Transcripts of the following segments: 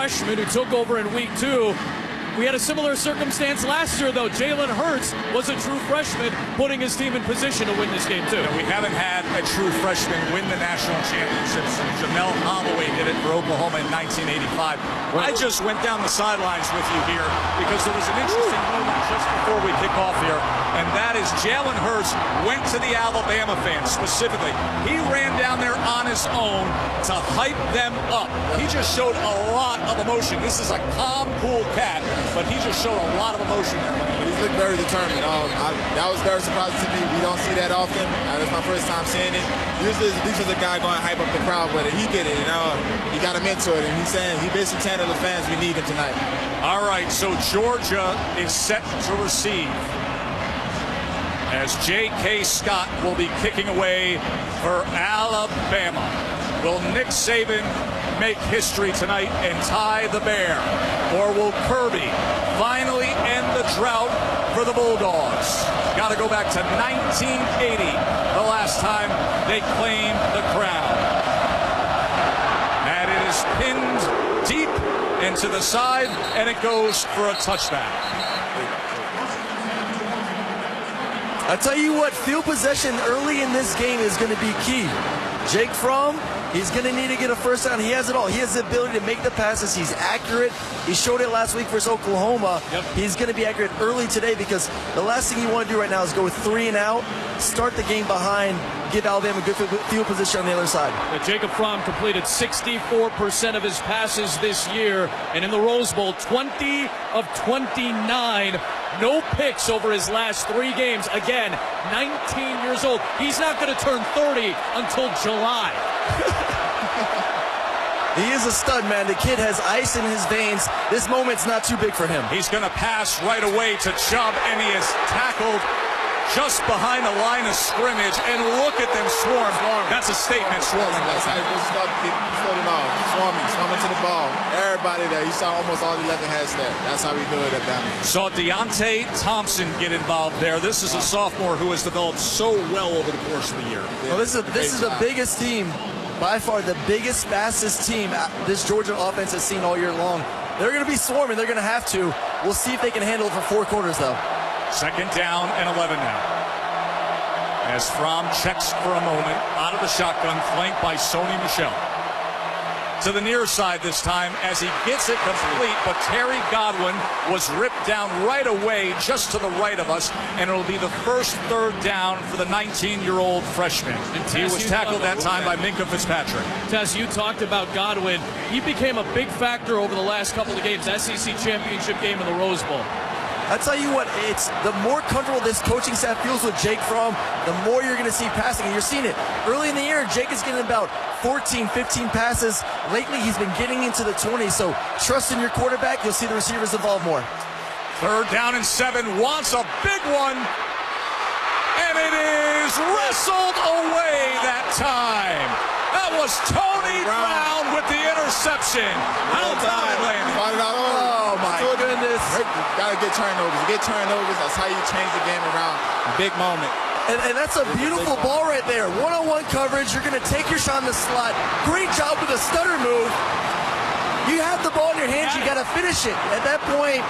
freshman who took over in week 2. We had a similar circumstance last year, though. Jalen Hurts was a true freshman, putting his team in position to win this game, too. We haven't had a true freshman win the national championships. Jamel Holloway did it for Oklahoma in 1985. Right. I just went down the sidelines with you here because there was an interesting moment just before we kick off here, and that is Jalen Hurts went to the Alabama fans specifically. He ran down there on his own to hype them up. He just showed a lot of emotion. This is a calm, cool cat, but he just showed a lot of emotion there. He looked very determined. That was very surprising to me. We don't see that often. That's my first time seeing it. Usually, this is a guy going to hype up the crowd, but he did it. He got him into it, and he basically telling the fans we need him tonight. All right, so Georgia is set to receive as J.K. Scott will be kicking away for Alabama. Will Nick Saban make history tonight and tie the Bear? Or will Kirby finally end the drought for the Bulldogs? Got to go back to 1980, the last time they claimed the crown. And it is pinned deep into the side, and it goes for a touchback. I tell you what, field possession early in this game is going to be key. Jake Fromm, he's going to need to get a first down. He has it all. He has the ability to make the passes. He's accurate. He showed it last week versus Oklahoma. Yep. He's going to be accurate early today because the last thing you want to do right now is go with 3 and out, start the game behind, give Alabama good field position on the other side. Jacob Fromm completed 64% of his passes this year, and in the Rose Bowl, 20 of 29. No picks over his last 3 games. Again, 19 years old. He's not going to turn 30 until July. He is a stud, man. The kid has ice in his veins. This moment's not too big for him. He's going to pass right away to Chubb, and he is tackled just behind the line of scrimmage. And look at them swarm. That's a statement, swarming. That's how he started off. Swarming to the ball. Everybody there. You saw almost all 11 heads there. That's how we do it at Bama. Saw Deontay Thompson get involved there. This is a sophomore who has developed so well over the course of the year. Well, this is the biggest team, by far the biggest, fastest team this Georgia offense has seen all year long. They're going to be swarming. They're going to have to. We'll see if they can handle it for 4 quarters, though. Second down and 11 now. As Fromm checks for a moment out of the shotgun, flanked by Sony Michel. To the near side this time as he gets it complete, but Terry Godwin was ripped down right away just to the right of us, and it'll be the first 3rd down for the 19-year-old freshman. He was tackled that time by Minkah Fitzpatrick. Tess, you talked about Godwin. He became a big factor over the last couple of games, SEC championship game in the Rose Bowl. I tell you what, it's the more comfortable this coaching staff feels with Jake Fromm, the more you're going to see passing. And you're seeing it. Early in the year, Jake is getting about 14, 15 passes. Lately, he's been getting into the 20s. So trust in your quarterback. You'll see the receivers involved more. 3rd down and 7. Wants a big one. And it is wrestled away that time. That was Tony Brown with the interception. How about it, Landon? Oh, my goodness. Got to get turnovers. Get turnovers. That's how you change the game around. A big moment. And that's a beautiful ball right there. One-on-one coverage. You're going to take your shot in the slot. Great job with a stutter move. You have the ball in your hands. You got to finish it. At that point,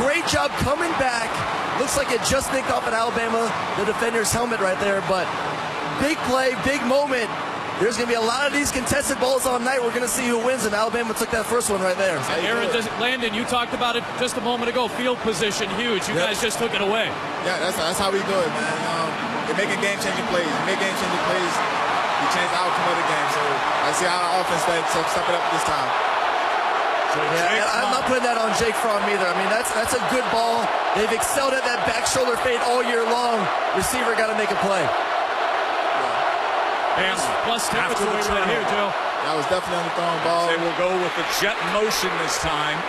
great job coming back. Looks like it just nicked off at Alabama, the defender's helmet right there. But big play, big moment. There's going to be a lot of these contested balls all night. We're going to see who wins, and Alabama took that first one right there. Aaron, Landon, you talked about it just a moment ago. Field position, huge. You guys just took it away. Yeah, that's how we do it, man. You're making game-changing plays. You make game-changing plays, you change the outcome of the game. So I see our offense step it up this time. Yeah, I'm not putting that on Jake Fromm either. I mean, that's a good ball. They've excelled at that back shoulder fade all year long. Receiver got to make a play. Plus temperature right here, Joe. That was definitely on the throwing ball. They will go with the jet motion this time.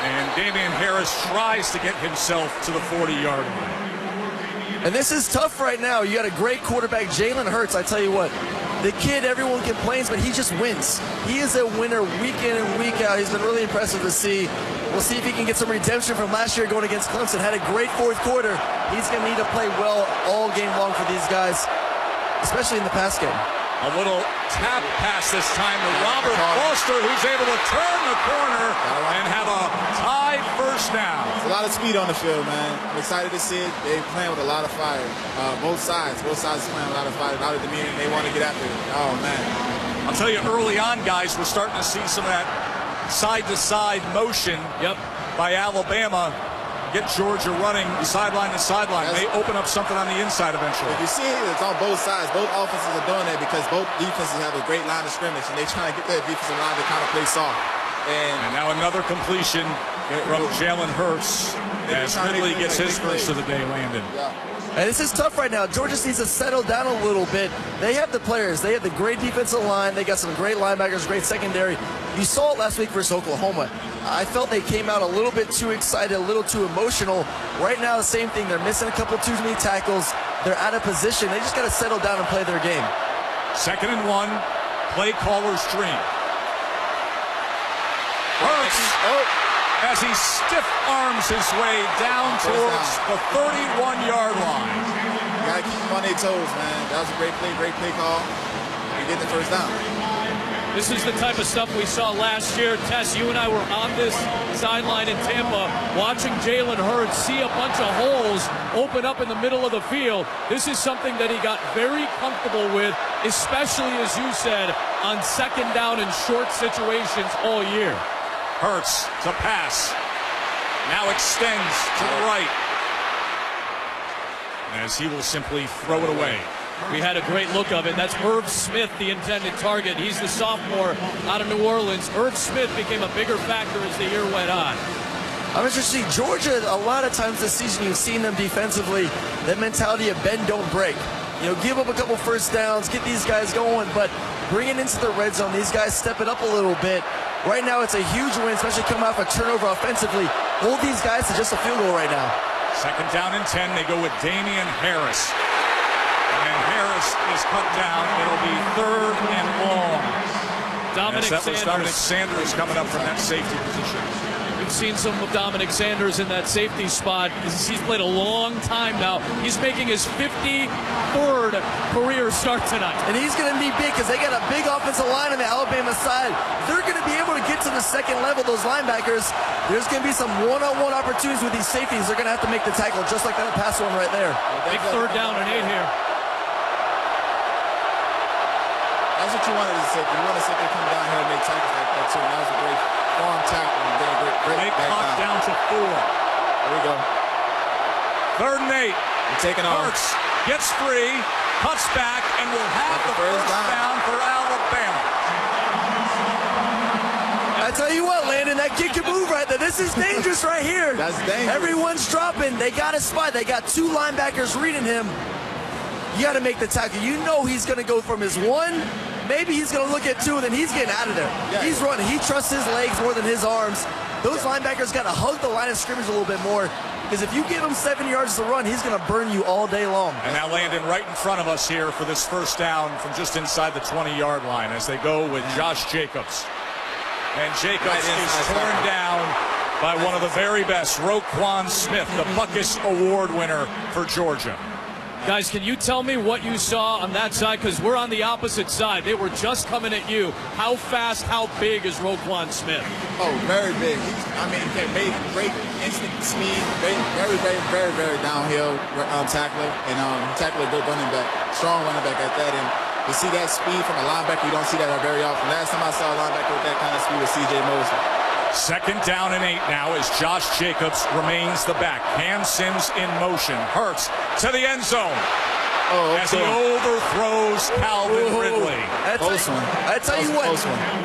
And Damian Harris tries to get himself to the 40-yard line. And this is tough right now. You got a great quarterback, Jalen Hurts. I tell you what, the kid, everyone complains, but he just wins. He is a winner week in and week out. He's been really impressive to see. We'll see if he can get some redemption from last year going against Clemson. Had a great 4th quarter. He's going to need to play well all game long for these guys, especially in the pass game. A little tap pass this time to Robert Foster, who's able to turn the corner first down. There's a lot of speed on the field, man. I'm excited to see it. They're playing with a lot of fire. Both sides is playing with a lot of fire. A lot of demeanor. They want to get after it. Oh, man. I'll tell you, early on, guys, we're starting to see some of that side-to-side motion by Alabama. Get Georgia running sideline to sideline. They open up something on the inside eventually. If you see it, it's on both sides. Both offenses are doing that because both defenses have a great line of scrimmage, and they're trying to get that defensive line to kind of play soft. And now another completion from Jalen Hurts as Ridley gets his first of the day, Landon. And this is tough right now. Georgia needs to settle down a little bit. They have the players. They have the great defensive line. They got some great linebackers, great secondary. You saw it last week versus Oklahoma. I felt they came out a little bit too excited, a little too emotional. Right now, the same thing. They're missing a couple too many tackles. They're out of position. They just got to settle down and play their game. 2nd and 1, play caller's dream. Hurts as he stiff arms his way down towards the 31-yard line. You got to keep them on their toes, man. That was a great play call. You get the first down. This is the type of stuff we saw last year. Tess, you and I were on this sideline in Tampa watching Jalen Hurts see a bunch of holes open up in the middle of the field. This is something that he got very comfortable with, especially, as you said, on 2nd down in short situations all year. Hurts to pass. Now extends to the right. As he will simply throw it away. We had a great look of it. That's Irv Smith, the intended target. He's the sophomore out of New Orleans. Irv Smith became a bigger factor as the year went on. I'm interested to see Georgia. A lot of times this season you've seen them defensively, that mentality of bend, don't break. You know, give up a couple first downs, get these guys going, but bring it into the red zone. These guys step it up a little bit. Right now it's a huge win, especially coming off a turnover offensively. Hold these guys to just a field goal right now. 2nd down and 10. They go with Damian Harris. And Harris is cut down. It'll be 3rd and long. Dominic Sanders coming up from that safety position. We've seen some of Dominic Sanders in that safety spot. He's played a long time now. He's making his 53rd career start tonight. And he's going to be big because they got a big offensive line on the Alabama side. They're going to be able to get to the 2nd level, those linebackers. There's going to be some one-on-one opportunities with these safeties. They're going to have to make the tackle just like that pass one right there. Big 3rd down and 8 here. That's what you wanted to say. You want to see them come down here and make tackles like that too. And that was a great farm tackle. And then a great clock down to 4. There we go. 3rd and 8. You're taking off. Hurts gets free, cuts back, and will have the first down for Alabama. I tell you what, Landon, that kid can move right there. This is dangerous right here. That's dangerous. Everyone's dropping. They got a spot. They got 2 linebackers reading him. You got to make the tackle. You know he's going to go from his 1. Maybe he's going to look at 2, and then he's getting out of there. Yeah. He's running. He trusts his legs more than his arms. Those linebackers got to hug the line of scrimmage a little bit more, because if you give him 7 yards to run, he's going to burn you all day long. And now Landon right in front of us here for this first down from just inside the 20-yard line as they go with Josh Jacobs. And Jacobs is torn down by one of the very best, Roquan Smith, the Buckus Award winner for Georgia. Guys, can you tell me what you saw on that side? Because we're on the opposite side. They were just coming at you. How fast, how big is Roquan Smith? Oh, very big. He can make great instant speed, very downhill tackler, and tackler a good running back, strong running back at that. And to see that speed from a linebacker, you don't see that very often. Last time I saw a linebacker with that kind of speed was C.J. Mosley. 2nd down and 8 now as Josh Jacobs remains the back. Cam Sims in motion. Hurts to the end zone as he overthrows Calvin Ridley. I tell you what,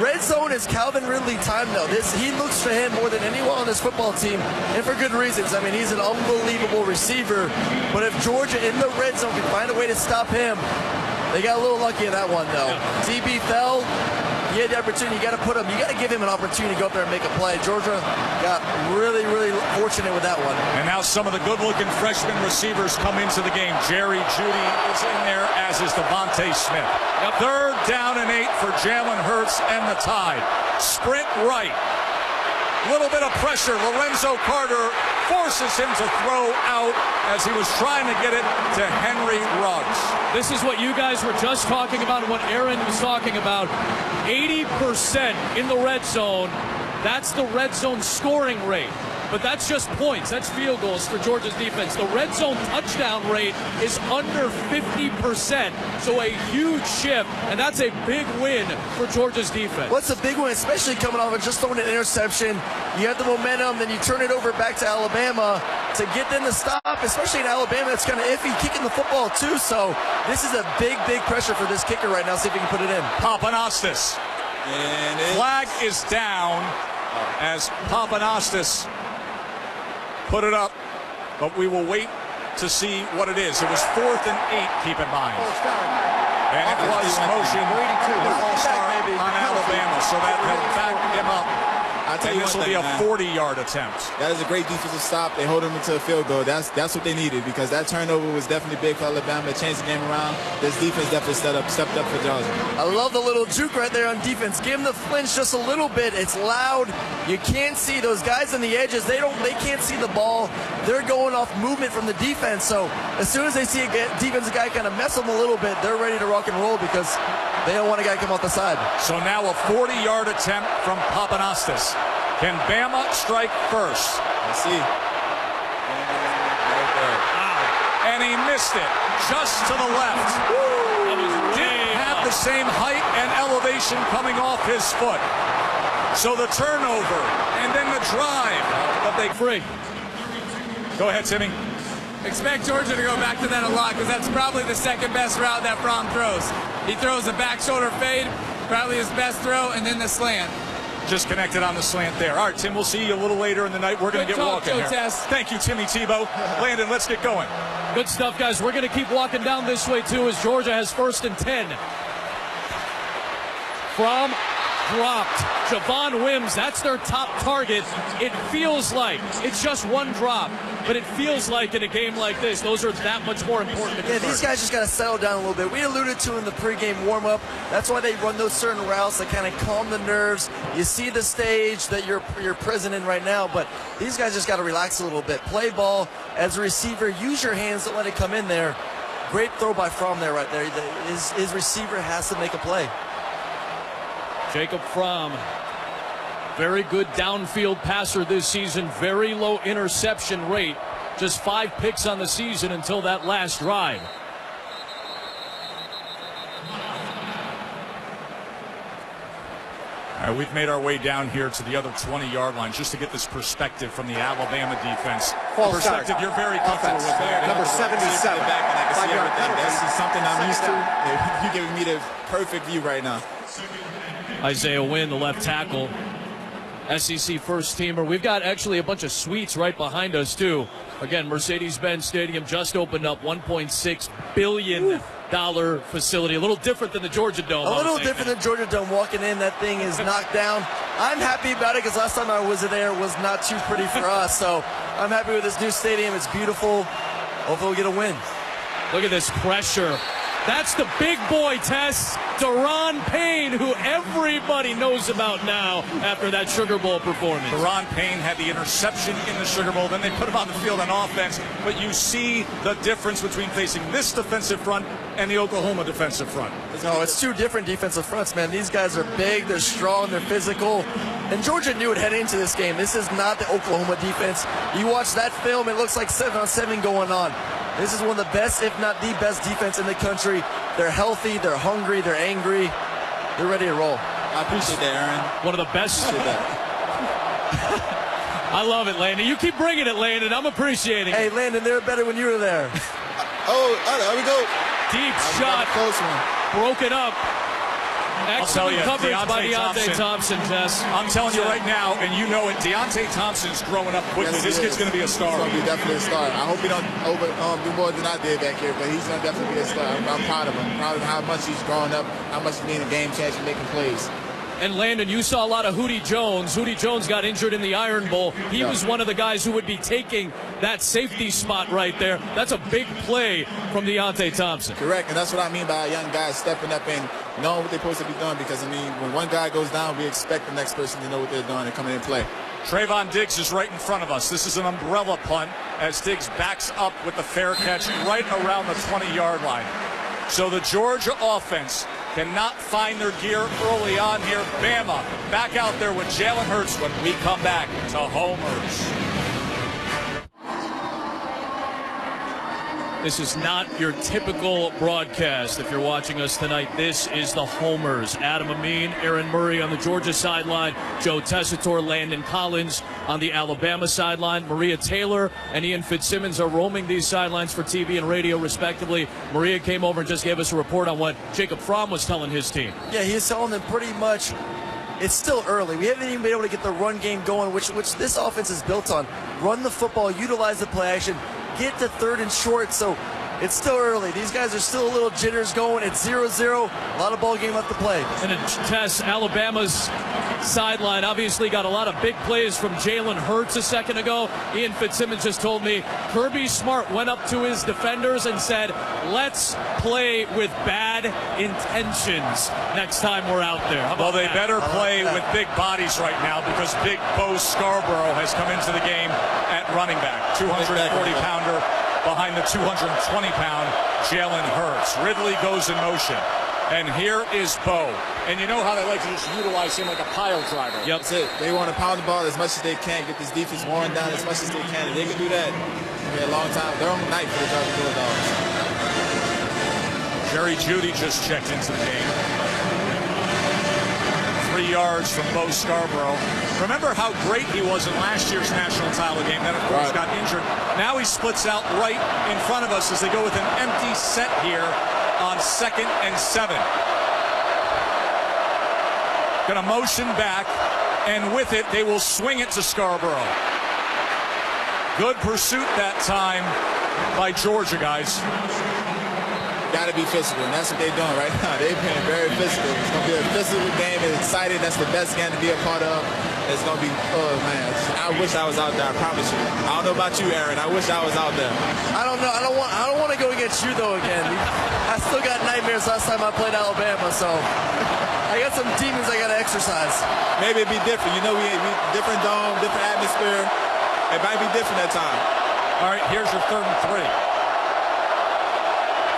red zone is Calvin Ridley time though. He looks for him more than anyone on this football team, and for good reasons. I mean, he's an unbelievable receiver. But if Georgia in the red zone can find a way to stop him, they got a little lucky in that one though. DB fell. He had the opportunity. You got to put him. You got to give him an opportunity to go up there and make a play. Georgia got really fortunate with that one. And now some of the good-looking freshman receivers come into the game. Jerry Jeudy is in there, as is Devontae Smith. 3rd down and 8 for Jalen Hurts and the Tide. Sprint right. Little bit of pressure. Lorenzo Carter forces him to throw out as he was trying to get it to Henry Ruggs. This is what you guys were just talking about and what Aaron was talking about. 80% in the red zone. That's the red zone scoring rate. but that's just points. That's field goals for Georgia's defense. The red zone touchdown rate is under 50%, so a huge shift, and that's a big win for Georgia's defense. What's a big win, especially coming off of just throwing an interception. You have the momentum, then you turn it over back to Alabama to get them to stop, especially in Alabama. It's kind of iffy kicking the football too, so this is a big pressure for this kicker right now. See if he can put it in. Papanastis. And Flag is down as Papanastis put it up, but we will wait to see what it is. It was 4th and 8, keep in mind. And it was motion, the false start on Alabama, so that will back him up. I'll tell you this will one be thing, a 40-yard attempt. That is a great defensive stop. They hold him into a field goal. That's what they needed, because that turnover was definitely big for Alabama. It changed the game around. This defense definitely stepped up for Georgia. I love the little juke right there on defense. Give him the flinch just a little bit. It's loud. You can't see those guys on the edges. They can't see the ball. They're going off movement from the defense. So as soon as they see a defensive guy kind of mess them a little bit, they're ready to rock and roll because they don't want a guy to come off the side. So now a 40-yard attempt from Papanastis. Can Bama strike first? Let's see. And he missed it just to the left. Didn't have the same height and elevation coming off his foot. So the turnover and then the drive. But they Free. Go ahead, Timmy. Expect Georgia to go back to that a lot, because that's probably the second best route that Fromm throws. He throws a back shoulder fade, probably his best throw, and then the slant. Just connected on the slant there. All right, Tim, we'll see you a little later in the night. We're going to get walking here. Thank you, Timmy Tebow. Landon, let's get going. Good stuff, guys. We're going to keep walking down this way, too, as Georgia has 1st and 10. Fromm dropped. Javon Wims, that's their top target. It feels like it's just one drop, but it feels like in a game like this, those are that much more important to convert. These guys just got to settle down a little bit. We alluded to in the pregame warm-up. That's why they run those certain routes that kind of calm the nerves. You see the stage that you're present in right now, but these guys just got to relax a little bit. Play ball as a receiver. Use your hands. Don't let it come in there. Great throw by Fromm there right there. His receiver has to make a play. Jacob Fromm, very good downfield passer this season, very low interception rate, just 5 picks on the season until that last drive. All right, we've made our way down here to the other 20-yard line just to get this perspective from the Alabama defense. False Perspective start. you're very comfortable with. That. Number 77. Back and I can see everything. Penalty. This is something I'm used to. You're giving me the perfect view right now. Isaiah Wynn, the left tackle, SEC first teamer. We've got actually a bunch of suites right behind us, too. Again, Mercedes-Benz Stadium just opened up, $1.6 billion facility. A little different than the Georgia Dome. A little different than Georgia Dome. Walking in, that thing is knocked down. I'm happy about it because last time I was there was not too pretty for us. So I'm happy with this new stadium. It's beautiful. Hopefully we'll get a win. Look at this pressure. That's the big boy, Tess. Deron Payne, who everybody knows about now after that Sugar Bowl performance. Deron Payne had the interception in the Sugar Bowl. Then they put him on the field on offense. But you see the difference between facing this defensive front and the Oklahoma defensive front. No, it's 2 different defensive fronts, man. These guys are big, they're strong, they're physical. And Georgia knew it heading into this game. This is not the Oklahoma defense. You watch that film, it looks like 7-on-7 going on. This is one of the best, if not the best defense in the country. They're healthy, they're hungry, they're angry. They're ready to roll. I appreciate that, Aaron. One of the best. Appreciate that. I love it, Landon. You keep bringing it, Landon. I'm appreciating it. Hey, Landon, they were better when you were there. There we go. Deep shot. Close one. Broken up. Excellent coverage by Deontay Thompson, Tess. I'm telling you right now, and you know it, Deontay Thompson's growing up quickly. Yes, this kid's going to be a star. He's going to be definitely a star. I hope he don't do more than I did back here, but he's going to definitely be a star. I'm proud of him. I'm proud of how much he's growing up, how much he's being a game changer, making plays. And Landon, you saw a lot of Hootie Jones. Hootie Jones got injured in the Iron Bowl. He was one of the guys who would be taking that safety spot right there. That's a big play from Deontay Thompson. Correct, and that's what I mean by young guys stepping up and knowing what they're supposed to be doing, because, I mean, when one guy goes down, we expect the next person to know what they're doing and come in and play. Trayvon Diggs is right in front of us. This is an umbrella punt as Diggs backs up with the fair catch right around the 20-yard line. So the Georgia offense cannot find their gear early on here. Bama back out there with Jalen Hurts when we come back to Homers. This is not your typical broadcast. If you're watching us tonight, this is the Homers. Adam Amin, Aaron Murray on the Georgia sideline, Joe Tessitore, Landon Collins on the Alabama sideline. Maria Taylor and Ian Fitzsimmons are roaming these sidelines for TV and radio, respectively. Maria came over and just gave us a report on what Jacob Fromm was telling his team. Yeah, he's telling them pretty much it's still early. We haven't even been able to get the run game going, which this offense is built on. Run the football, utilize the play action, get to third and short, so it's still early. These guys are still a little jitters going. It's 0-0. A lot of ball game left to play. And Tess, Alabama's sideline obviously got a lot of big plays from Jalen Hurts a second ago. Ian Fitzsimmons just told me Kirby Smart went up to his defenders and said, let's play with bad intentions next time we're out there. Well, they better play with big bodies right now because big Bo Scarborough has come into the game at running back. 240-pounder behind the 220-pound Jalen Hurts. Ridley goes in motion. And here is Bo. And you know how they like to just utilize him like a pile driver. Yep. That's it. They want to pound the ball as much as they can, get this defense worn down as much as they can. If they can do that, it'll be a long time. They're on the night for the Georgia Bulldogs. Jerry Jeudy just checked into the game. 3 yards from Bo Scarborough. Remember how great he was in last year's national title game. Then, of course, got injured. Now he splits out right in front of us as they go with an empty set here on 2nd and 7. Going to motion back, and with it, they will swing it to Scarborough. Good pursuit that time by Georgia, guys. Got to be physical, and that's what they're doing right now. They've been very physical. It's going to be a physical game. It's exciting. That's the best game to be a part of. It's going to be, oh, man. I wish I was out there. I promise you. I don't know about you, Aaron. I wish I was out there. I don't know. I don't want to go against you, though, again. I still got nightmares last time I played Alabama, so I got some demons I got to exercise. Maybe it'd be different. You know, we different dome, different atmosphere. It might be different that time. All right, here's your 3rd and 3.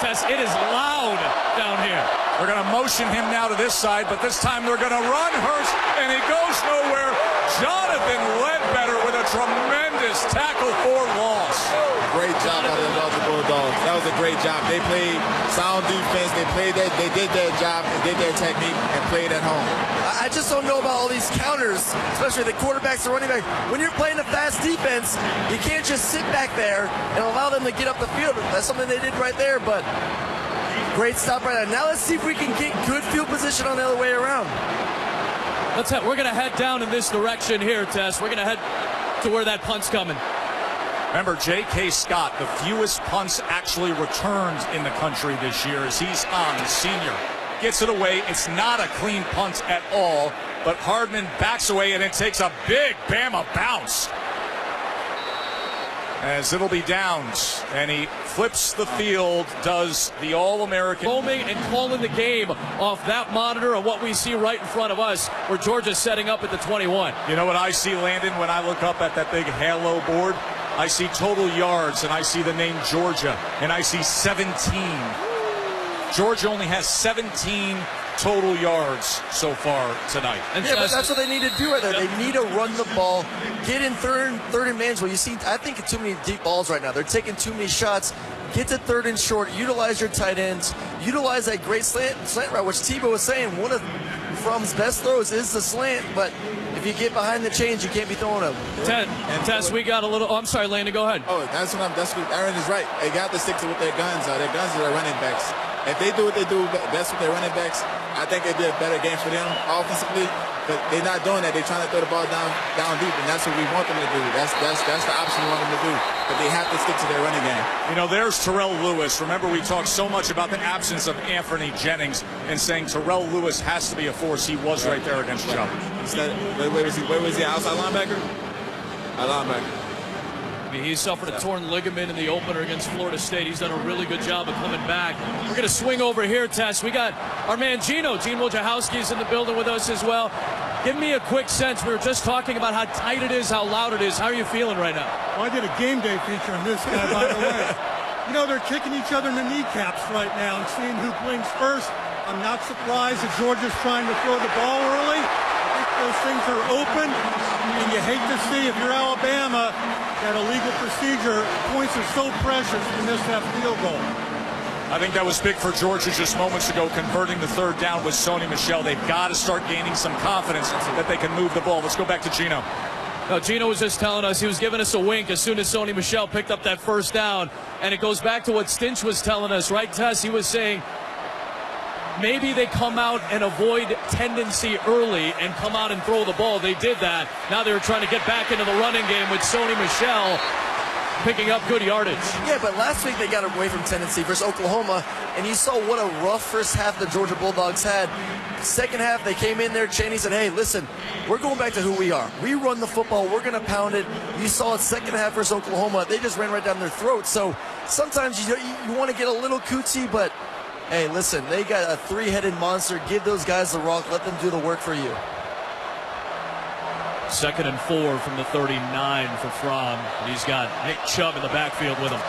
Tess, it is loud down here. We're going to motion him now to this side, but this time they're going to run Hurst, and he goes nowhere. Jonathan Ledbetter with a tremendous tackle for loss. Great job out of the Georgia Bulldogs. That was a great job. They played sound defense. They did their job, and did their technique, and played at home. I just don't know about all these counters, especially the quarterbacks and running back. When you're playing a fast defense, you can't just sit back there and allow them to get up the field. That's something they did right there, but great stop right now. Now let's see if we can get good field position on the other way around. We're going to head down in this direction here, Tess. We're going to head to where that punt's coming. Remember, J.K. Scott, the fewest punts actually returned in the country this year as he's on, the senior. Gets it away. It's not a clean punt at all, but Hardman backs away, and it takes a big Bama bounce. As it'll be downs, and he flips the field, does the All-American. Foaming and calling the game off that monitor of what we see right in front of us, where Georgia's setting up at the 21. You know what I see, Landon, when I look up at that big halo board? I see total yards, and I see the name Georgia, and I see 17. Georgia only has 17 total yards so far tonight. And yeah, but that's what they need to do right there. They need to run the ball, get in third and manageable. You see, I think too many deep balls right now. They're taking too many shots. Get to 3rd and short. Utilize your tight ends. Utilize that great slant route, which Tebow was saying. One of Fromm's best throws is the slant, but if you get behind the chains, you can't be throwing them. Tess, we got a little. Oh, I'm sorry, Landon. Go ahead. Oh, that's what Aaron is right. They got to stick to what their guns are. Their guns are their running backs. If they do what they do best with their running backs, I think it'd be a better game for them offensively. But they're not doing that. They're trying to throw the ball down deep, and that's what we want them to do. That's the option we want them to do. But they have to stick to their running game. You know, there's Terrell Lewis. Remember, we talked so much about the absence of Anthony Jennings and saying Terrell Lewis has to be a force. He was right there against Chubb. Where was he? Outside linebacker? Linebacker. He suffered a torn ligament in the opener against Florida State. He's done a really good job of coming back. We're going to swing over here, Tess. We got our man Gene Wojciechowski is in the building with us as well. Give me a quick sense. We were just talking about how tight it is, how loud it is. How are you feeling right now? Well, I did a game day feature on this guy, by the way. You know, they're kicking each other in the kneecaps right now and seeing who blinks first. I'm not surprised that Georgia's trying to throw the ball early. I think those things are open, and you hate to see, if you're Alabama, that illegal procedure, points are so precious to miss that field goal. I think that was big for Georgia just moments ago, converting the third down with Sony Michel. They've got to start gaining some confidence that they can move the ball. Let's go back to Gino. No, Gino was just telling us, he was giving us a wink as soon as Sony Michel picked up that first down. And it goes back to what Stinch was telling us, right, Tess? He was saying maybe they come out and avoid tendency early and come out and throw the ball. They did that. Now they were trying to get back into the running game with Sony Michel picking up good yardage. Yeah, but last week they got away from tendency versus Oklahoma, and you saw what a rough first half the Georgia Bulldogs had. Second half, they came in there, Chaney said, hey, listen, we're going back to who we are. We run the football, we're going to pound it. You saw it second half versus Oklahoma, they just ran right down their throats. So sometimes you want to get a little coochie, but hey, listen, they got a three-headed monster. Give those guys the rock, let them do the work for you. 2nd and 4 from the 39 for Fromm. And he's got Nick Chubb in the backfield with him.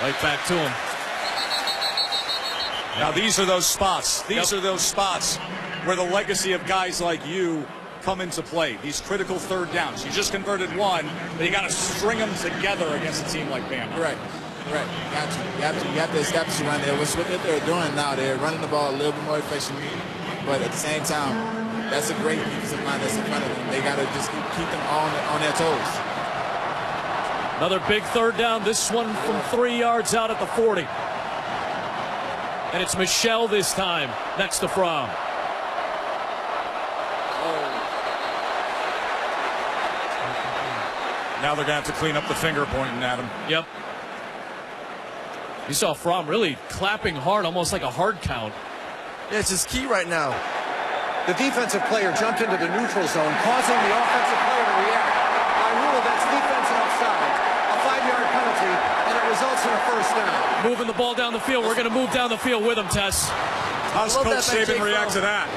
Right back to him. Now these are those spots. These are those spots where the legacy of guys like you come into play. These critical third downs. You just converted one, but you got to string them together against a team like Bama. Right. Right. You have to establish a run there. Which what they're doing now, they're running the ball a little bit more efficiently. But at the same time, that's a great defensive line that's in front of them. They got to just keep them on their toes. Another big third down. This one from 3 yards out at the 40. And it's Michel this time. Next to Fromm. Now they're going to have to clean up the finger pointing at him. Yep. You saw Fromm really clapping hard, almost like a hard count. Yeah, it's just key right now. The defensive player jumped into the neutral zone, causing the offensive player to react. By rule, that's defense outside. A 5-yard penalty, and it results in a first down. Moving the ball down the field. We're going to move down the field with him, Tess. How's Coach Saban react to that?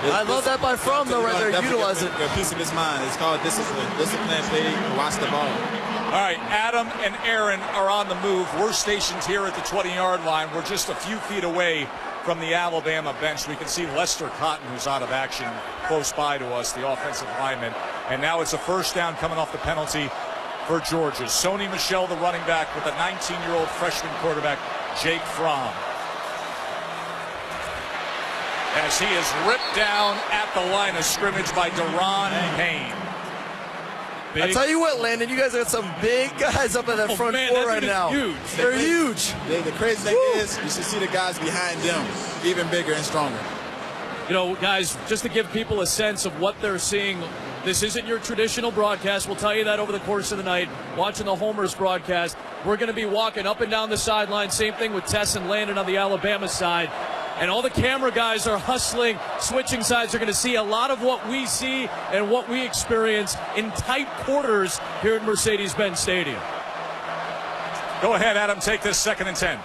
I love that by Fromm, though, right there. Utilize it. A piece of his mind. It's called discipline. Discipline, play, watch the ball. All right, Adam and Aaron are on the move. We're stationed here at the 20-yard line. We're just a few feet away from the Alabama bench. We can see Lester Cotton, who's out of action, close by to us, the offensive lineman. And now it's a first down coming off the penalty for Georgia. Sony Michel, the running back, with a 19-year-old freshman quarterback, Jake Fromm. As he is ripped down at the line of scrimmage by Deron Payne. I tell you what, Landon, you guys got some big guys up in that front four right now. Huge. They're huge. The crazy thing is, you should see the guys behind them even bigger and stronger. You know, guys, just to give people a sense of what they're seeing, this isn't your traditional broadcast. We'll tell you that over the course of the night. Watching the Homers broadcast, we're going to be walking up and down the sideline. Same thing with Tess and Landon on the Alabama side. And all the camera guys are hustling, switching sides. They're going to see a lot of what we see and what we experience in tight quarters here at Mercedes-Benz Stadium. Go ahead, Adam. Take this 2nd and 10.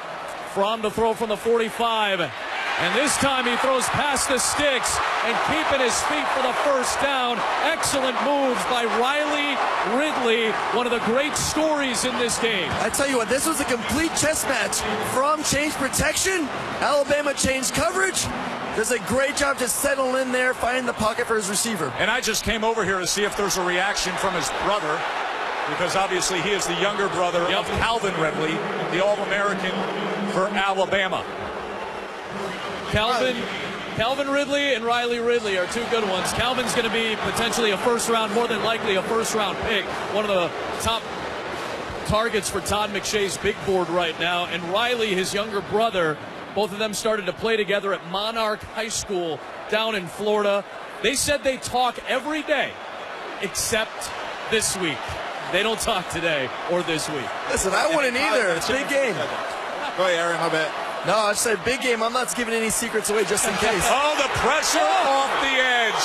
Fromm to throw from the 45. And this time he throws past the sticks and keeping his feet for the first down. Excellent moves by Riley Ridley, one of the great stories in this game. I tell you what, this was a complete chess match. Fromm changed protection. Alabama changed coverage. Does a great job to settle in there, finding the pocket for his receiver. And I just came over here to see if there's a reaction from his brother, because obviously he is the younger brother of Calvin Ridley, the All-American for Alabama. Calvin Ridley and Riley Ridley are two good ones. Calvin's going to be potentially a first round, more than likely a first round pick. One of the top targets for Todd McShay's big board right now. And Riley, his younger brother, both of them started to play together at Monarch High School down in Florida. They said they talk every day, except this week. They don't talk today or this week. Listen, I wouldn't either. It's a big game. Go ahead, Aaron, my bad. No, I said big game. I'm not giving any secrets away just in case. Oh, the pressure off the edge.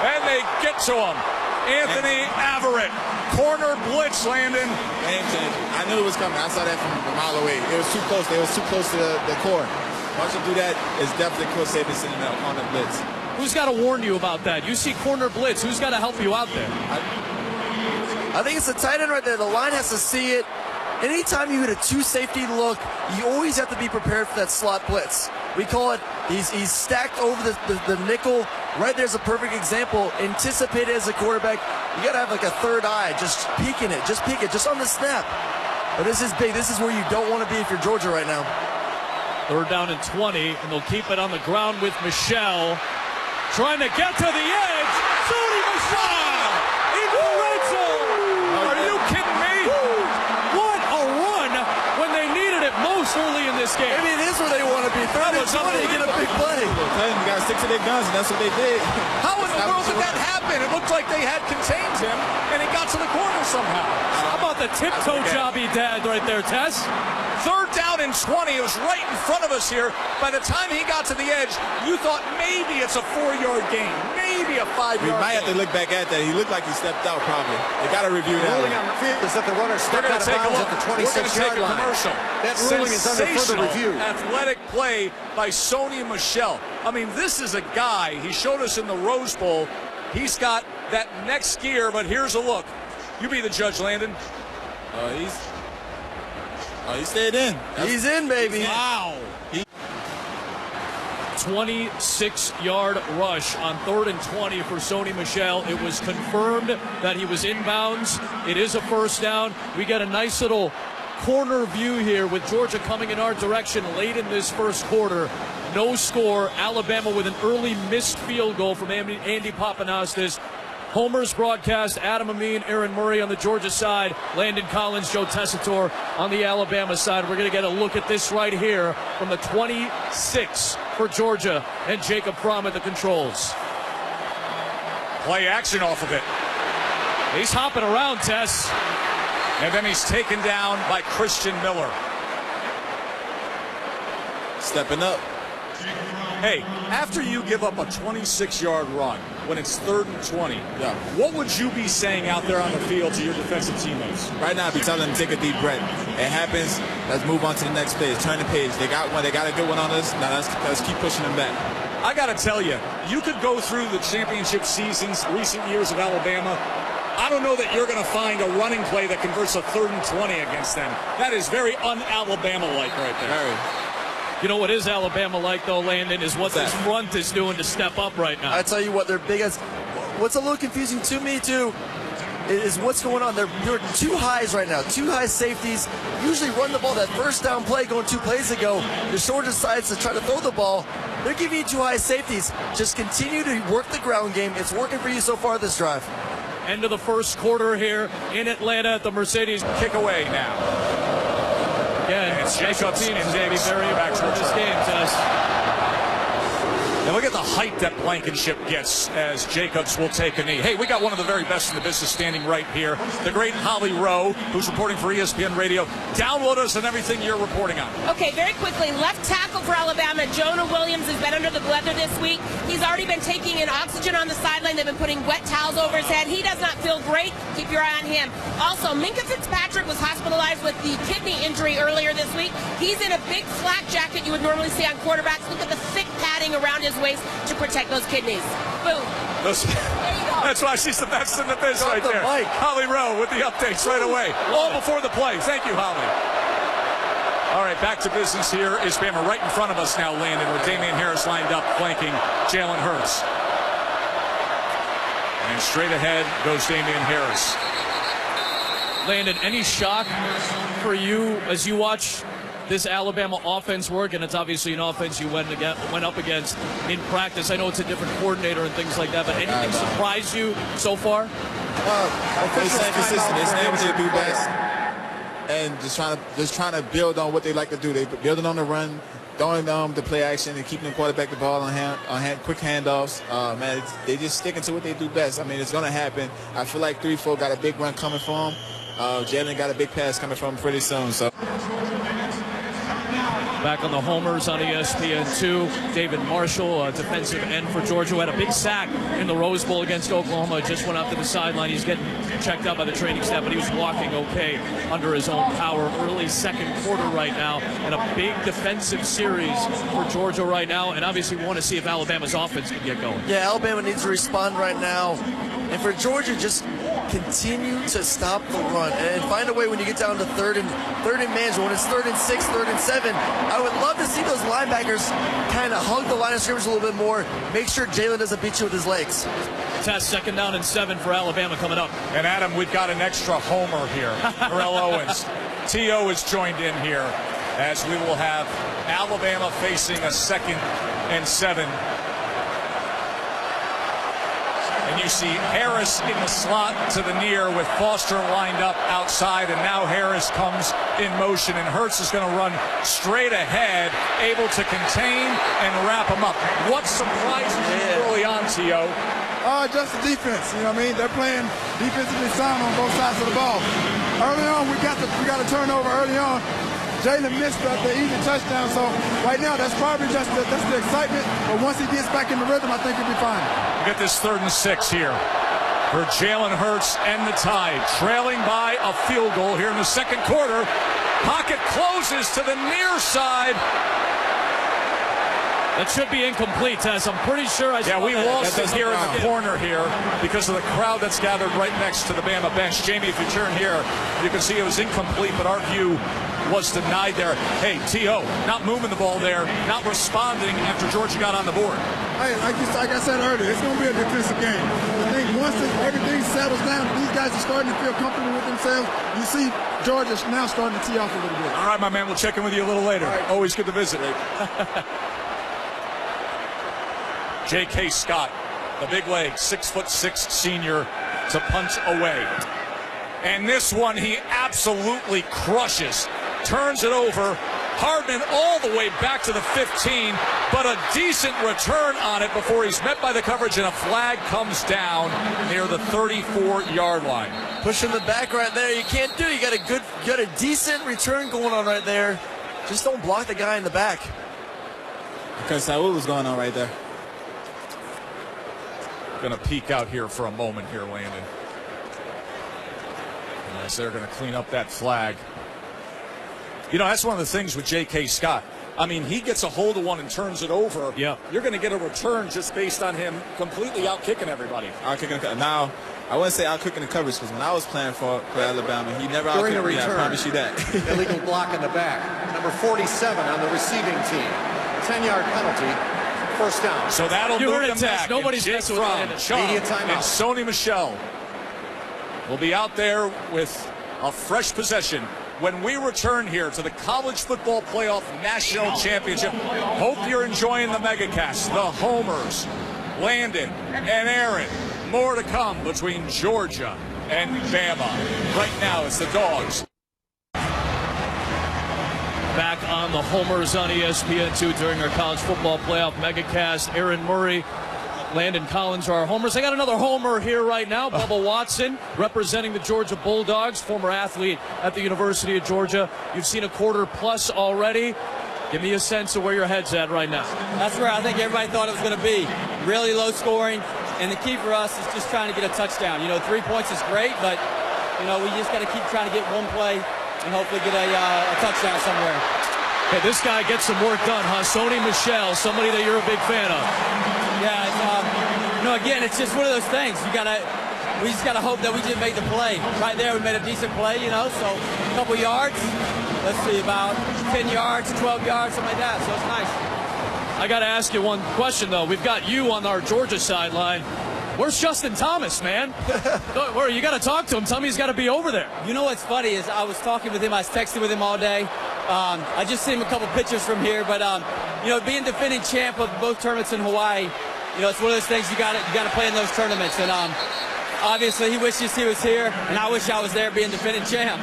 And they get to him. Anthony Averett. Corner blitz, Landon. Game changer. I knew it was coming. I saw that from a mile away. It was too close. They was too close to the core. Once you do that, it's definitely Coach Saban sending them on the blitz. Who's got to warn you about that? You see corner blitz. Who's got to help you out there? I think it's the tight end right there. The line has to see it. anytime you hit a two-safety look, you always have to be prepared for that slot blitz. We call it, he's stacked over the nickel. Right there's a perfect example. Anticipate it as a quarterback. You got to have like a third eye, just peeking it, just on the snap. But this is big. This is where you don't want to be if you're Georgia right now. Third down and 20, and they'll keep it on the ground with Michel. Trying to get to the edge. Sony Michel in the red zone. Are you kidding me? What a run when they needed it most early in this game. Maybe it is where they want to be. Third and 20, get a big play. You got to stick to their guns, and that's what they did. How in the world did that happen? It looked like they had contained him, and he got to the corner somehow. How about the tiptoe job he did right there, Tess? Third down and 20. It was right in front of us here. By the time he got to the edge, you thought maybe it's a 4-yard gain, maybe a 5-yard gain. We might have to look back at that. He looked like he stepped out probably. They got to review that. Ruling on the field is that the runner stepped out of bounds at the 26-yard line. That ruling is under further review. Athletic play by Sony Michel. I mean, this is a guy. He showed us in the Rose Bowl. He's got that next gear, but here's a look. You be the judge, Landon. He stayed in. He's in, baby. Wow. 26-yard rush on 3rd and 20 for Sony Michel. It was confirmed that he was inbounds. It is a first down. We get a nice little corner view here with Georgia coming in our direction late in this first quarter. No score. Alabama with an early missed field goal from Andy Papanastis. Homer's broadcast, Adam Amin, Aaron Murray on the Georgia side, Landon Collins, Joe Tessitore on the Alabama side. We're going to get a look at this right here from the 26 for Georgia and Jacob Fromm at the controls. Play action off of it. He's hopping around, Tess. And then he's taken down by Christian Miller. Stepping up. Hey, after you give up a 26-yard run when it's 3rd and 20, what would you be saying out there on the field to your defensive teammates? Right now, I'd be telling them to take a deep breath. It happens. Let's move on to the next page. Turn the page. They got one. They got a good one on us. Now let's keep pushing them back. I got to tell you, you could go through the championship seasons, recent years of Alabama. I don't know that you're going to find a running play that converts a 3rd and 20 against them. That is very un-Alabama-like right there. Very. You know what is Alabama-like, though, Landon, is what this front is doing to step up right now. I tell you what, their biggest, what's a little confusing to me, too, is what's going on. They're two highs right now, two high safeties. Usually run the ball. That first down play going 2 plays ago, the short decides to try to throw the ball. They're giving you two high safeties. Just continue to work the ground game. It's working for you so far this drive. End of the first quarter here in Atlanta at the Mercedes. Kick away now. Again, it's Jacobs teams going to be very important in this game, Tess. And look at the height that Blankenship gets as Jacobs will take a knee. Hey, we got one of the very best in the business standing right here. The great Holly Rowe, who's reporting for ESPN Radio. Download us and everything you're reporting on. Okay, very quickly, left tackle for Alabama, Jonah Williams has been under the weather this week. He's already been taking in oxygen on the sideline. They've been putting wet towels over his head. He does not feel great. Keep your eye on him. Also, Minkah Fitzpatrick was hospitalized with the kidney injury earlier this week. He's in a big flak jacket you would normally see on quarterbacks. Look at the thick padding around his waist to protect those kidneys. Boom. There you go. That's why she's the best in the biz right there. Holly Rowe with the updates right away. All before the play. Thank you, Holly. All right, back to business here is Bama right in front of us now, Landon, with Damian Harris lined up flanking Jalen Hurts. And straight ahead goes Damian Harris. Landon, any shock for you as you watch this Alabama offense work? And it's obviously an offense you went up against in practice. I know it's a different coordinator and things like that, but anything surprise you so far? They're staying consistent. They're staying what they do best, and just trying to build on what they like to do. They're building on the run, throwing the play action, and keeping the quarterback the ball on quick handoffs. Man, they just sticking to what they do best. I mean, it's going to happen. I feel like 3-4 got a big run coming for them. Jalen got a big pass coming from him pretty soon. So. Back on the homers on ESPN2, David Marshall, a defensive end for Georgia, who had a big sack in the Rose Bowl against Oklahoma. Just went up to the sideline. He's getting checked out by the training staff, but he was walking okay under his own power. Early second quarter right now, and a big defensive series for Georgia right now. And obviously we want to see if Alabama's offense can get going. Yeah, Alabama needs to respond right now. And for Georgia, just continue to stop the run and find a way when you get down to third and management, when it's 3rd and 6, 3rd and 7. I would love to see those linebackers kind of hug the line of scrimmage a little bit more. Make sure Jalen doesn't beat you with his legs. Test 2nd down and 7 for Alabama coming up. And Adam, we've got an extra homer here. Terrell Owens. T.O. is joined in here as we will have Alabama facing a 2nd and 7. And you see Harris in the slot to the near with Foster lined up outside, and now Harris comes in motion, and Hurts is going to run straight ahead, able to contain and wrap him up. What surprises you early on, T.O.? Just the defense. You know what I mean? They're playing defensively sound on both sides of the ball. Early on, we got a turnover early on. Jalen missed the easy touchdown, so right now that's probably just that's the excitement. But once he gets back in the rhythm, I think he'll be fine. We get this 3rd and 6 here for Jalen Hurts and the Tide, trailing by a field goal here in the 2nd quarter. Pocket closes to the near side. That should be incomplete, Tess. I'm pretty sure I saw we lost it here in the corner here because of the crowd that's gathered right next to the Bama bench. Jamie, if you turn here, you can see it was incomplete, but our view was denied there. Hey, T.O., not moving the ball there, not responding after Georgia got on the board. Hey, like I said earlier, it's going to be a defensive game. I think once everything settles down, these guys are starting to feel comfortable with themselves. You see Georgia now starting to tee off a little bit. All right, my man, we'll check in with you a little later. Right. Always good to visit. J.K. Scott, the big leg, 6'6" senior to punch away. And this one he absolutely crushes. Turns it over. Hardman all the way back to the 15, but a decent return on it before he's met by the coverage, and a flag comes down near the 34-yard line. Pushing the back right there. You can't do it. You got a decent return going on right there. Just don't block the guy in the back. Because Saul was going on right there. Going to peek out here for a moment here, Landon. As they're going to clean up that flag. You know, that's one of the things with J.K. Scott. I mean, he gets a hold of one and turns it over. Yeah. You're going to get a return just based on him completely out-kicking everybody. Now, I wouldn't say out-kicking the coverage, because when I was playing for Alabama, he never out-kicked me. I promise you that. Illegal block in the back. Number 47 on the receiving team. 10-yard penalty. 1st down. So that'll move them back. Nobody's messing with Landon. Media timeout. And Sony Michel will be out there with a fresh possession when we return here to the College Football Playoff National Championship. Hope you're enjoying the megacast. The homers, Landon and Aaron. More to come between Georgia and Bama. Right now it's the Dogs. Back on the homers on ESPN2 during our College Football Playoff megacast. Aaron Murray, Landon Collins are our homers. I got another homer here right now. Bubba Watson, representing the Georgia Bulldogs, former athlete at the University of Georgia. You've seen a quarter plus already. Give me a sense of where your head's at right now. That's where I think everybody thought it was going to be. Really low scoring, and the key for us is just trying to get a touchdown. You know, 3 points is great, but, you know, we just got to keep trying to get one play and hopefully get a touchdown somewhere. Hey, this guy gets some work done, huh? Sony Michel, somebody that you're a big fan of. Yeah, you know, again, it's just one of those things. We just gotta hope that we just make the play. Right there, we made a decent play, you know, so a couple yards. Let's see, about 10 yards, 12 yards, something like that, so it's nice. I gotta ask you one question, though. We've got you on our Georgia sideline. Where's Justin Thomas, man? You got to talk to him. Tell me he's got to be over there. You know what's funny is I was talking with him. I was texting with him all day. I just seen him a couple pictures from here. But, you know, being defending champ of both tournaments in Hawaii, you know, it's one of those things you got to play in those tournaments. And obviously he wishes he was here, and I wish I was there being defending champ.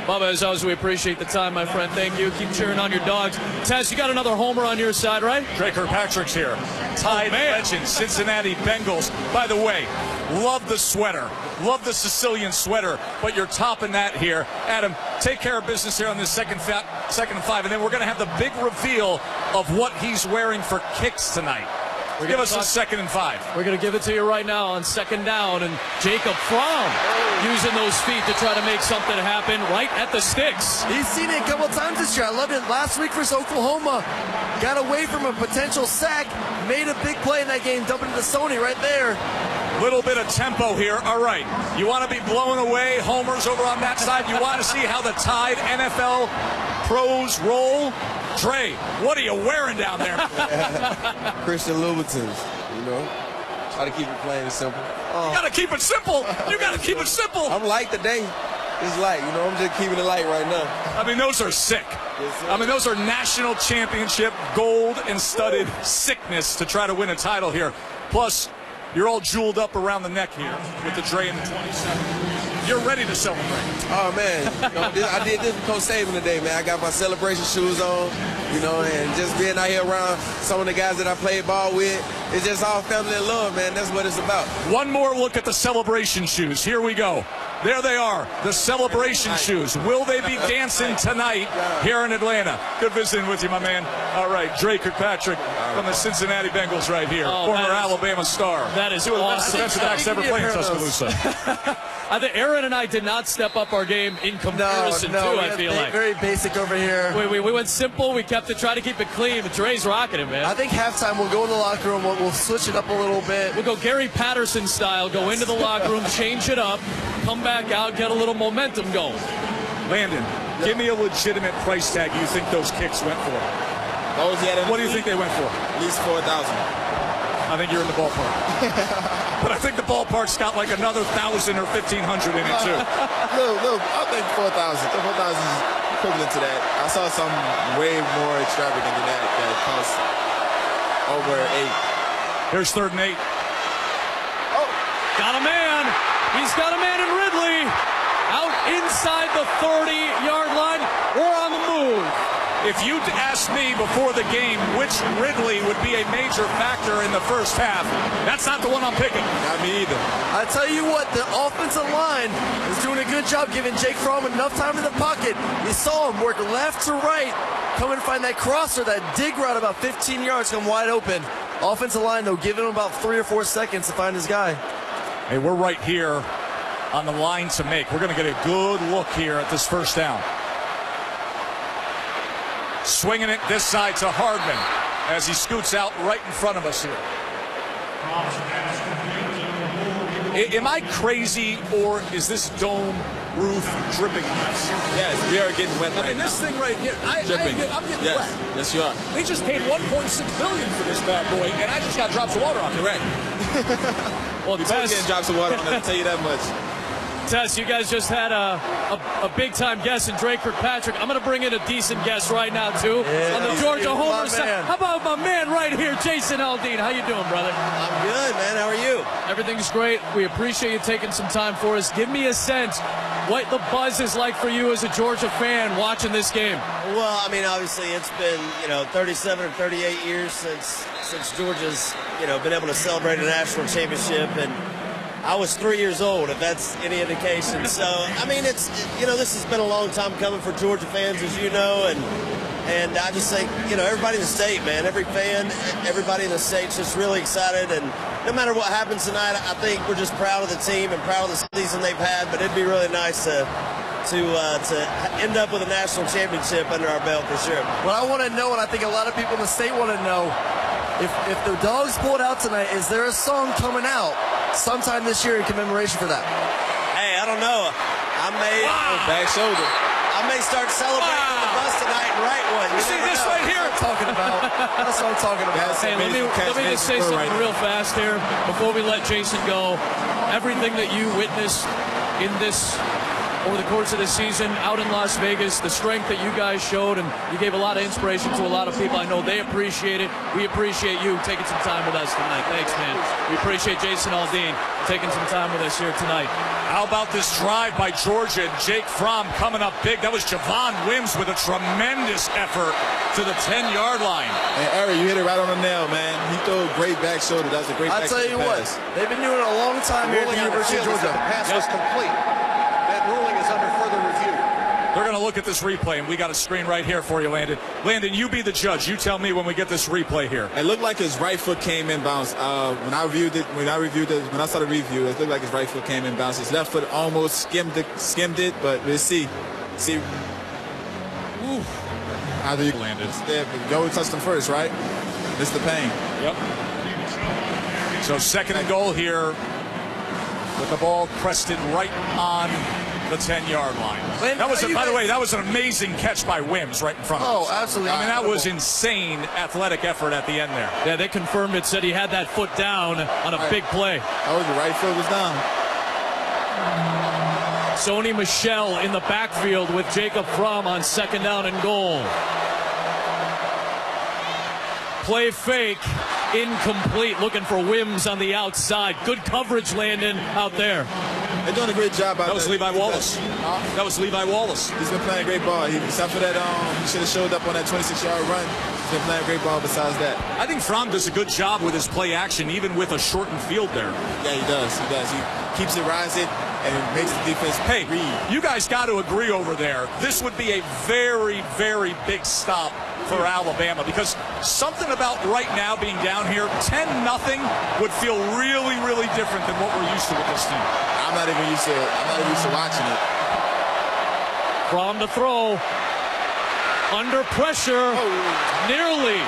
Bubba, as always, we appreciate the time, my friend. Thank you. Keep cheering on your dogs. Taz, you got another homer on your side, right? Drake Kirkpatrick's here. Tide legend, Cincinnati Bengals. By the way, love the sweater. Love the Sicilian sweater, but you're topping that here. Adam, take care of business here on this second and 5, and then we're going to have the big reveal of what he's wearing for kicks tonight. Give us a 2nd and 5. We're going to give it to you right now on 2nd down, and Jacob Fromm using those feet to try to make something happen right at the sticks. He's seen it a couple times this year. I loved it last week versus Oklahoma. Got away from a potential sack, made a big play in that game, dumping it to Sony right there. Little bit of tempo here. All right. You want to be blown away, homers over on that side. You want to see how the Tide NFL pros roll. Dre, what are you wearing down there? Christian Louboutins, you know. Try to keep it plain and simple. You got to keep it simple. You got to keep it simple. I'm light today. It's light, you know. I'm just keeping it light right now. I mean, those are sick. I mean, those are national championship gold and studded sickness to try to win a title here. Plus, you're all jeweled up around the neck here with the Dre and the 27. You're ready to celebrate. Oh, man. You know, I did this with Coach Saban today, man. I got my celebration shoes on, you know, and just being out here around some of the guys that I played ball with, it's just all family and love, man. That's what it's about. One more look at the celebration shoes. Here we go. There they are, the celebration shoes. Will they be dancing tonight here in Atlanta? Good visiting with you, my man. All right, Drake Kirkpatrick from the Cincinnati Bengals right here, former Alabama star. That is awesome. Defensive backs ever played in Tuscaloosa. I think Aaron and I did not step up our game in comparison, no, too, I feel like. Very basic over here. We went simple. We kept it, try to keep it clean, but Dre's rocking it, man. I think halftime we'll go in the locker room. We'll switch it up a little bit. We'll go Gary Patterson style, go into the locker room, change it up, come back out, get a little momentum going. Landon, give me a legitimate price tag you think those kicks went for. What do you think they went for? At least 4,000. I think you're in the ballpark. But I think the ballpark's got like another 1,000 or 1,500 in it too. Look, I think 4,000. 4,000 is equivalent to that. I saw some way more extravagant than that cost over 8. Here's 3rd and 8. Oh, got a man. He's got a man in Ridley. Out inside the 30-yard line. We're on the move. If you'd asked me before the game which Ridley would be a major factor in the first half, that's not the one I'm picking. Not me either. I tell you what, the offensive line is doing a good job giving Jake Fromm enough time in the pocket. You saw him work left to right, come and find that crosser, that dig route about 15 yards, come wide open. Offensive line, though, giving him about 3 or 4 seconds to find his guy. Hey, we're right here on the line to make. We're going to get a good look here at this first down. Swinging it this side to Hardman as he scoots out right in front of us here. Am I crazy, or is this dome roof dripping mess? Yes, we are getting wet right now. This thing right here, I'm getting wet. Yes, you are. They just paid $1.6 billion for this bad boy, and I just got drops of water on it. Correct. Well, We both getting drops of water on it, I'll tell you that much. Tess, you guys just had a big-time guest in Drake Kirkpatrick. I'm going to bring in a decent guest right now, too. On the Georgia Homer side. How about my man right here, Jason Aldean? How you doing, brother? I'm good, man. How are you? Everything's great. We appreciate you taking some time for us. Give me a sense what the buzz is like for you as a Georgia fan watching this game. Well, I mean, obviously it's been, 37 or 38 years since Georgia's, been able to celebrate a national championship, and I was 3 years old, if that's any indication. So, I mean, this has been a long time coming for Georgia fans, as you know, and I just think, everybody in the state, man, every fan, everybody in the state's just really excited, and no matter what happens tonight, I think we're just proud of the team and proud of the season they've had, but it'd be really nice to end up with a national championship under our belt for sure. What I want to know, and I think a lot of people in the state want to know, if the Dogs pull it out tonight, is there a song coming out sometime this year in commemoration for that? Hey, I don't know. Back shoulder. I may start celebrating on the bus tonight and write one. You see this right here? That's what I'm talking about. That's what I'm talking about. Hey, let me just say something real fast here before we let Jason go. Everything that you witnessed in this over the course of the season out in Las Vegas, the strength that you guys showed, and you gave a lot of inspiration to a lot of people. I know they appreciate it. We appreciate you taking some time with us tonight. Thanks, man. We appreciate Jason Aldean taking some time with us here tonight. How about this drive by Georgia and Jake Fromm coming up big? That was Javon Wims with a tremendous effort to the 10-yard line. And Eric, you hit it right on the nail, man. He threw a great back shoulder. That's a great back shoulder pass. I'll tell you what, they've been doing it a long time here at the University of Georgia. The pass was complete. That ruling is under further review. They're going to look at this replay, and we got a screen right here for you, Landon. Landon, you be the judge. You tell me when we get this replay here. It looked like his right foot came in bounce. When I saw the review, it looked like his right foot came in bounce. His left foot almost skimmed it, but we'll see. Ooh. How do you landed? Go touched him first, right? Missed the pain. Yep. So 2nd and goal here with the ball crested right on the 10-yard line. That was, by the way, that was an amazing catch by Wims right in front of us. Oh, absolutely. I mean, that was insane athletic effort at the end there. Yeah, they confirmed it, said he had that foot down on a big play. Oh, the right foot was down. Sony Michel in the backfield with Jacob Fromm on 2nd down and goal. Play fake, incomplete, looking for Wims on the outside. Good coverage, Landon, out there. They're doing a great job out there. That was Levi Wallace. That was Levi Wallace. He's been playing great ball. Except for that, he should have showed up on that 26-yard run. He's been playing great ball besides that. I think Fromm does a good job with his play action, even with a shortened field there. Yeah, he does. He keeps it rising and makes the defense read. You guys got to agree over there. This would be a very, very big stop for Alabama, because something about right now being down here 10-0 would feel really, really different than what we're used to with this team. I'm not even used to watching it. Fromm to throw. Under pressure. Nearly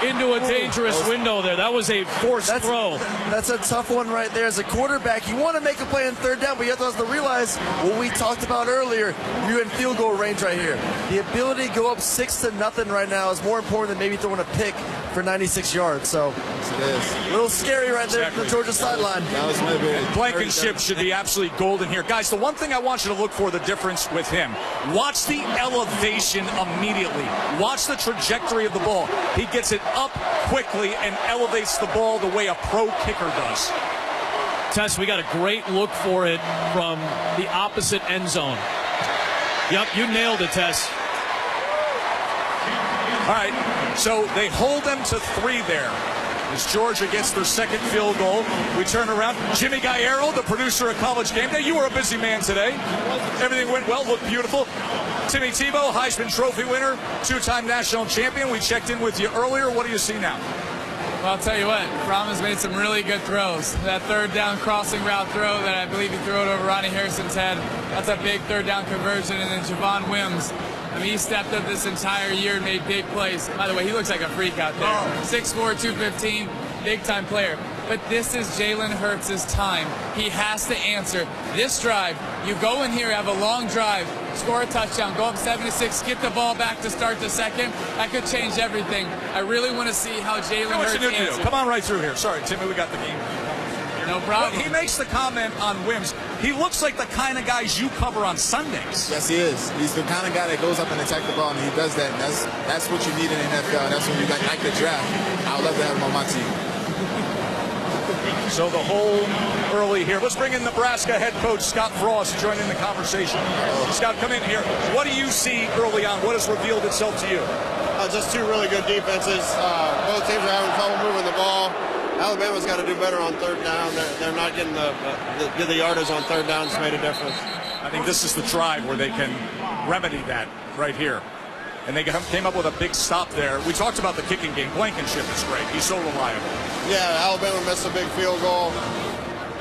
into a dangerous window there. That was a forced throw. That's a tough one right there. As a quarterback, you want to make a play on 3rd down, but you have to also realize what we talked about earlier. You're in field goal range right here. The ability to go up 6-0 right now is more important than maybe throwing a pick for 96 yards. So a little scary right there from the Georgia sideline. Blankenship should be absolutely golden here. Guys, the one thing I want you to look for, the difference with him. Watch the elevation immediately. Watch the trajectory of the ball. He gets it up quickly and elevates the ball the way a pro kicker does. Tess, we got a great look for it from the opposite end zone. Yep, you nailed it, Tess. All right, so they hold them to 3 there as Georgia gets their 2nd field goal. We turn around. Jimmy Galliero, the producer of College Game Day. You were a busy man today. Everything went well, looked beautiful. Timmy Tebow, Heisman Trophy winner, 2-time national champion. We checked in with you earlier. What do you see now? Well, I'll tell you what, Fromm has made some really good throws. That 3rd down crossing route throw that I believe he threw it over Ronnie Harrison's head, that's a big 3rd down conversion. And then Javon Wims, I mean, he stepped up this entire year and made big plays. By the way, he looks like a freak out there. 6'4", 215, big-time player. But this is Jalen Hurts' time. He has to answer. This drive, you go in here, have a long drive, score a touchdown, go up 7-6, get the ball back to start the 2nd. That could change everything. I really want to see how Jalen Hurts answers. Come on right through here. Sorry, Timmy, we got the game. No problem. He makes the comment on Wims. He looks like the kind of guys you cover on Sundays. Yes, he is. He's the kind of guy that goes up and attack the ball, and he does that. And that's what you need in the NFL. That's when you like the draft. I would love to have him on my team. So the hold early here. Let's bring in Nebraska head coach Scott Frost to join in the conversation. Scott, come in here. What do you see early on? What has revealed itself to you? Just 2 really good defenses. Both teams are having trouble moving the ball. Alabama's got to do better on 3rd down. They're not getting the yardage on 3rd down. It's made a difference. I think this is the drive where they can remedy that right here. And they came up with a big stop there. We talked about the kicking game. Blankenship is great. He's so reliable. Yeah, Alabama missed a big field goal.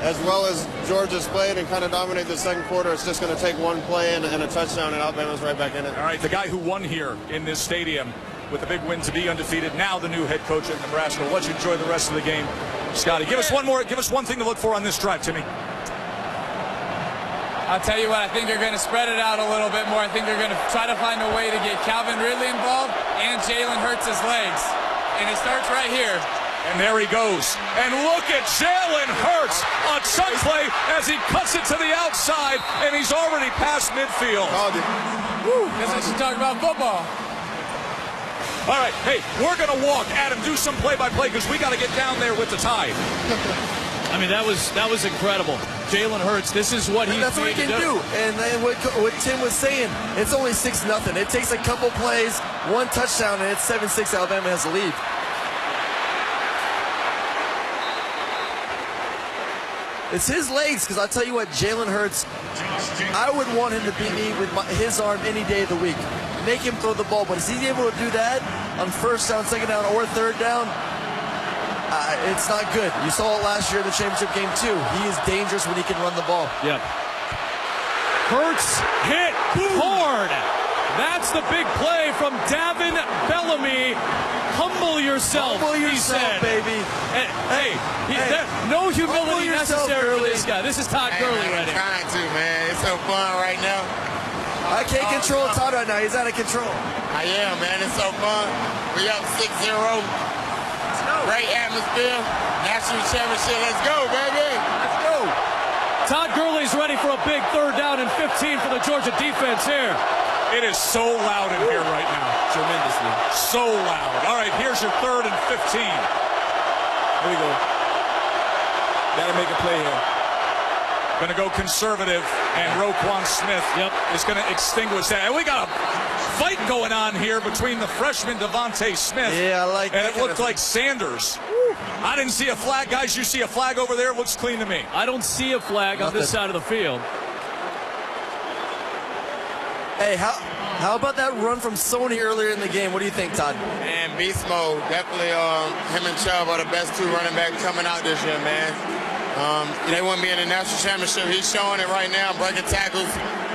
As well as Georgia's played and kind of dominated the 2nd quarter, it's just going to take 1 play and a touchdown, and Alabama's right back in it. All right, the guy who won here in this stadium with a big win to be undefeated, now the new head coach at Nebraska. We'll let you enjoy the rest of the game. Scotty, give us one thing to look for on this drive, Timmy. I'll tell you what, I think they're going to spread it out a little bit more. I think they're going to try to find a way to get Calvin Ridley involved and Jalen Hurts' legs. And it starts right here. And there he goes. And look at Jalen Hurts. A chunk play as he cuts it to the outside, and he's already past midfield. Guess I should talk about football. All right, hey, we're going to walk. Adam, do some play-by-play because we got to get down there with the Tide. I mean, that was incredible. Jalen Hurts, this is what that's what he can do. And what Tim was saying, it's only 6-0. It takes a couple plays, one touchdown, and it's 7-6. Alabama has the lead. It's his legs, because I'll tell you what, Jalen Hurts, I would want him to beat me with his arm any day of the week. Make him throw the ball, but is he able to do that on first down, second down, or third down? It's not good. You saw it last year in the championship game, too. He is dangerous when he can run the ball. Yep. Hurts hit hard. That's the big play from Davin Bellamy. Humble yourself, he said. Baby. Hey, no humility necessary for this guy. This is Todd Gurley right here. I'm trying to, man. It's so fun right now. I can't control Todd right now. He's out of control. I am, man. It's so fun. We up 6-0. Great atmosphere. National championship. Let's go, baby. Let's go. Todd Gurley's ready for a big third down and 15 for the Georgia defense here. It is so loud in here right now. Tremendously. So loud. All right, here's your 3rd and 15. Here we go. Gotta make a play here. Going to go conservative, and Roquan Smith is going to extinguish that. And we got a fight going on here between the freshman Devontae Smith. Yeah, I like that. And it looked like Sanders. I didn't see a flag. Guys, you see a flag over there? It looks clean to me. I don't see a flag on this side of the field. Hey, how about that run from Sony earlier in the game? What do you think, Todd? Man, beast mode. Definitely him and Chubb are the best 2 running backs coming out this year, man. They wouldn't be in the national championship. He's showing it right now, breaking tackles.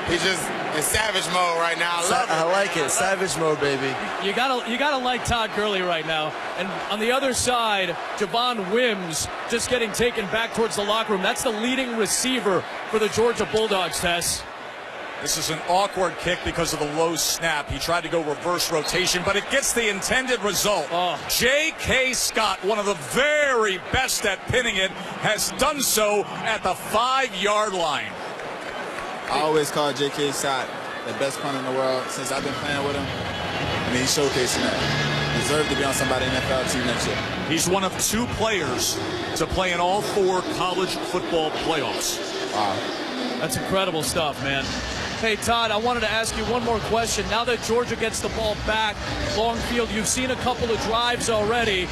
He's just in savage mode right now. I love it. I like it. Savage mode, baby. You gotta like Todd Gurley right now. And on the other side, Javon Wims just getting taken back towards the locker room. That's the leading receiver for the Georgia Bulldogs, Tess. This is an awkward kick because of the low snap. He tried to go reverse rotation, but it gets the intended result. J.K. Scott, one of the very best at pinning it, has done so at the 5-yard line. I always call J.K. Scott the best punter in the world since I've been playing with him. I mean, he's showcasing that. Deserved to be on somebody's NFL team next year. He's one of 2 players to play in all 4 college football playoffs. Wow. That's incredible stuff, man. Hey, Todd, I wanted to ask you one more question. Now that Georgia gets the ball back, long field, you've seen a couple of drives already.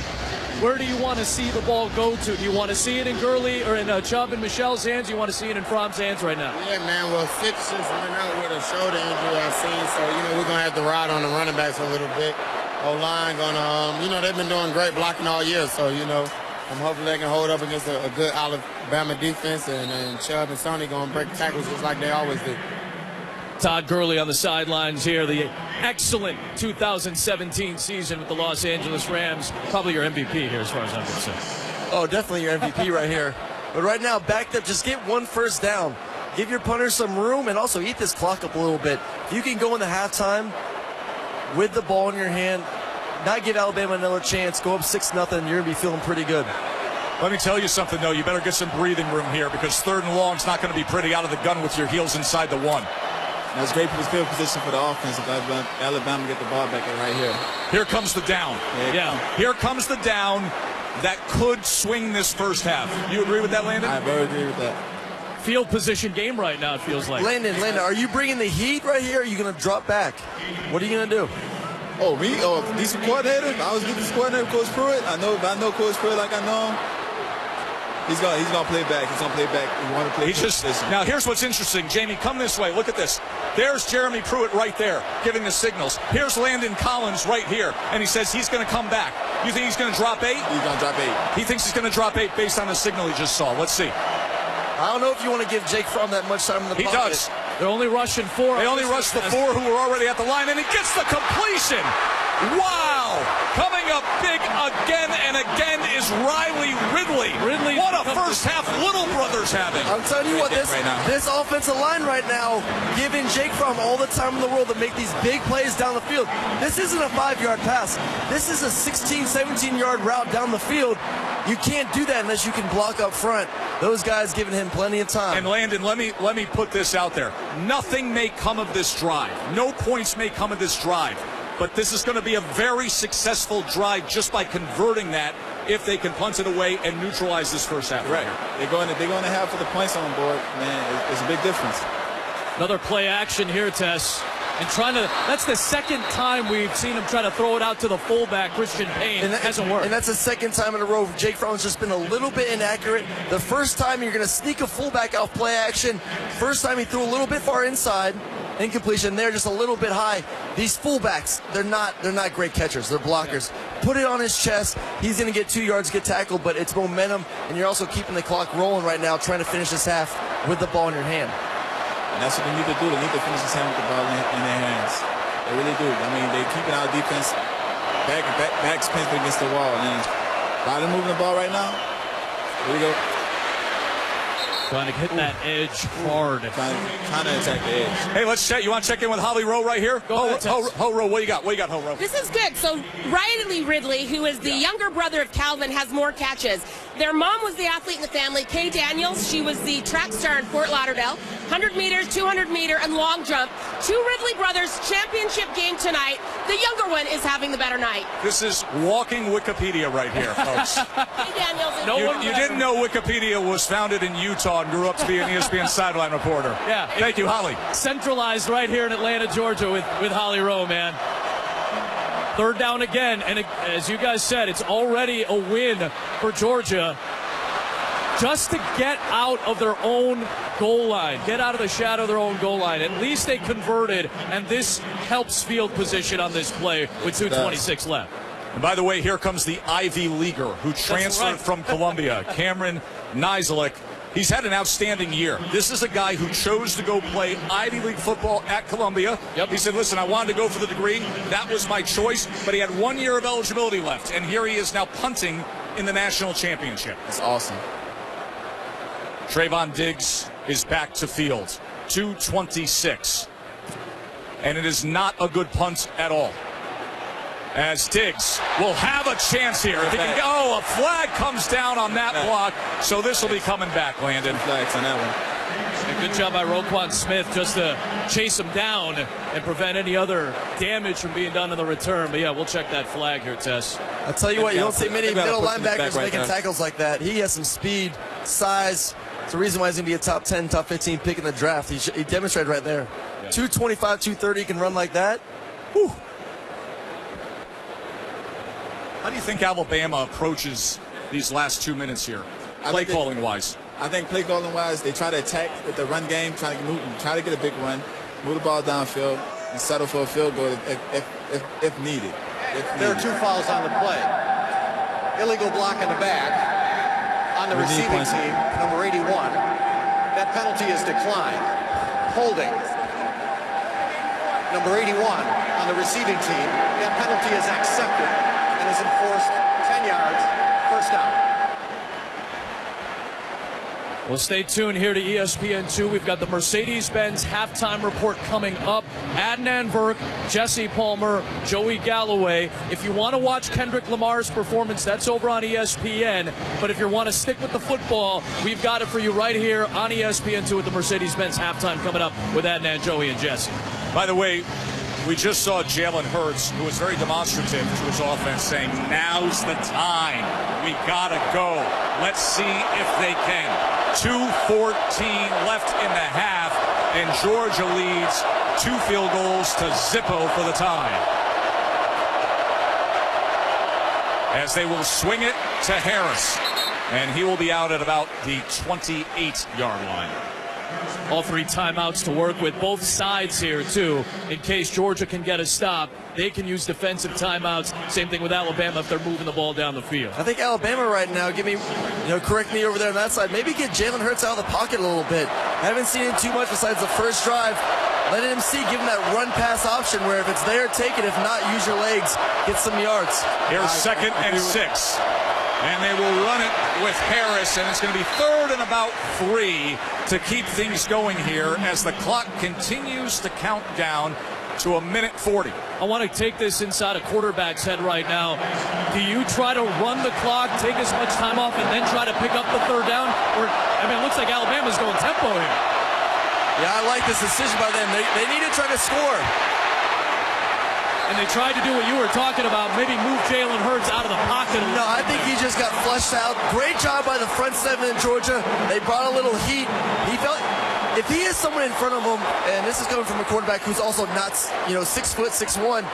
Where do you want to see the ball go to? Do you want to see it in Gurley or in Chubb and Michelle's hands? Do you want to see it in Fromm's hands right now? Yeah, man. Well, Fitz just went out with a shoulder injury I've seen. So, we're going to have to ride on the running backs a little bit. O-line going to, they've been doing great blocking all year. So, I'm hoping they can hold up against a good Alabama defense. And Chubb and Sony going to break tackles just like they always do. Todd Gurley on the sidelines here. The excellent 2017 season with the Los Angeles Rams. Probably your MVP here as far as I'm concerned. Oh, definitely your MVP right here. But right now, backed up, just get 1 first down. Give your punter some room and also eat this clock up a little bit. If you can go in the halftime with the ball in your hand, not give Alabama another chance, go up 6-0, you're going to be feeling pretty good. Let me tell you something, though. You better get some breathing room here because 3rd and long is not going to be pretty out of the gun with your heels inside the 1. That's great field position for the offense if Alabama get the ball back right here. Here comes the down. Here comes the down that could swing this first half. You agree with that, Landon? I very agree with that. Field position game right now, it feels like. Landon, are you bringing the heat right here or are you going to drop back? What are you going to do? Oh, me? Oh, decent coordinator? I was defensive coordinator, Coach Pruitt. I know Coach Pruitt like I know him. He's gonna play back. He's gonna play back. We want to play. Now here's what's interesting, Jamie. Come this way. Look at this. There's Jeremy Pruitt right there, giving the signals. Here's Landon Collins right here, and he says he's going to come back. You think he's going to drop 8? He's going to drop 8. He thinks he's going to drop 8 based on the signal he just saw. Let's see. I don't know if you want to give Jake Fromm that much time in the pocket. He does. They're only rushing 4. They only rushed the 4 who were already at the line, and he gets the completion. Wow! Coming up big again and again is Riley Ridley. What a first half Little Brothers having. I'm telling you what, this offensive line right now giving Jake Fromm all the time in the world to make these big plays down the field. This isn't a 5-yard pass. This is a 16, 17-yard route down the field. You can't do that unless you can block up front. Those guys giving him plenty of time. And Landon, let me put this out there. Nothing may come of this drive. No points may come of this drive. But this is going to be a very successful drive just by converting that if they can punt it away and neutralize this first half. Right. They're going to have for the points on board. Man, it's a big difference. Another play action here, Tess. And that's the second time we've seen him try to throw it out to the fullback, Christian Payne. And hasn't worked. And that's the second time in a row Jake Fromm's just been a little bit inaccurate. The first time you're going to sneak a fullback out play action. First time he threw a little bit far inside. Incompletion there, just a little bit high. These fullbacks, they're not great catchers. They're blockers. Put it on his chest. He's going to get 2 yards, get tackled, but it's momentum, and you're also keeping the clock rolling right now, trying to finish this half with the ball in your hand. And that's what they need to do. They need to finish this hand with the ball in their hands. They really do. I mean, they're keeping our defense back's pinned against the wall. And by them moving the ball right now, here we go. Trying to hit that edge hard. Trying to attack the edge. Hey, let's check. You want to check in with Holly Rowe right here? Ho Rowe, what you got? What you got, Ho Rowe? This is good. So Riley Ridley, who is the younger brother of Calvin, has more catches. Their mom was the athlete in the family, Kay Daniels. She was the track star in Fort Lauderdale. 100 meters, 200 meter, and long jump. 2 Ridley brothers championship game tonight. The younger one is having the better night. This is walking Wikipedia right here, folks. Kay Daniels. You didn't know Wikipedia was founded in Utah and grew up to be an ESPN sideline reporter. Yeah. Thank you, Holly. Centralized right here in Atlanta, Georgia with Holly Rowe, man. Third down again, and as you guys said, it's already a win for Georgia. Just to get out of their own goal line, get out of the shadow of their own goal line. At least they converted, and this helps field position on this play with 2:26 left. And by the way, here comes the Ivy Leaguer who transferred from Columbia, Cameron Nizelek. He's had an outstanding year. This is a guy who chose to go play Ivy League football at Columbia. Yep. He said, listen, I wanted to go for the degree. That was my choice. But he had 1 year of eligibility left. And here he is now punting in the national championship. That's awesome. Trayvon Diggs is back to field. 2:26. And it is not a good punt at all. As Diggs will have a chance here. If he can go, a flag comes down on that block. So this will be coming back, Landon. Flags on that one. And good job by Roquan Smith just to chase him down and prevent any other damage from being done in the return. But yeah, we'll check that flag here, Tess. I'll tell you what, you don't see many middle linebackers making tackles like that. He has some speed, size. It's the reason why he's going to be a top 10, top 15 pick in the draft. He demonstrated right there. Yeah. 225, 230, he can run like that. Whew. How do you think Alabama approaches these last 2 minutes here, play calling wise? I think play calling wise, they try to attack with the run game, try to get a big run, move the ball downfield, and settle for a field goal if needed. There are 2 fouls on the play. Illegal block in the back on the receiving team, number 81. That penalty is declined. Holding. Number 81 on the receiving team. That penalty is accepted and is enforced 10 yards, first down. Well, stay tuned here to ESPN2. We've got the Mercedes-Benz halftime report coming up. Adnan Virk, Jesse Palmer, Joey Galloway. If you want to watch Kendrick Lamar's performance, that's over on ESPN. But if you want to stick with the football, we've got it for you right here on ESPN2 with the Mercedes-Benz halftime coming up with Adnan, Joey, and Jesse. By the way, we just saw Jalen Hurts, who was very demonstrative to his offense, saying, now's the time. We got to go. Let's see if they can. 2:14 left in the half, and Georgia leads 2 field goals to Zippo for the tie. As they will swing it to Harris, and he will be out at about the 28-yard line. All 3 timeouts to work with. Both sides here, too. In case Georgia can get a stop, they can use defensive timeouts. Same thing with Alabama if they're moving the ball down the field. I think Alabama right now, correct me over there on that side, maybe get Jalen Hurts out of the pocket a little bit. Haven't seen him too much besides the first drive. Let him give him that run-pass option where if it's there, take it. If not, use your legs, get some yards. Here's 2nd and 6. And they will run it with Harris, and it's going to be 3rd and about 3 to keep things going here as the clock continues to count down to 1:40. I want to take this inside a quarterback's head right now. Do you try to run the clock, take as much time off, and then try to pick up the 3rd down? Or, it looks like Alabama's going tempo here. Yeah, I like this decision by them. They need to try to score. And they tried to do what you were talking about, maybe move Jalen Hurts out of the pocket. No, I think he just got flushed out. Great job by the front 7 in Georgia. They brought a little heat. He felt if he has someone in front of him, and this is coming from a quarterback who's also not, 6 foot, 6'1",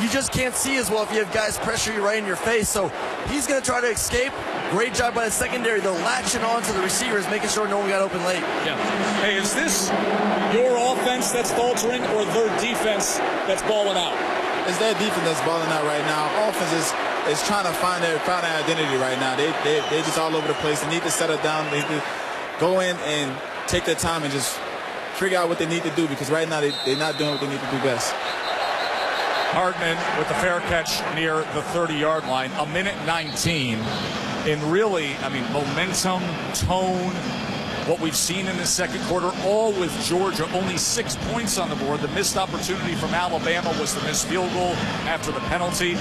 you just can't see as well if you have guys pressure you right in your face. So he's going to try to escape. Great job by the secondary. They're latching on to the receivers, making sure no one got open late. Yeah. Hey, is this your offense that's faltering or their defense that's balling out? It's their defense that's balling out right now. Offense is trying to find their identity right now. They're just all over the place. They need to settle down. They need to go in and take their time and just figure out what they need to do, because right now they're not doing what they need to do best. Hartman with the fair catch near the 30-yard line. 1:19. And really, momentum, tone, what we've seen in the second quarter, all with Georgia. Only 6 points on the board. The missed opportunity from Alabama was the missed field goal after the penalty.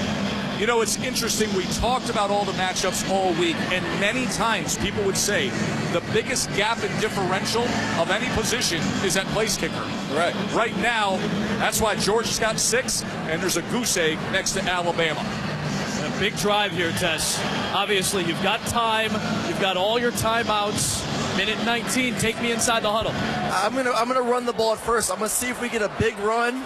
It's interesting. We talked about all the matchups all week, and many times people would say the biggest gap in differential of any position is at place kicker. Right. Right now, that's why Georgia's got 6, and there's a goose egg next to Alabama. And a big drive here, Tess. Obviously, you've got time. You've got all your timeouts. 1:19. Take me inside the huddle. I'm gonna run the ball at first. I'm gonna see if we get a big run.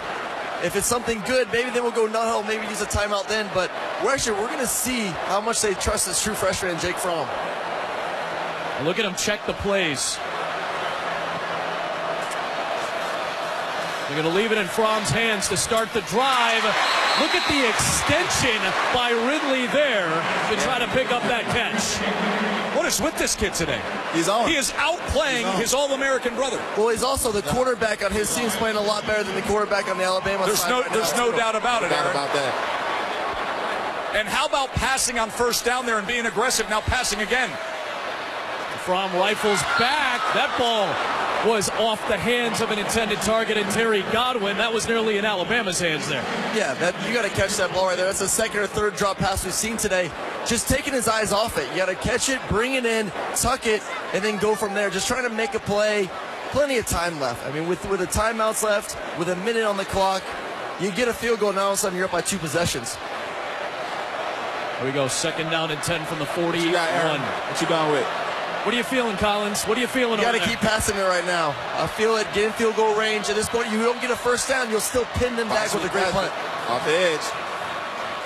If it's something good, maybe then we'll go no huddle, maybe use a timeout then. But we're gonna see how much they trust this true freshman, Jake Fromm. Look at him check the plays. They're going to leave it in Fromm's hands to start the drive. Look at the extension by Ridley there to try to pick up that catch. What is with this kid today? He's on. He is outplaying his All-American brother. Well, he's also the quarterback on his team's playing a lot better than the quarterback on the Alabama side. There's no doubt about it, Aaron. About that. And how about passing on first down there and being aggressive, now passing again? Fromm rifles back. That ball was off the hands of an intended target in Terry Godwin. That was nearly in Alabama's hands there. Yeah, you got to catch that ball right there. That's the second or third drop pass we've seen today. Just taking his eyes off it. You got to catch it, bring it in, tuck it, and then go from there. Just trying to make a play. Plenty of time left. With the timeouts left, with a minute on the clock, you get a field goal, now all of a sudden you're up by 2 possessions. Here we go, 2nd down and 10 from the 41. What you got, Aaron? What you going with? What are you feeling, Collins? What are you feeling? You got to keep passing it right now. I feel it. Get in field goal range. At this point, you don't get a first down, you'll still pin them back with a great punt. Off the edge.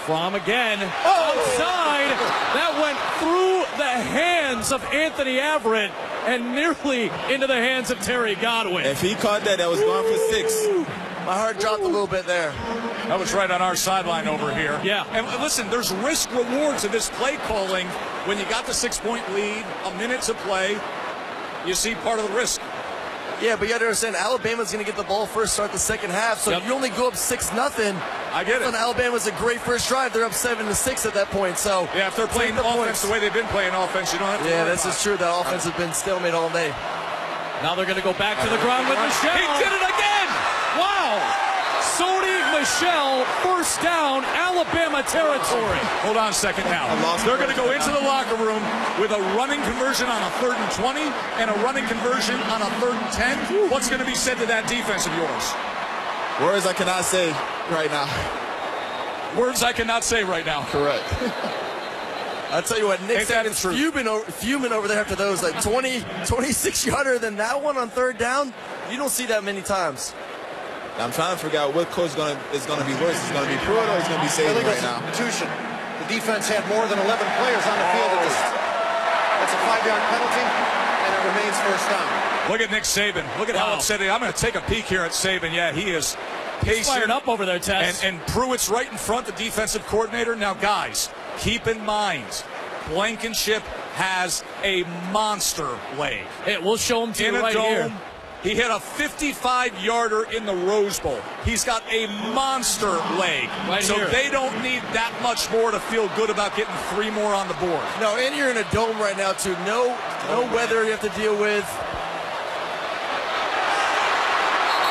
Fromm again. Outside. That went through the hands of Anthony Averett and nearly into the hands of Terry Godwin. If he caught that, that was going for 6. My heart dropped a little bit there. That was right on our sideline over here. Yeah. And listen, there's risk rewards in this play calling. When you got the 6-point lead, a minute to play, you see part of the risk. Yeah, but you got to understand, Alabama's going to get the ball first, start the second half, so you only go up 6-0. I get it. And Alabama's a great first drive. They're up 7-6 at that point. So yeah, if they're playing offense the way they've been playing offense, you don't have to. Yeah, this is true. That offense has been stalemate all day. Now they're going to go back to the ground with Michelle. He did it again! Wow! Sony Michel, first down, Alabama territory. Hold on a second now. They're going to go into the locker room with a running conversion on a 3rd and 20 and a running conversion on a 3rd and 10. What's going to be said to that defense of yours? Words I cannot say right now. Words I cannot say right now. Correct. I'll tell you what, Nick Saban's fuming over there after those. Like 26-yarder than that one on 3rd down. You don't see that many times. I'm trying to figure out what coach is going to be worse. Is it going to be Pruitt or is it going to be Saban right now? Substitution. The defense had more than 11 players on the field. That's a 5-yard penalty, and it remains first down. Look at Nick Saban. Look at how upset he is. I'm going to take a peek here at Saban. Yeah, he is patient. He's fired up over there, Tess. And Pruitt's right in front, the defensive coordinator. Now, guys, keep in mind, Blankenship has a monster leg. We'll show him to you right here. He hit a 55-yarder in the Rose Bowl. He's got a monster leg. So they don't need that much more to feel good about getting 3 more on the board. No, and you're in a dome right now, too. No weather you have to deal with.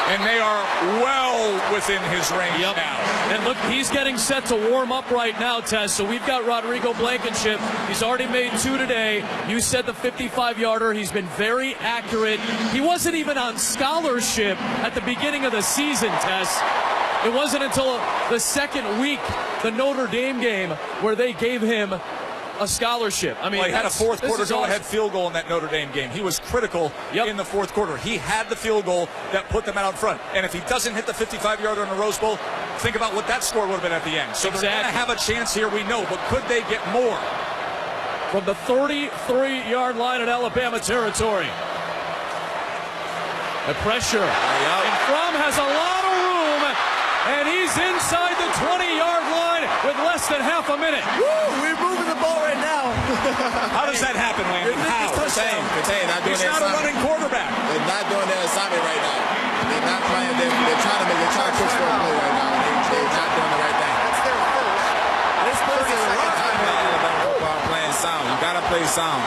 And they are well within his range now. And look, he's getting set to warm up right now, Tess. So we've got Rodrigo Blankenship. He's already made 2 today. You said the 55-yarder. He's been very accurate. He wasn't even on scholarship at the beginning of the season, Tess. It wasn't until the second week, the Notre Dame game, where they gave him a scholarship. I mean, he had a fourth quarter go-ahead field goal in that Notre Dame game. He was critical in the fourth quarter. He had the field goal that put them out in front. And if he doesn't hit the 55-yarder in the Rose Bowl, think about what that score would have been at the end. So they're going to have a chance here, we know, but could they get more? From the 33-yard line in Alabama territory. The pressure. And Fromm has a lot of room, and he's inside the 20-yard line with less than half a minute. Woo, we're moving the ball right now. How does that happen, Landon? How? He's not a running quarterback. They're not doing their assignment right now. They're not playing. They're trying to push for a play right now. They're not doing the right thing. That's their first. This is the second time in Alabama football playing sound. You got to play sound.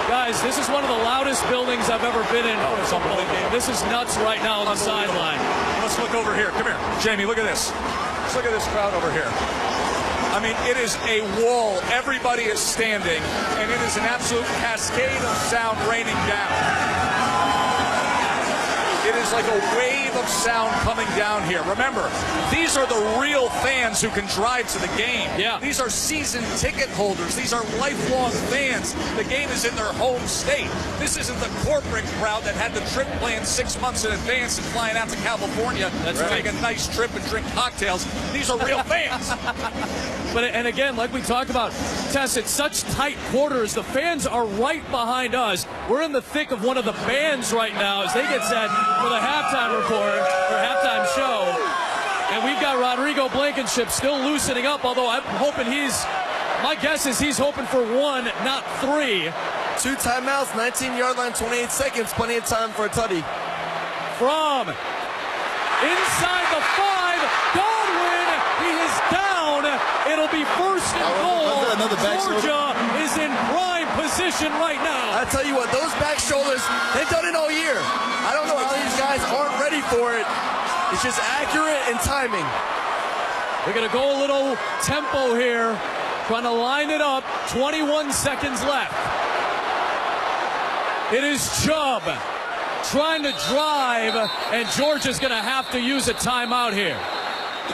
Guys, this is one of the loudest buildings I've ever been in for a football game. This is nuts right now on the sideline. Let's look over here. Come here. Jamie, look at this. Let's look at this crowd over here. I mean, it is a wall. Everybody is standing, and it is an absolute cascade of sound raining down. It is like a wave of sound coming down here. Remember, these are the real fans who can drive to the game. Yeah. These are season ticket holders. These are lifelong fans. The game is in their home state. This isn't the corporate crowd that had the trip planned 6 months in advance and flying out to California to take a nice trip and drink cocktails. These are real fans. And again, like we talked about, Tess, it's such tight quarters. The fans are right behind us. We're in the thick of one of the bands right now as they get set for the halftime report, or halftime show. And we've got Rodrigo Blankenship still loosening up, although I'm hoping my guess is he's hoping for 1, not 3. 2 timeouts, 19-yard line, 28 seconds, plenty of time for a tutty. From inside the 5, Godwin, he is down. It'll be first and goal. Georgia is in prime position right now. I tell you what, those back shoulders, they've done it all year. I don't know how these guys aren't ready for it. It's just accurate and timing. We're going to go a little tempo here, trying to line it up. 21 seconds left. It is Chubb trying to drive, and Georgia's going to have to use a timeout here.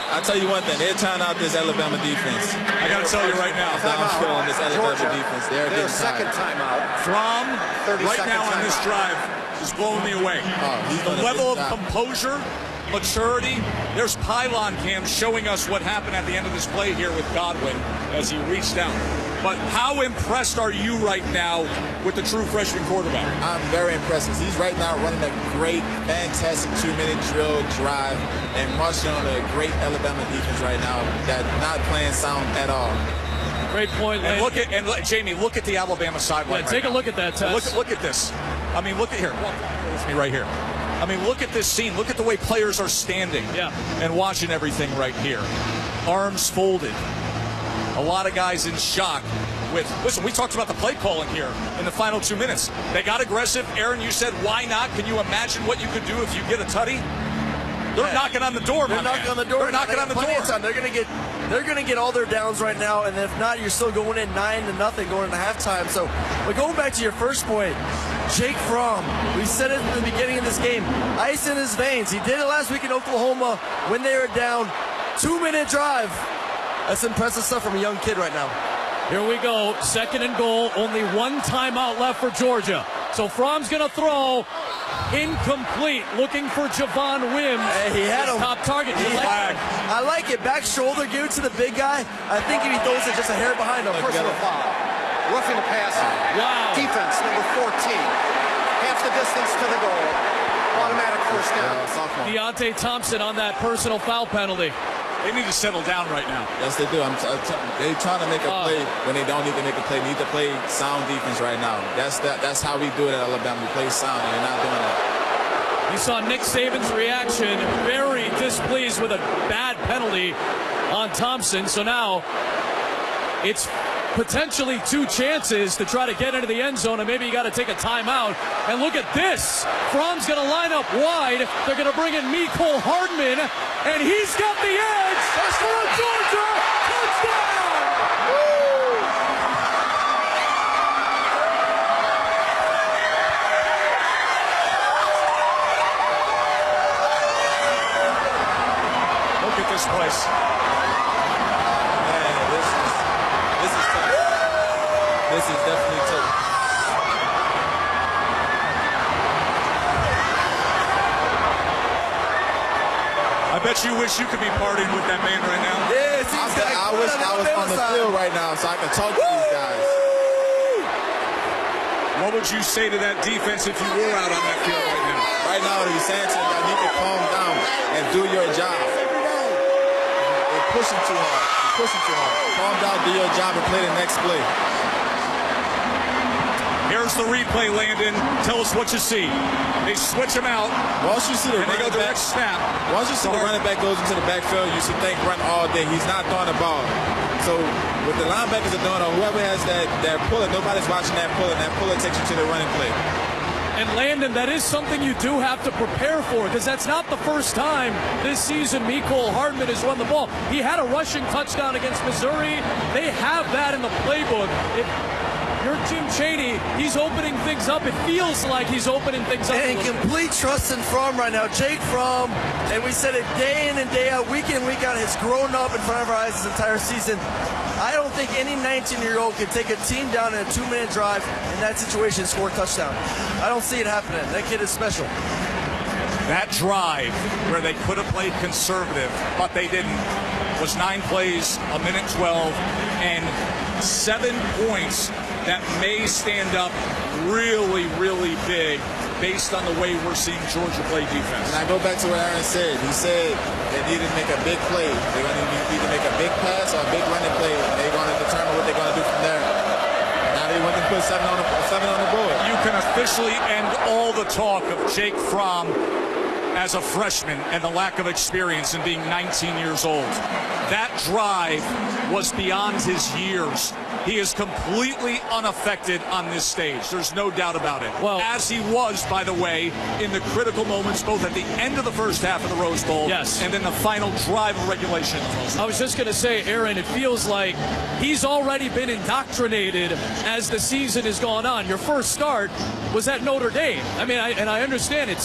I'll tell you one thing. They're trying out this Alabama defense. I got to tell you right now. On this Alabama defense. They're their second timeout. Fromm, right now on this drive, is blowing me away. The level of composure, maturity. There's pylon cams showing us what happened at the end of this play here with Godwin as he reached out. But how impressed are you right now with the true freshman quarterback? I'm very impressed. He's right now running a great, fantastic 2-minute drill drive and marching on a great Alabama defense right now that's not playing sound at all. Great point. And Jamie, look at the Alabama sideline. Take a look at that, Tess. Look at this. I mean, look at here. With me right here. I mean, look at this scene. Look at the way players are standing and watching everything right here. Arms folded. A lot of guys in shock listen, we talked about the play calling here in the final 2 minutes. They got aggressive. Aaron, you said, why not? Can you imagine what you could do if you get a tutty? They're knocking on the door, They're knocking on the door. They're knocking on the door. They're gonna get all their downs right now, and if not, you're still going in 9-0 going into halftime. So, but going back to your first point, Jake Fromm, we said it at the beginning of this game, ice in his veins. He did it last week in Oklahoma when they were down. 2-minute drive. That's impressive stuff from a young kid right now. Here we go, second and goal, only 1 timeout left for Georgia. So Fromm's going to throw, incomplete, looking for Javon Wims. Hey, he had him. Top target. I like it, back shoulder, give it to the big guy. I think if he throws it just a hair behind him. Personal foul. Roughing the passer. Wow. Defense, number 14. Half the distance to the goal. Automatic first down. Deontay Thompson on that personal foul penalty. They need to settle down right now. Yes, they do. They're trying to make a play when they don't need to make a play. They need to play sound defense right now. That's how we do it at Alabama. We play sound, and they're not doing that. You saw Nick Saban's reaction, very displeased with a bad penalty on Thompson. So now it's potentially 2 chances to try to get into the end zone, and maybe you got to take a timeout. And look at this. Fromm's going to line up wide. They're going to bring in Mecole Hardman, and he's got the edge. Touchdown, Georgia! Touchdown! Woo! Look at this place. This is definitely tough. I bet you wish you could be partying with that man right now. Yeah, it seems like I wish I was on the field right now so I could talk to these guys. What would you say to that defense if you were out on that field right now? Right now, he's saying to them, you need to calm down and do your job. They're pushing too hard. They're pushing too hard. Calm down, do your job, and play the next play. Here's the replay, Landon. Tell us what you see. They switch him out. Once you see the running back snap. Once you see the running back goes into the backfield, you should think run all day. He's not throwing the ball. So what the linebackers are doing, or whoever has that puller, nobody's watching that puller. That puller takes you to the running play. And Landon, that is something you do have to prepare for, because that's not the first time this season Mecole Hardman has run the ball. He had a rushing touchdown against Missouri. They have that in the playbook. If you're Jim Chaney, he's opening things up. It feels like he's opening things up. And complete trust in Fromm right now. Jake Fromm, and we said it day in and day out, week in, week out, has grown up in front of our eyes this entire season. I don't think any 19-year-old can take a team down in a 2-minute drive in that situation and score a touchdown. I don't see it happening. That kid is special. That drive where they could have played conservative, but they didn't, was 9 plays, a minute 12, and 7 points that may stand up really, really big based on the way we're seeing Georgia play defense. And I go back to what Aaron said. He said they needed to make a big play. They're going to need to make a big pass or a big running play. They're going to determine what they're going to do from there. Now they want to put 7 on the board. You can officially end all the talk of Jake Fromm as a freshman and the lack of experience in being 19 years old. That drive was beyond his years. He is completely unaffected on this stage. There's no doubt about it. Well, as he was, by the way, in the critical moments, both at the end of the first half of the Rose Bowl, yes, and then the final drive of regulation. I was just going to say, Aaron, it feels like he's already been indoctrinated as the season has gone on. Your first start was at Notre Dame. I mean, I understand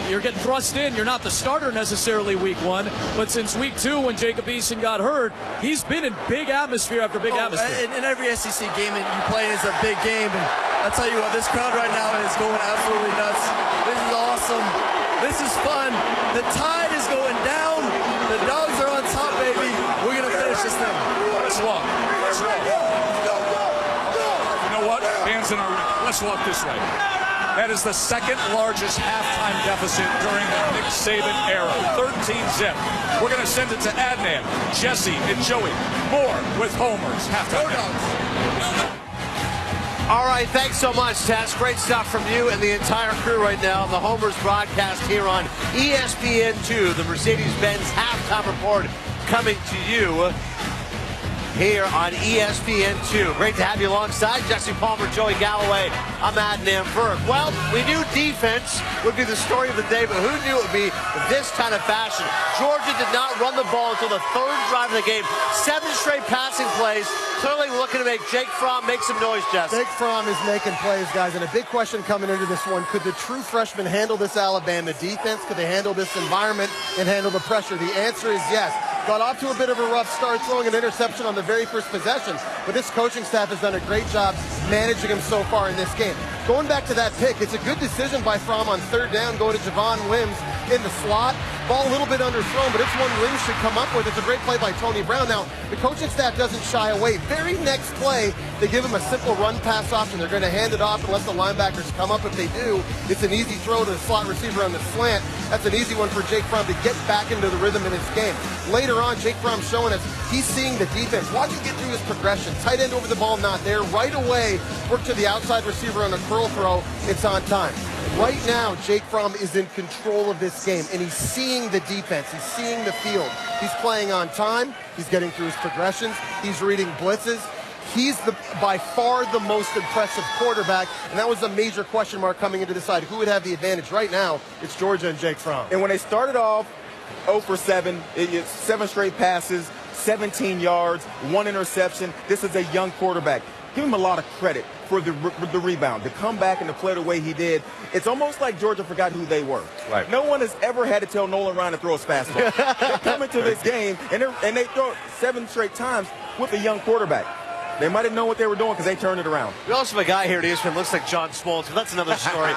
you're getting thrust in. You're not the starter necessarily week 1, but since week 2 when Jacob Eason got hurt, he's been in big atmosphere after big atmosphere. In every SEC game that you play is a big game, and I'll tell you what, this crowd right now is going absolutely nuts. This is awesome. This is fun. The tide is going down. The dogs are on top, baby. We're going to finish this thing. Let's walk. Let's walk. You know what? Fans in our let's walk this way. That is the second largest halftime deficit during the Nick Saban era. 13-zip. We're going to send it to Adnan, Jesse, and Joey. More with Homer's halftime. All right, thanks so much, Tess. Great stuff from you and the entire crew right now on the Homer's broadcast here on ESPN2. The Mercedes-Benz halftime report coming to you here on ESPN2. Great to have you alongside Jesse Palmer, Joey Galloway. I'm Adnan Burke. Well, we knew defense would be the story of the day, but who knew it would be this kind of fashion? Georgia did not run the ball until the 3rd drive of the game. 7 straight passing plays. Clearly looking to make Jake Fromm make some noise, Jesse. Jake Fromm is making plays, guys, and a big question coming into this one. Could the true freshman handle this Alabama defense? Could they handle this environment and handle the pressure? The answer is yes. Got off to a bit of a rough start, throwing an interception on the very first possession, but this coaching staff has done a great job managing him so far in this game. Going back to that pick, it's a good decision by Fromm on 3rd down, going to Javon Wims in the slot. Ball a little bit underthrown, but it's one Williams should come up with. It's a great play by Tony Brown. Now, the coaching staff doesn't shy away. Very next play, they give him a simple run pass option. They're going to hand it off and let the linebackers come up. If they do, it's an easy throw to the slot receiver on the slant. That's an easy one for Jake Fromm to get back into the rhythm in his game. Later on, Jake Fromm showing us he's seeing the defense. Watch him get through his progression. Tight end over the ball, not there. Right away, work to the outside receiver on a curl throw. It's on time. Right now, Jake Fromm is in control of this game, and he's seeing the defense. He's seeing the field. He's playing on time. He's getting through his progressions. He's reading blitzes. He's by far the most impressive quarterback, and that was a major question mark coming in to decide who would have the advantage. Right now, it's Georgia and Jake Fromm. And when they started off 0 for 7, it's 7 straight passes, 17 yards, 1 interception. This is a young quarterback. Give him a lot of credit for the rebound, to come back and to play the way he did. It's almost like Georgia forgot who they were. Right. No one has ever had to tell Nolan Ryan to throw his fastball. They come into this game, and they throw it 7 straight times with a young quarterback. They might have known what they were doing because they turned it around. We also have a guy here at ESPN looks like John Smoltz, but that's another story.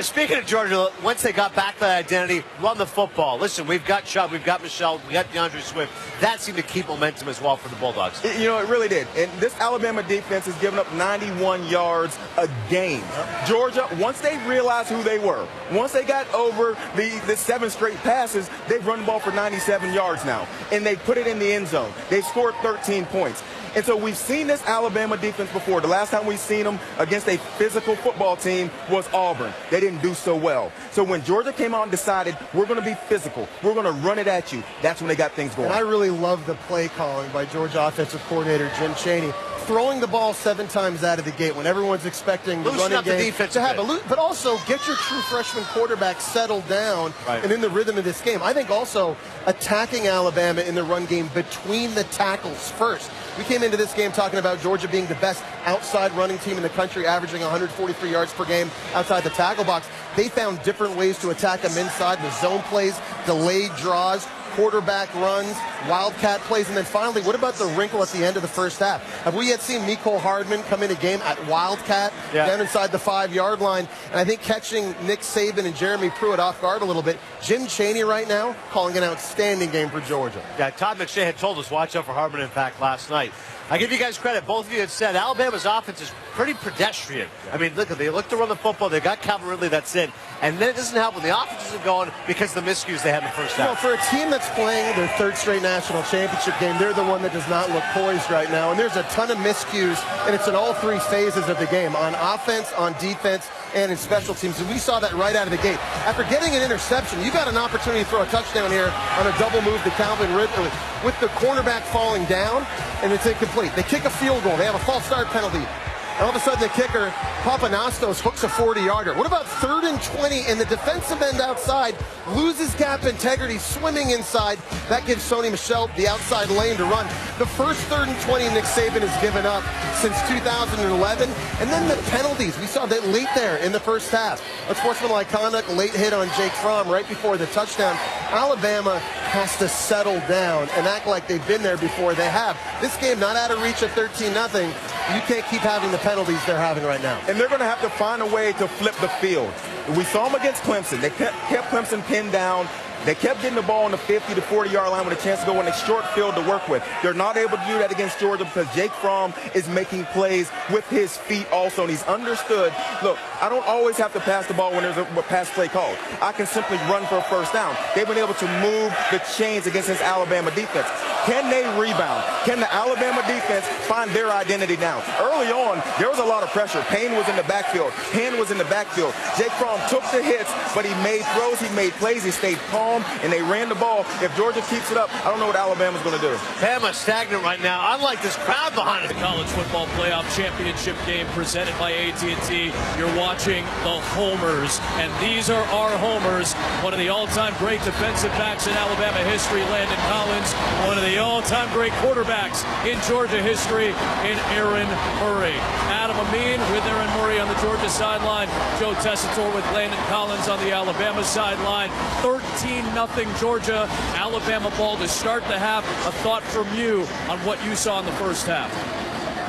Speaking of Georgia, once they got back that identity, run the football. Listen, we've got Chubb, we've got Michelle, we got DeAndre Swift. That seemed to keep momentum as well for the Bulldogs. You know, it really did. And this Alabama defense has given up 91 yards a game. Georgia, once they realized who they were, once they got over the 7 straight passes, they've run the ball for 97 yards now. And they put it in the end zone. They've scored 13 points. And so we've seen this Alabama defense before. The last time we've seen them against a physical football team was Auburn. They didn't do so well. So when Georgia came out and decided, we're going to be physical, we're going to run it at you, that's when they got things going. And I really love the play calling by Georgia offensive coordinator Jim Chaney. Throwing the ball 7 times out of the gate when everyone's expecting the running game to have a loose, but also get your true freshman quarterback settled down and in the rhythm of this game. I think also attacking Alabama in the run game between the tackles first. We came into this game talking about Georgia being the best outside running team in the country, averaging 143 yards per game outside the tackle box. They found different ways to attack them inside with zone plays, delayed draws, quarterback runs, wildcat plays, and then finally, what about the wrinkle at the end of the first half? Have we yet seen Mecole Hardman come in a game at wildcat down inside the 5-yard line? And I think catching Nick Saban and Jeremy Pruitt off guard a little bit. Jim Chaney right now calling an outstanding game for Georgia. Yeah, Todd McShay had told us watch out for Hardman, in fact, last night. I give you guys credit. Both of you had said Alabama's offense is pretty pedestrian. I mean, look, they look to run the football. They got Calvin Ridley, that's it. And then it doesn't help when the offense isn't going because of the miscues they had in the first half. Well, for a team that's playing their 3rd straight national championship game, they're the one that does not look poised right now. And there's a ton of miscues, and it's in all 3 phases of the game, on offense, on defense, and in special teams. And we saw that right out of the gate. After getting an interception, you got an opportunity to throw a touchdown here on a double move to Calvin Ridley with the cornerback falling down, and it's incomplete. They kick a field goal. They have a false start penalty. And all of a sudden, the kicker, Papanastos, hooks a 40-yarder. What about 3rd and 20, and the defensive end outside loses gap integrity, swimming inside. That gives Sony Michel the outside lane to run. The first 3rd and 20 Nick Saban has given up since 2011. And then the penalties. We saw that late there in the first half. Unsportsmanlike conduct, late hit on Jake Fromm right before the touchdown. Alabama has to settle down and act like they've been there before. They have. This game not out of reach at 13-0. You can't keep having the penalties they're having right now. And they're going to have to find a way to flip the field. We saw them against Clemson. They kept Clemson pinned down. They kept getting the ball on the 50 to 40-yard line with a chance to go in a short field to work with. They're not able to do that against Georgia because Jake Fromm is making plays with his feet also, and he's understood, look, I don't always have to pass the ball when there's a pass play called. I can simply run for a first down. They've been able to move the chains against this Alabama defense. Can they rebound? Can the Alabama defense find their identity now? Early on, there was a lot of pressure. Payne was in the backfield. Hand was in the backfield. Jake Fromm took the hits, but he made throws, he made plays, he stayed calm, and they ran the ball. If Georgia keeps it up, I don't know what Alabama's going to do. Bama's stagnant right now, unlike this crowd behind it. The College Football Playoff Championship game presented by AT&T. You're watching the Homers, and these are our Homers. One of the all-time great defensive backs in Alabama history, Landon Collins. One of the all-time great quarterbacks in Georgia history in Aaron Murray. Adam Amin with Aaron Murray on the Georgia sideline. Joe Tessitore with Landon Collins on the Alabama sideline. 13-0 Georgia. Alabama ball to start the half. A thought from you on what you saw in the first half.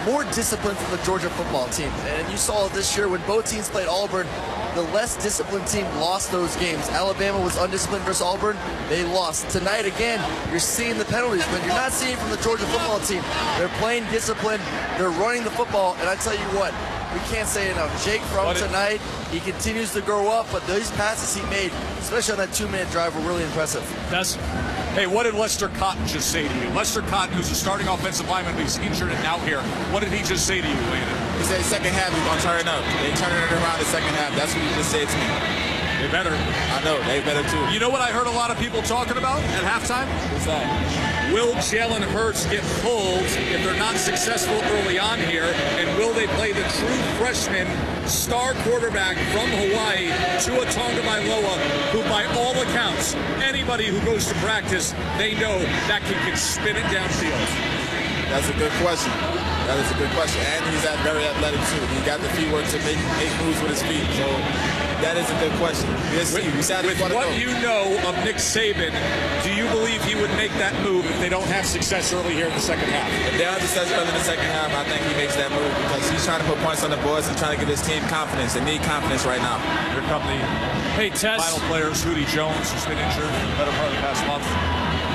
more discipline from the Georgia football team. And you saw it this year when both teams played Auburn. The less disciplined team lost those games. Alabama was undisciplined versus Auburn. They lost. Tonight, again, you're seeing the penalties, but you're not seeing from the Georgia football team. They're playing discipline. They're running the football. And I tell you what, we can't say enough. Jake Fromm tonight, he continues to grow up, but these passes he made, especially on that 2-minute drive, were really impressive. Hey, what did Lester Cotton just say to you? Lester Cotton, who's a starting offensive lineman, but he's injured and out here. What did he just say to you, Landon? He said second half he's going to turn it up. They turning it around the second half. That's what he just said to me. They better. I know, they better too. You know what I heard a lot of people talking about at halftime? What's that? Will Jalen Hurts get pulled if they're not successful early on here? And will they play the true freshman star quarterback from Hawaii, Tua Tagovailoa, who by all accounts, anybody who goes to practice, they know that kid can spin it downfield? That's a good question. That is a good question. And he's very athletic too. He got the feet work to make moves with his feet. So that is a good question. With what you know of Nick Saban, do you believe he would make that move if they don't have success early here in the second half? If they have success early in the second half, I think he makes that move because he's trying to put points on the boards and trying to give his team confidence. They need confidence right now. Here come the final players. Hootie Jones, who's been injured for the better part of the past month.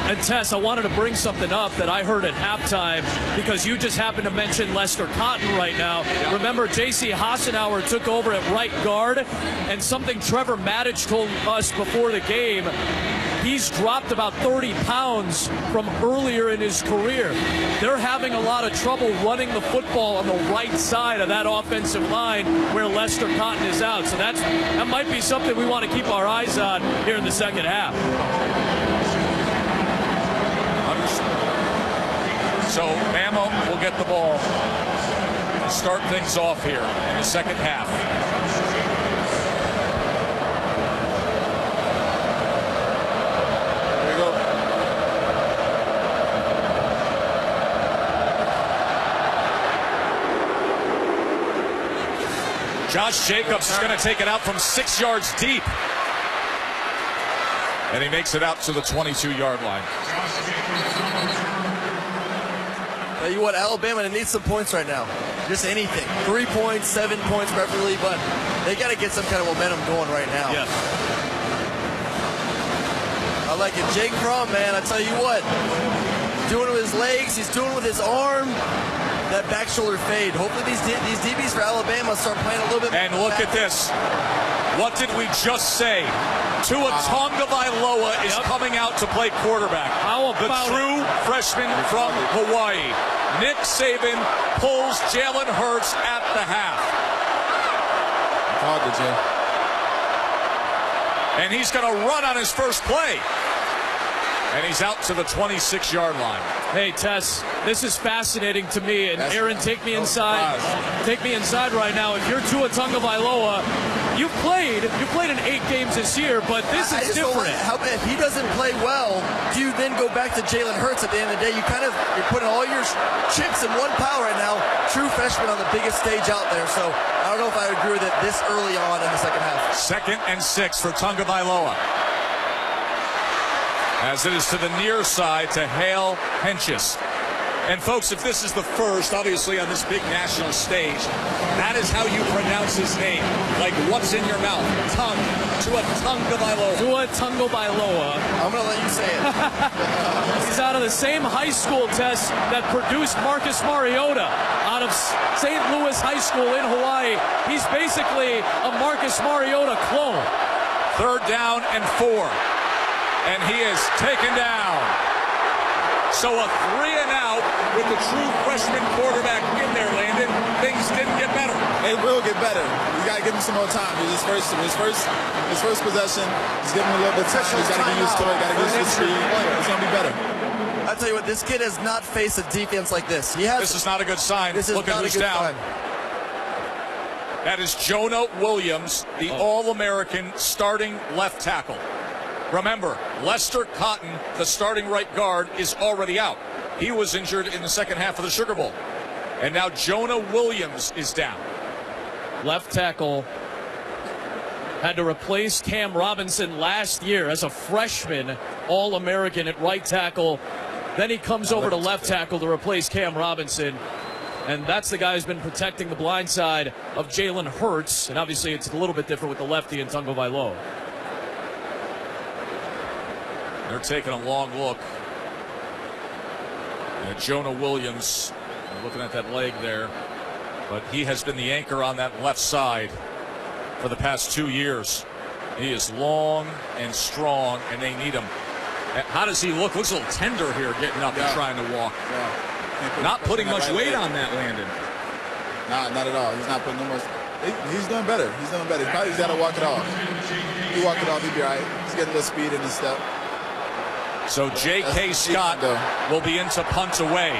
And Tess, I wanted to bring something up that I heard at halftime because you just happened to mention Lester Cotton right now. Yeah. Remember, J.C. Hassenauer took over at right guard, and something Trevor Maddich told us before the game, he's dropped about 30 pounds from earlier in his career. They're having a lot of trouble running the football on the right side of that offensive line where Lester Cotton is out. So that might be something we want to keep our eyes on here in the second half. So Bama will get the ball to start things off here in the second half. There you go. Josh Jacobs is going to take it out from 6 yards deep. And he makes it out to the 22-yard line. Tell you what, Alabama, they need some points right now. Just anything. 3 points, 7 points preferably, but they got to get some kind of momentum going right now. Yes. I like it. Jake Fromm, man, I tell you what, doing it with his legs, he's doing it with his arm. That back shoulder fade. Hopefully these DBs for Alabama start playing a little bit more. And look at this. What did we just say? Tua Tagovailoa is coming out to play quarterback. How about the true freshman from Hawaii? Nick Saban pulls Jalen Hurts at the half. Called it, Jay. And he's going to run on his first play. And he's out to the 26-yard line. Hey, Tess, this is fascinating to me. And Aaron, take me inside. Take me inside right now. If you're Tua Tagovailoa, you played in 8 games this year, but this is different. If he doesn't play well, do you then go back to Jalen Hurts at the end of the day? You're putting all your chips in one pile right now. True freshman on the biggest stage out there. So I don't know if I would agree with it this early on in the second half. 2nd and 6 for Tagovailoa. As it is to the near side to Hale Henches. And folks, if this is the first, obviously on this big national stage, that is how you pronounce his name. Like what's in your mouth? Tongue. Tua Tagovailoa. Tua Tagovailoa. I'm going to let you say it. He's out of the same high school test that produced Marcus Mariota out of St. Louis High School in Hawaii. He's basically a Marcus Mariota clone. 3rd down and 4. And he is taken down. So a 3-and-out with the true freshman quarterback in there, Landon. Things didn't get better. It will get better. You got to give him some more time. His first possession, just give him a little bit of time. He's got to get used to it. Got to get used to the speed. It's going to be better. I tell you what, this kid has not faced a defense like this. This is not a good sign. Look at who's down. That is Jonah Williams, the All-American starting left tackle. Remember, Lester Cotton, the starting right guard, is already out. He was injured in the second half of the Sugar Bowl. And now Jonah Williams is down. Left tackle had to replace Cam Robinson last year as a freshman All-American at right tackle. Then he comes over to left tackle to replace Cam Robinson. And that's the guy who's been protecting the blind side of Jalen Hurts. And obviously it's a little bit different with the lefty in Tagovailoa. They're taking a long look at Jonah Williams. They're looking at that leg there. But he has been the anchor on that left side for the past 2 years. He is long and strong, and they need him. How does he look? Looks a little tender here, getting up and trying to walk. Not putting much weight on that, Landon. Nah, not at all. He's not putting no much. He's doing better. He's doing better. He probably got to walk it off. He walk it off, he'll be all right. He's getting a little speed in his step. So J.K. Scott will be in to punt away.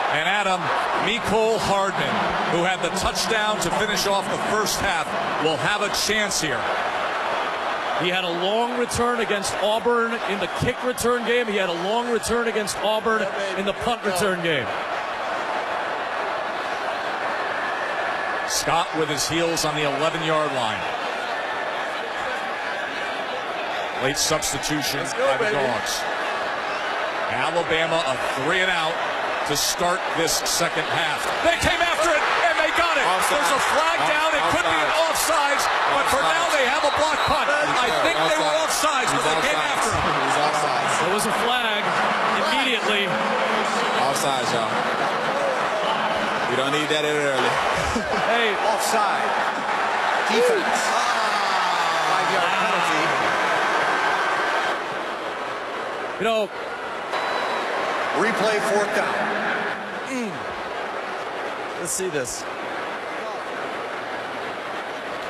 And Adam, Mecole Hardman, who had the touchdown to finish off the first half, will have a chance here. He had a long return against Auburn in the kick return game. He had a long return against Auburn in the punt return game. Scott with his heels on the 11-yard line. Late substitution by the Dogs. Alabama a 3-and-out to start this second half. They came after it, and they got it. Offside. There's a flag down. It could be an offsides, but for now they have a block punt. I think they were offsides, but they came after him. He's offsides. There was a flag immediately. Offsides, y'all. We don't need that in early. Hey, Offside. Defense. 5-yard penalty. you know, Replay, 4th down. Let's see this.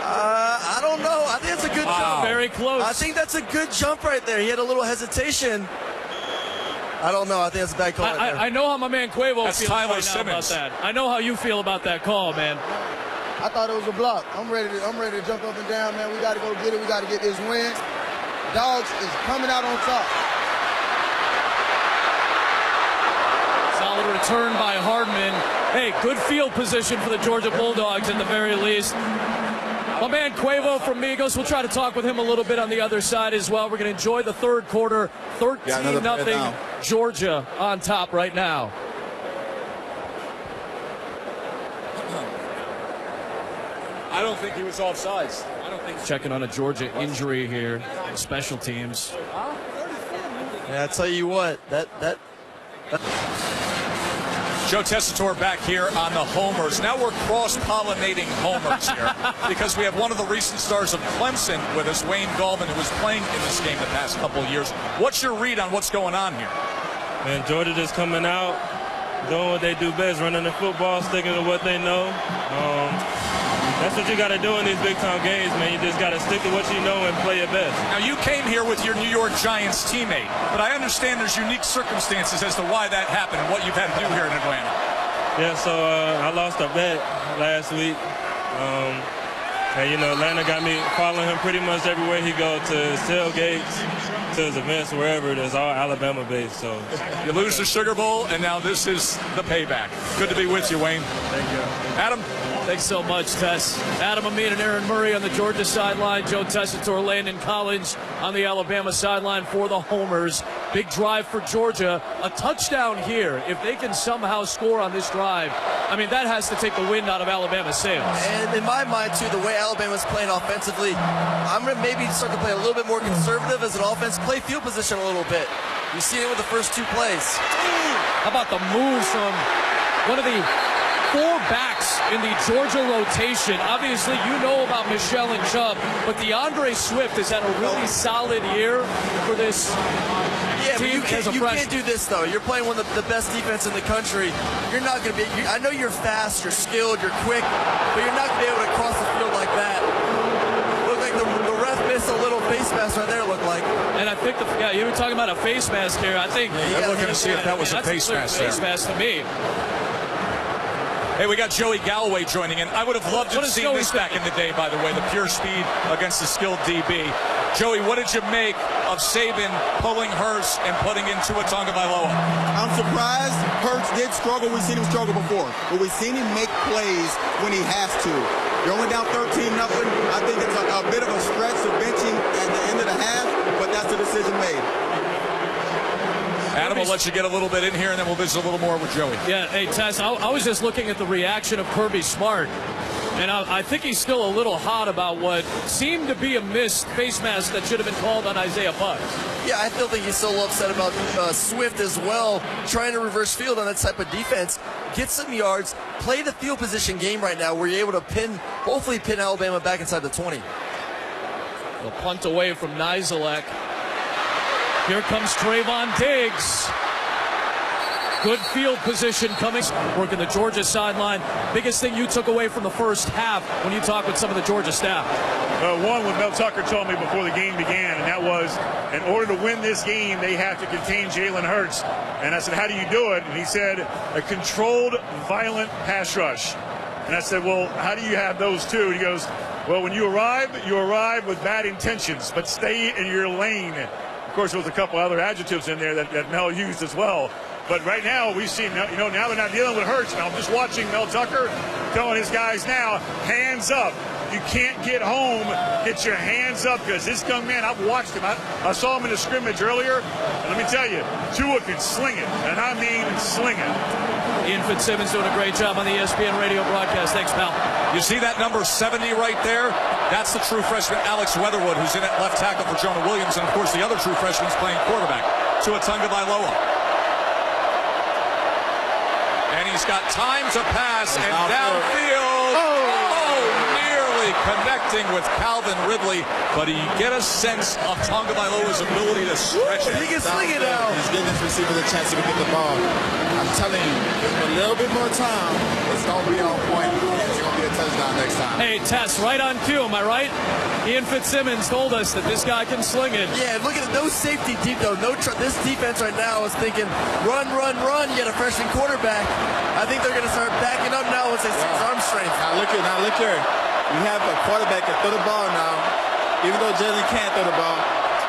I don't know. I think that's a good jump. very close. I think that's a good jump right there. He had a little hesitation. I don't know. I think that's a bad call. I know how my man Quavo That's feels Tyler right now about Simmons. that. I know how you feel about that call, man. I thought it was a block. I'm ready to jump up and down, man. We got to go get it. We got to get this win. Dogs is coming out on top. Solid return by Hardman. Hey, good field position for the Georgia Bulldogs at the very least. My man Quavo from Migos, we'll try to talk with him a little bit on the other side as well. We're going to enjoy the third quarter. 13-0 Georgia on top right now. I don't think he was offsides. I don't think. Checking on a Georgia injury here. Special teams. Yeah, I tell you what, that Joe Tessitore back here on the homers. Now we're cross-pollinating homers here because we have one of the recent stars of Clemson with us, Wayne Gallman, who was playing in this game the past couple of years. What's your read on what's going on here? Man, Georgia just coming out, doing what they do best, running the football, sticking to what they know. That's what you got to do in these big-time games, man. You just got to stick to what you know and play your best. Now, you came here with your New York Giants teammate, but I understand there's unique circumstances as to why that happened and what you've had to do here in Atlanta. Yeah, so I lost a bet last week. And, you know, Atlanta got me following him pretty much everywhere he goes, to his tailgates, to his events, wherever it is, all Alabama-based. So you lose the Sugar Bowl, and now this is the payback. Good to be with you, Wayne. Thank you. Adam? Thanks so much, Tess. Adam Amin and Aaron Murray on the Georgia sideline. Joe Tessitore, Landon Collins on the Alabama sideline for the homers. Big drive for Georgia. A touchdown here. If they can somehow score on this drive, I mean, that has to take the wind out of Alabama's sails. And in my mind, too, the way Alabama's playing offensively, I'm going to maybe start to play a little bit more conservative as an offense, play field position a little bit. You've seen it with the first two plays. How about the moves from one of the four backs in the Georgia rotation? Obviously, you know about Michelle and Chubb, but DeAndre Swift has had a really solid year for this team as a freshman. You can't do this, though. You're playing one of the best defense in the country. You're not going to be – I know you're fast, you're skilled, you're quick, but you're not going to be able to cross the field like that. Looked like the ref missed a little face mask right there, looked like. And I think, you were talking about a face mask here. I think – I'm looking to see if that was a face mask there. Face mask to me. Hey, we got Joey Galloway joining in. I would have loved to have seen this back in the day, by the way, the pure speed against the skilled DB. Joey, what did you make of Saban pulling Hurts and putting in Tua Tagovailoa? I'm surprised Hurts did struggle. We've seen him struggle before, but we've seen him make plays when he has to. You're only down 13-0. I think it's a bit of a stretch of benching at the end of the half, but that's the decision made. Adam will let you get a little bit in here, and then we'll visit a little more with Joey. Yeah, hey, Tess, I was just looking at the reaction of Kirby Smart, and I think he's still a little hot about what seemed to be a missed face mask that should have been called on Isaiah Bucks. Yeah, I still think he's still upset about Swift as well, trying to reverse field on that type of defense. Get some yards, play the field position game right now where you're able to hopefully pin Alabama back inside the 20. The punt away from Nizelak. Here comes Trayvon Diggs. Good field position coming. Working the Georgia sideline. Biggest thing you took away from the first half when you talked with some of the Georgia staff? One, what Mel Tucker told me before the game began, and that was, in order to win this game, they have to contain Jalen Hurts. And I said, how do you do it? And he said, a controlled, violent pass rush. And I said, well, how do you have those two? And he goes, well, when you arrive with bad intentions, but stay in your lane. Of course, there was a couple other adjectives in there that Mel used as well. But right now, we've seen, now they're not dealing with Hurts. Now, I'm just watching Mel Tucker telling his guys now, hands up. You can't get home. Get your hands up, because this young man, I've watched him. I saw him in the scrimmage earlier. And let me tell you, Tua can sling it. And I mean sling it. Ian Fitzsimmons doing a great job on the ESPN radio broadcast. Thanks, pal. You see that number 70 right there? That's the true freshman Alex Weatherwood, who's in at left tackle for Jonah Williams. And, of course, the other true freshman's playing quarterback, Tua Tagovailoa. And he's got time to pass and downfield. Nearly connecting with Calvin Ridley, but you get a sense of Tagovailoa's ability to stretch it. He can sling it out. He's giving his receivers a chance to get the ball. I'm telling you, give him a little bit more time. It's going to be on point. It's going to be a touchdown next time. Hey, Tess, right on cue, am I right? Ian Fitzsimmons told us that this guy can sling it. Yeah, look at it. No safety deep, though. This defense right now is thinking, run, run, run. You got a freshman quarterback. I think they're going to start backing up now once they see his arm strength. Now look here. We have a quarterback that throw the ball now. Even though Jalen can't throw the ball,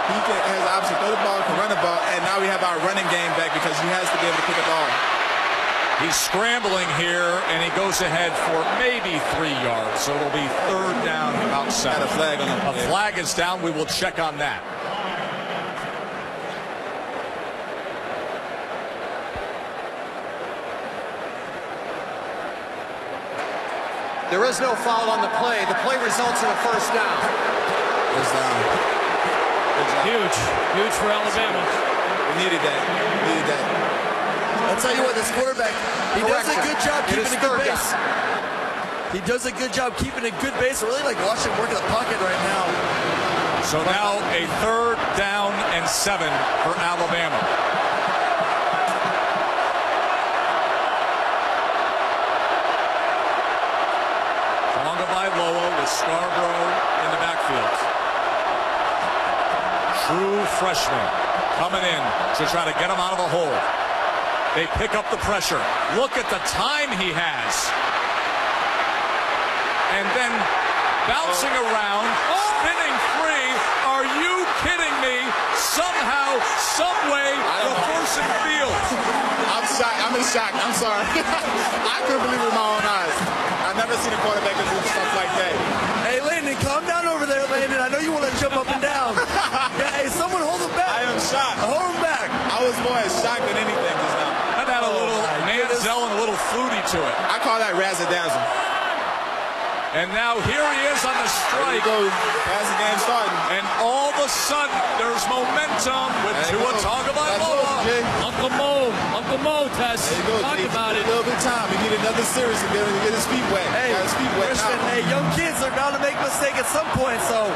he has the option to throw the ball, can run the ball, and now we have our running game back because he has to be able to pick the ball. He's scrambling here, and he goes ahead for maybe 3 yards. So it'll be third down, about 7. Got a flag on him. A flag is down. We will check on that. There is no foul on the play. The play results in a first down. First down. Huge for Alabama. We needed that. I'll tell you what, this quarterback, he does a good job keeping a good base. He does a good job keeping a good base. I really like watching him work in the pocket right now. So now a third down and 7 for Alabama. Tagovailoa with Scarborough in the backfield. True freshman coming in to try to get him out of a hole. They pick up the pressure. Look at the time he has. And then bouncing around, spinning free. Are you kidding me? Somehow, someway, the first in field. I'm shocked. I'm in shock. I'm sorry. I couldn't believe it with my own eyes. I've never seen a quarterback do stuff like that. Hey, Landon, calm down over there, Landon. I know you want to jump up and down. Yeah, hey, someone hold him back. I am shocked. Hold him back. I was more as shocked than anything just now. That had a little Manziel and a little Flutie to it. I call that razzle-dazzle. And now here he is on the strike. There you go. Passing game starting. And all of a sudden, there's momentum with Tua Tagovailoa. Uncle Mo, Tess. Talk about it. A little bit of time. He needed another series to get his feet wet. Hey, hey, young kids are bound to make a mistake at some point, so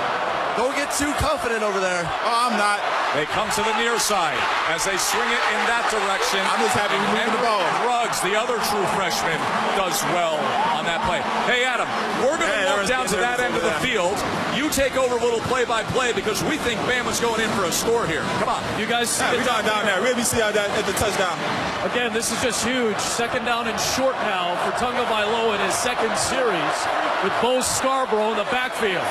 don't get too confident over there. Oh, I'm not. They come to the near side as they swing it in that direction. I'm just happy we moved the ball. Ruggs, the other true freshman, does well on that play. Hey, Adam, we're going to move down to that end of the field. You take over a little play-by-play because we think Bama's going in for a score here. Come on. You guys we're going down there. We'll be seeing that at the touchdown. Again, this is just huge. Second down and short now for Tagovailoa in his second series with Bo Scarborough in the backfield.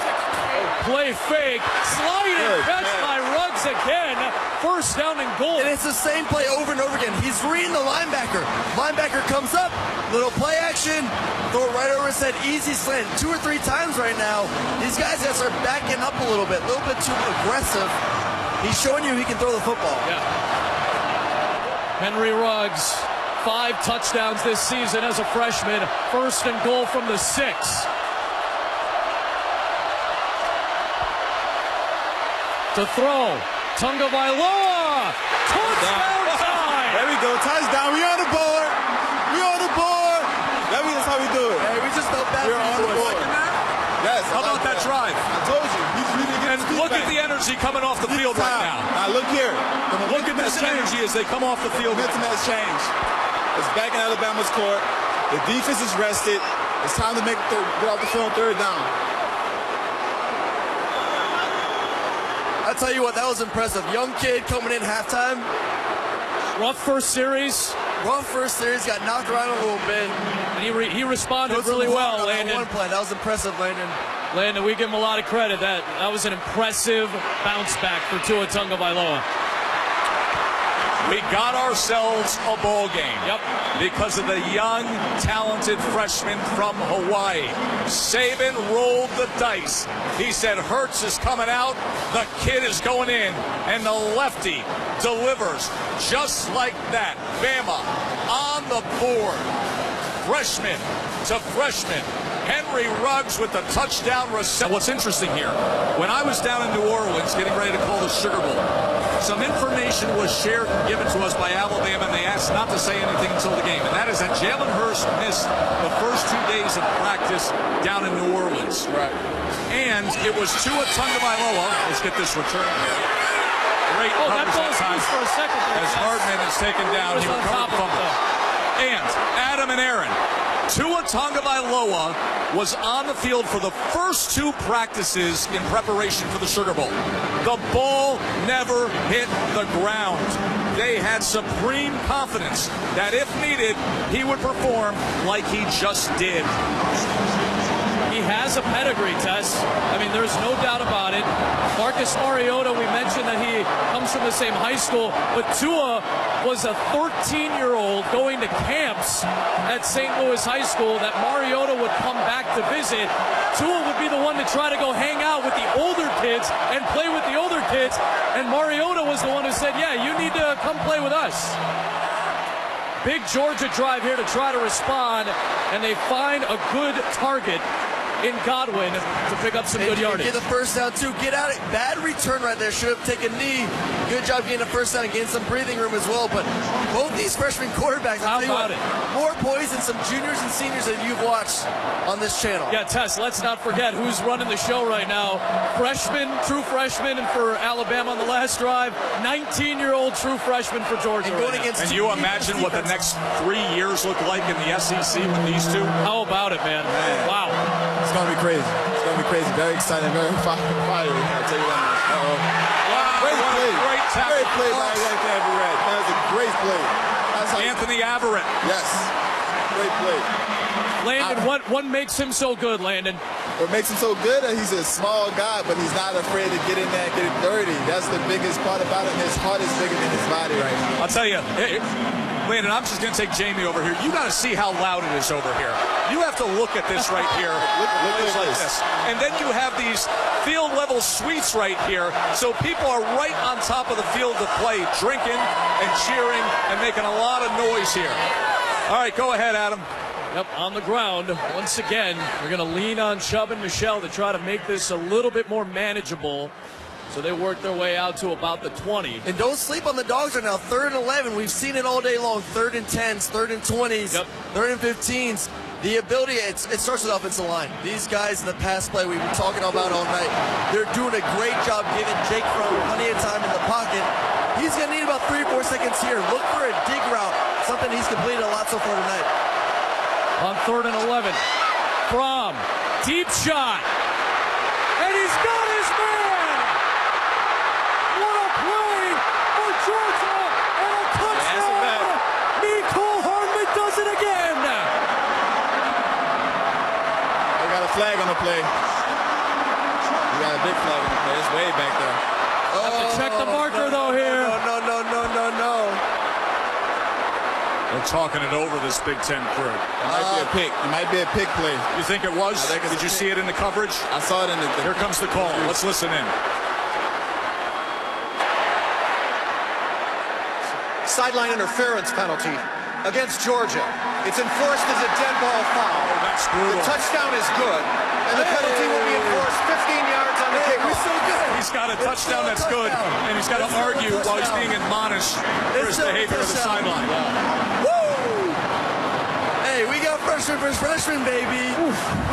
Play fake, slide and catch by Ruggs again. First down and goal. And it's the same play over and over again. He's reading the linebacker. Linebacker comes up, little play action, throw it right over his head, easy slant. 2 or 3 times right now. These guys have to start backing up a little bit too aggressive. He's showing you he can throw the football. Yeah. Henry Ruggs, 5 touchdowns this season as a freshman. 1st and goal from the 6. To throw, Tagovailoa, touchdown time! There we go, touchdown. We on the board. We on the board. That's how we do it. Hey, we just felt bad. We're on the board. Yes. How about that drive? I told you. And look at the energy coming off the field right now. Now look here. Look at this energy as they come off the field. The momentum has changed. It's back in Alabama's court. The defense is rested. It's time to get off the field 3rd down. I'll tell you what, that was impressive. Young kid coming in halftime. Rough first series. Got knocked around a little bit. And he responded really well, Landon. One play. That was impressive, Landon. Landon, we give him a lot of credit. That was an impressive bounce back for Tua Tagovailoa. We got ourselves a ball game. Yep. Because of the young, talented freshman from Hawaii. Saban rolled the dice. He said Hurts is coming out, the kid is going in, and the lefty delivers just like that. Bama on the board. Freshman to freshman. Henry Ruggs with the touchdown reception. What's interesting here, when I was down in New Orleans getting ready to call the Sugar Bowl, some information was shared and given to us by Alabama, and they asked not to say anything until the game. And that is that Jalen Hurts missed the first 2 days of practice down in New Orleans. Right. And it was Tua Tagovailoa. Let's get this return here. Great coverage that time. For a second there, as Hardman is taken down, he recovered from it. And Adam and Aaron, Tua Tagovailoa was on the field for the first 2 practices in preparation for the Sugar Bowl. The ball never hit the ground. They had supreme confidence that if needed, he would perform like he just did. He has a pedigree, Tess. I mean, there's no doubt about it. Marcus Mariota, we mentioned that he comes from the same high school, but Tua was a 13-year-old going to camps at St. Louis High School that Mariota would come back to visit. Tua would be the one to try to go hang out with the older kids and play with the older kids, and Mariota was the one who said, yeah, you need to come play with us. Big Georgia drive here to try to respond, and they find a good target in Godwin to pick up some good yardage. Get the first down, too. Get out. Bad return right there. Should have taken a knee. Good job getting the first down and getting some breathing room as well. But both these freshman quarterbacks, I'll tell you what, more poise than some juniors and seniors that you've watched on this channel. Yeah, Tess, let's not forget who's running the show right now. Freshman, true freshman, and for Alabama on the last drive, 19-year-old true freshman for Georgia. And going against and you imagine what the next 3 years look like in the SEC with these two? How about it, man? Wow. It's going to be crazy. It's going to be crazy. Very exciting. Very fiery. I'll tell you that much. Wow, great play. Great tackle. Great play by Everett. That was a great play. Anthony Averett. Yes. Great play. Landon, what makes him so good, Landon? What makes him so good? He's a small guy, but he's not afraid to get in there and get it dirty. That's the biggest part about him. His heart is bigger than his body right now. I'll tell you, Landon, I'm just going to take Jamie over here. You got to see how loud it is over here. You have to look at this right here. look at this. And then you have these field level suites right here. So people are right on top of the field to play, drinking and cheering and making a lot of noise here. All right, go ahead, Adam. Yep, on the ground. Once again, we're going to lean on Chubb and Michelle to try to make this a little bit more manageable. So they work their way out to about the 20. And don't sleep on the dogs right now. 3rd and 11. We've seen it all day long. 3rd and 10s, 3rd and 20s, 3rd and 15s. The ability, it starts with offensive line. These guys in the pass play we've been talking about all night, they're doing a great job giving Jake Fromm plenty of time in the pocket. He's going to need about 3 or 4 seconds here. Look for a dig route, something he's completed a lot so far tonight. On 3rd and 11, Fromm, deep shot, and he's got his man! What a play for Georgia, and a touchdown! Nicole Hardman does it again! They got a flag on the play. We got a big flag on the play. It's way back there. Have to check the marker, though, here. No. They're talking it over, this Big Ten crew. It might be a pick. It might be a pick play. You think it was? Did you see it in the coverage? I saw it in the... Here comes the call. Let's listen in. sideline interference penalty against Georgia. It's enforced as a dead ball foul. Oh, that's brutal. The touchdown is good, and the penalty will be enforced 15 yards on the kickoff. We're so good. He's got a touchdown that's good, and he's got to argue while he's being admonished for his behavior on the sideline. Woo! Hey, we got freshman versus freshman, baby.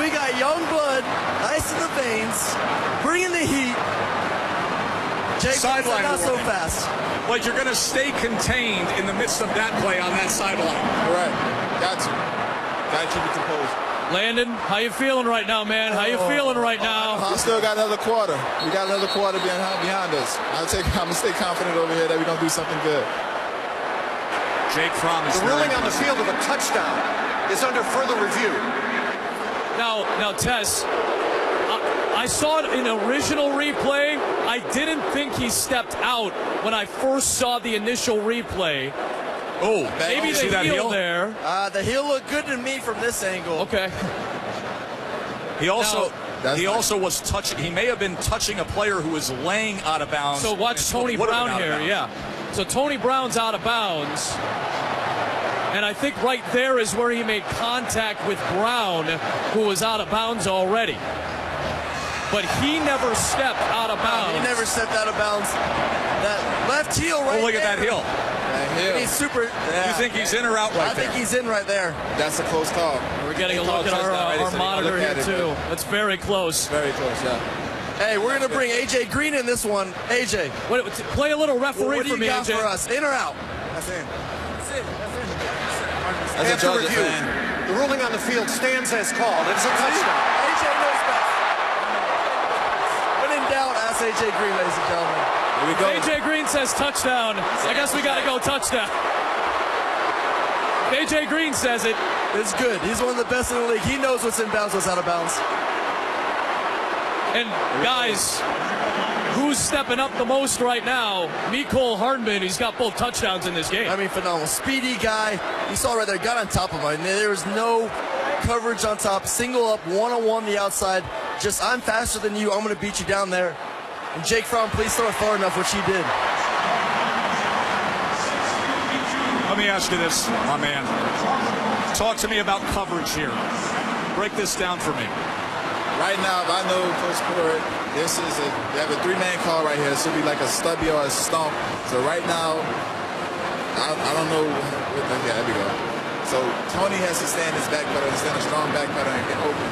We got young blood, ice in the veins, bringing the heat. Jake Sideline not so warning. fast. Like you're going to stay contained in the midst of that play on that sideline. All right. Got to. Got to keep it composed. Landon, how you feeling right now, man? How you feeling right now? We still got another quarter. We got another quarter behind us. I'm going to stay confident over here that we're going to do something good. Jake Fromm is The ruling on the field of a touchdown is under further review. Now, Tess, I saw it in original replay. I didn't think he stepped out when I first saw the initial replay. Oh, maybe the heel there. The heel looked good to me from this angle. Okay. He also was touching. He may have been touching a player who was laying out of bounds. So watch Tony Brown here. Yeah. So Tony Brown's out of bounds. And I think right there is where he made contact with Brown, who was out of bounds already. But he never stepped out of bounds. He never stepped out of bounds. That left heel right there. Oh, look at that heel. He's super. Yeah. You think he's in or out right there? I think he's in right there. That's a close call. We're getting a look at our monitor here, too. That's very close. Very close, yeah. Hey, we're going to bring A.J. Green in this one. A.J. Play a little referee for me, What do you got AJ. for us? In or out? That's in. After review, the ruling on the field stands as called. It's a touchdown. A.J. knows best. When in doubt, ask A.J. Green, ladies and gentlemen. Here we go. A.J. Green says touchdown. I guess we got to go touchdown. A.J. Green says it. It's good. He's one of the best in the league. He knows what's in bounds, what's out of bounds. And guys, who's stepping up the most right now? Mecole Hardman. He's got both touchdowns in this game. I mean, phenomenal. Speedy guy. You saw right there, got on top of him. There was no coverage on top. Single up, one-on-one the outside. Just, I'm faster than you. I'm going to beat you down there. And Jake Fromm, please throw it far enough, which he did. Let me ask you this, my man. Talk to me about coverage here. Break this down for me. Right now, if I know Coach Port, they have a three-man call right here. It should be like a stubby or a stomp. So right now, I don't know. Yeah, there we go. So Tony has to stand his back pedal, stand a strong back pedal and get open.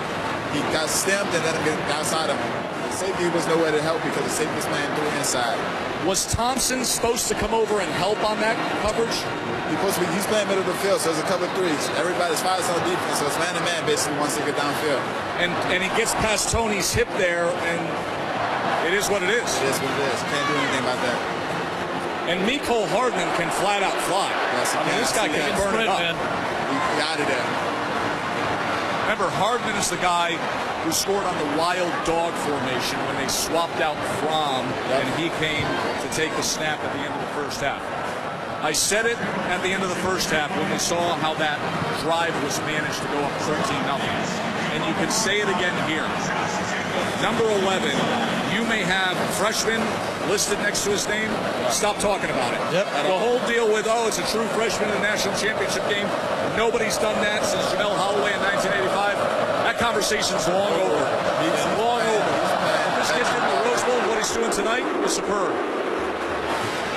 He got stamped and let him get outside of him. The safety was nowhere to help because the safety was playing through inside. Was Thompson supposed to come over and help on that coverage? He's playing middle of the field, so there's a couple of threes. Everybody's five on defense, so it's man-to-man basically once they get downfield. And he gets past Tony's hip there, and it is what it is. It is what it is. Can't do anything about that. And Mecole Hardman can flat out fly. Yes, I mean, this guy can burn it up. He out of there. Remember, Hardman is the guy who scored on the wild dog formation when they swapped out Fromm, and he came to take the snap at the end of the first half. I said it at the end of the first half when we saw how that drive was managed to go up 13-0. And you can say it again here. Number 11, you may have freshman listed next to his name. Stop talking about it. Yep. The whole deal with, it's a true freshman in the national championship game. Nobody's done that since Jamel Holloway in 1985. That conversation's long over. It's long over. This kid's in the Rose Bowl. What he's doing tonight is superb.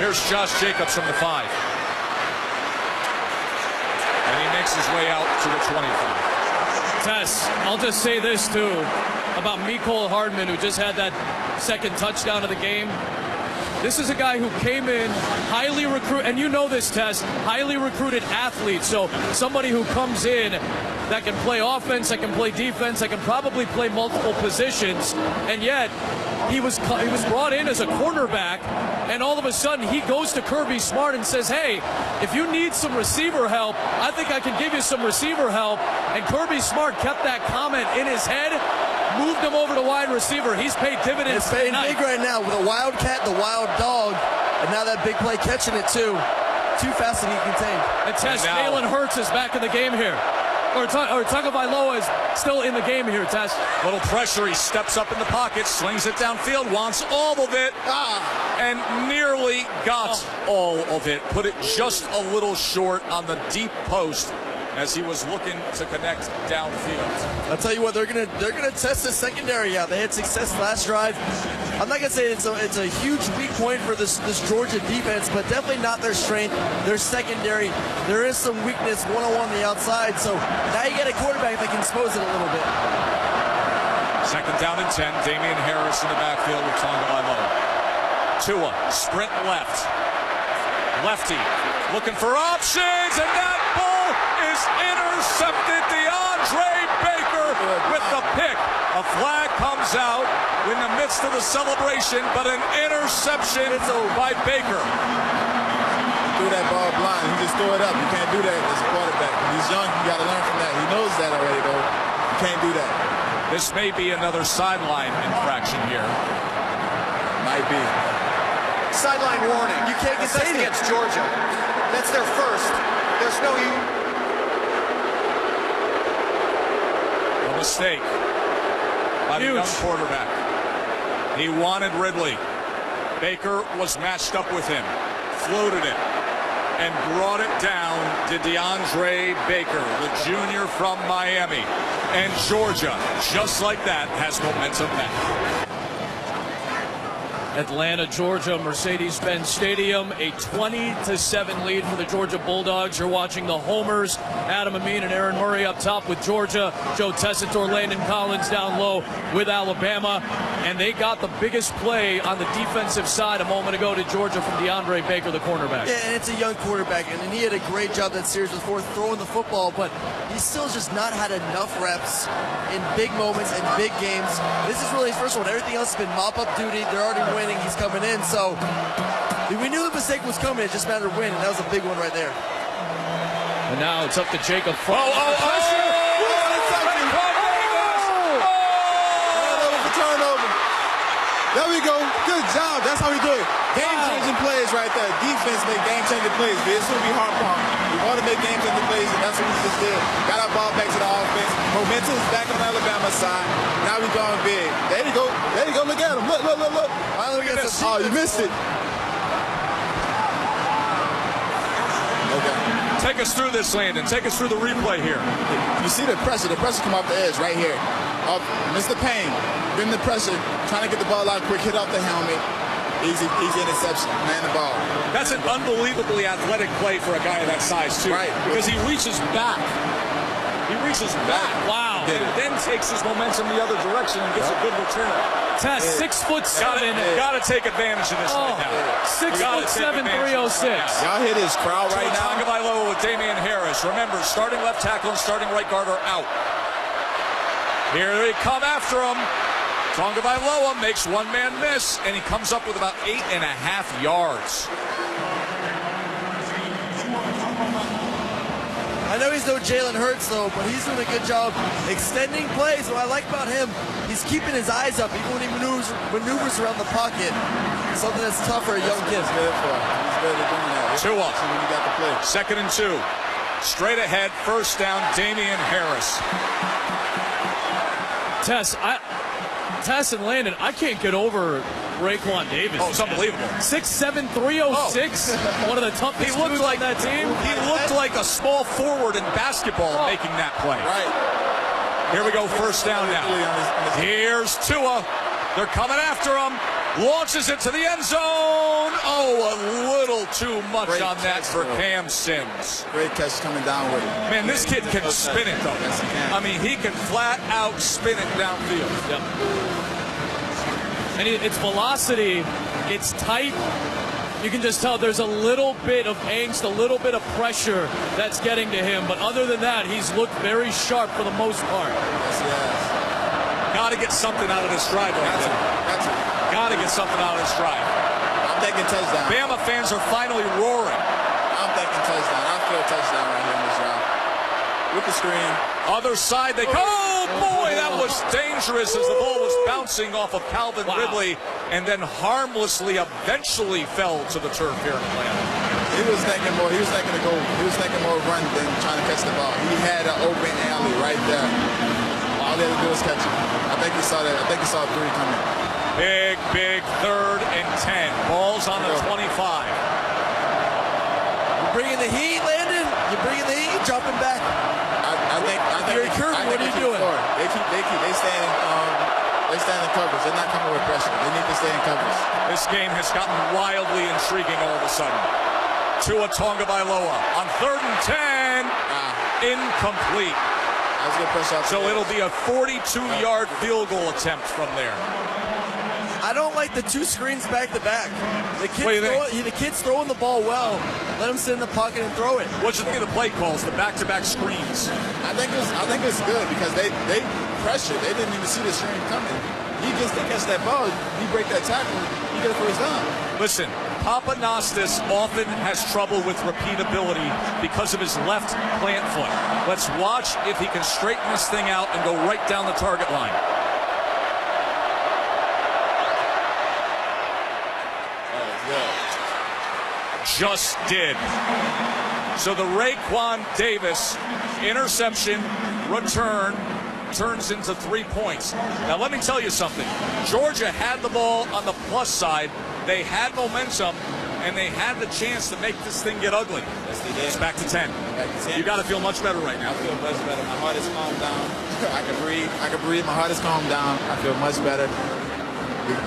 Here's Josh Jacobs from the 5. And he makes his way out to the 25. Tess, I'll just say this, too, about Mecole Hardman, who just had that second touchdown of the game. This is a guy who came in highly recruited, and you know this, Tess, highly recruited athlete. So somebody who comes in that can play offense, that can play defense, that can probably play multiple positions, and yet he was brought in as a cornerback, and all of a sudden he goes to Kirby Smart and says, hey, if you need some receiver help, I think I can give you some receiver help. And Kirby Smart kept that comment in his head, moved him over to wide receiver. He's paid dividends. It's paying big right now with a wildcat, the wild dog, and now that big play catching it too. Too fast to be contained. And Tess, Jalen Hurts is back in the game here. Or Tagovailoa is still in the game here, Tess. Little pressure. He steps up in the pocket, slings it downfield, wants all of it, and nearly got all of it. Put it just a little short on the deep post as he was looking to connect downfield. I'll tell you what, they're gonna test the secondary out. They had success last drive. I'm not gonna say it's a huge weak point for this Georgia defense, but definitely not their strength. Their secondary, there is some weakness one-on-one on the outside. So now you get a quarterback that can expose it a little bit. Second down and 10. Damian Harris in the backfield with Tagovailoa. Tua, sprint left. Lefty, looking for options, and that ball is intercepted. DeAndre Baker with the pick. A flag comes out in the midst of the celebration, but an interception by Baker. Threw that ball blind. He just threw it up. You can't do that as a quarterback. When he's young, you got to learn from that. He knows that already, though. You can't do that. This may be another sideline infraction here. Might be. Sideline warning. You can't get that against Georgia. That's their first. There's no... A mistake by the young quarterback. He wanted Ridley. Baker was matched up with him. Floated it. And brought it down to DeAndre Baker, the junior from Miami. And Georgia, just like that, has momentum back. Atlanta, Georgia, Mercedes-Benz Stadium, a 20-7 lead for the Georgia Bulldogs. You're watching the homers, Adam Amin and Aaron Murray up top with Georgia, Joe Tessitore, Landon Collins down low with Alabama, and they got the biggest play on the defensive side a moment ago to Georgia from DeAndre Baker, the cornerback. Yeah, and it's a young quarterback, and he had a great job that series before throwing the football, but he's still just not had enough reps in big moments and big games. This is really his first one. Everything else has been mop-up duty. They're already winning. He's coming in, so we knew the mistake was coming. It just mattered to win, and that was a big one right there. And now it's up to Jacob. Turnover. There we go. Good job. That's how we do it. Game-changing plays right there. Defense make game-changing plays. This will be hard for him. We want to make game-changing plays, and that's what we just did. Got our ball back to the offense. Momentum is back on Alabama's side. Now we're going big. There you go. There you go. Look at him. Look. Oh, you missed it. Okay. Take us through this, Landon. Take us through the replay here. You see the pressure. The pressure come off the edge right here. Mr. Payne, bring the pressure, trying to get the ball out quick, hit off the helmet. Easy interception, man the ball. That's an unbelievably athletic play for a guy of that size, too. Right. Because he reaches back. He reaches back. Wow. And then takes his momentum the other direction and gets a good return. Tess, 6'7". Got to take advantage of this right now. 6'7", 306. Y'all hear this crowd right now? Tagovailoa with Damian Harris. Remember, starting left tackle and starting right guard are out. Here they come after him. Tagovailoa makes one man miss, and he comes up with about 8.5 yards. I know he's no Jalen Hurts, though, but he's doing a good job extending plays. What I like about him, he's keeping his eyes up even when he maneuvers around the pocket. Something that's tough for a young kid. He's good at doing that. Tua. When you got the play. 2nd and 2. Straight ahead, first down, Damian Harris. Tess and Landon, I can't get over Raekwon Davis. Oh, it's unbelievable. 6'7", 306. One of the toughest dudes on that team. He looked like a small forward in basketball making that play. Right. Here we go, first down now. Here's Tua. They're coming after him. Launches it to the end zone. Oh, a little too much Great on that catch, for bro. Cam Sims. Great catch coming down with it. Man, this kid can spin it, though. Yes, he can. I mean, he can flat out spin it downfield. Yep. And it's velocity. It's tight. You can just tell there's a little bit of angst, a little bit of pressure that's getting to him. But other than that, he's looked very sharp for the most part. Yes, he has. Got to get something out of this drive. Got to get something out of this drive. I'm thinking touchdown. Bama fans are finally roaring. I'm thinking touchdown. I feel touchdown right here in this drive. With the screen. Other side, they go. Oh, boy, that was dangerous as the ball was bouncing off of Calvin Ridley and then harmlessly eventually fell to the turf here in Atlanta. He was thinking more. He was thinking more run than trying to catch the ball. He had an open alley right there. All he had to do was catch it. I think he saw that. I think he saw 3 coming. Big 3rd and 10. Ball's on the 25. You're bringing the heat, Landon. You're bringing the heat. Jumping back. I think you're curving. What are you doing? They stand in coverage. They're not coming with pressure. They need to stay in coverage. This game has gotten wildly intriguing all of a sudden. Tua Tagovailoa on 3rd and 10. Incomplete. That was good pressure. So it'll be a 42-yard field goal attempt from there. I don't like the 2 screens back to back. The kid's throwing the ball well. Let him sit in the pocket and throw it. What you think of the play calls, the back-to-back screens? I think it's good because they pressured. They didn't even see the screen coming. He just didn't catch that ball. He break that tackle. He get a first down. Listen, Papanastis often has trouble with repeatability because of his left plant foot. Let's watch if he can straighten this thing out and go right down the target line. Just did. So the Raekwon Davis interception return turns into 3 points. Now let me tell you something. Georgia had the ball on the plus side. They had momentum, and they had the chance to make this thing get ugly. Yes, they did. It's back to 10. You got to feel much better right now. I feel much better. My heart is calmed down. I can breathe. My heart is calmed down. I feel much better.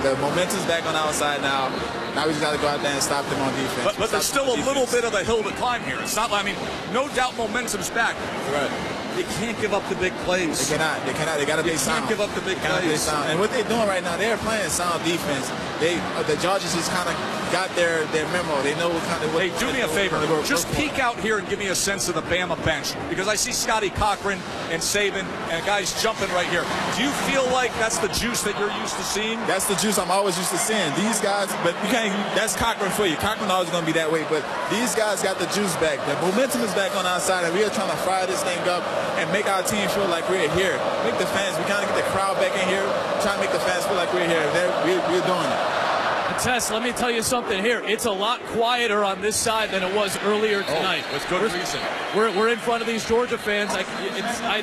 The momentum's back on our side now. Now we just got to go out there and stop them on defense. But there's still a little bit of a hill to climb here. It's not, I mean, no doubt momentum's back. Right. They can't give up the big plays. They cannot. They got to be sound. They can't give up the big plays. And what they're doing right now, they're playing sound defense. The Georgians just kind of got their memo. They know what kind of. Hey, do me a favor. Just peek out here and give me a sense of the Bama bench, because I see Scotty Cochran and Saban and guys jumping right here. Do you feel like that's the juice that you're used to seeing? That's the juice I'm always used to seeing. These guys, but you can't. That's Cochran for you. Cochran always going to be that way. But these guys got the juice back. The momentum is back on our side, and we are trying to fire this thing up and make our team feel like we're here. Make the fans. We kind of get the crowd back in here. Trying to make the fans feel like we're here. We're doing it. Tess, let me tell you something here. It's a lot quieter on this side than it was earlier tonight. With good reason. We're in front of these Georgia fans.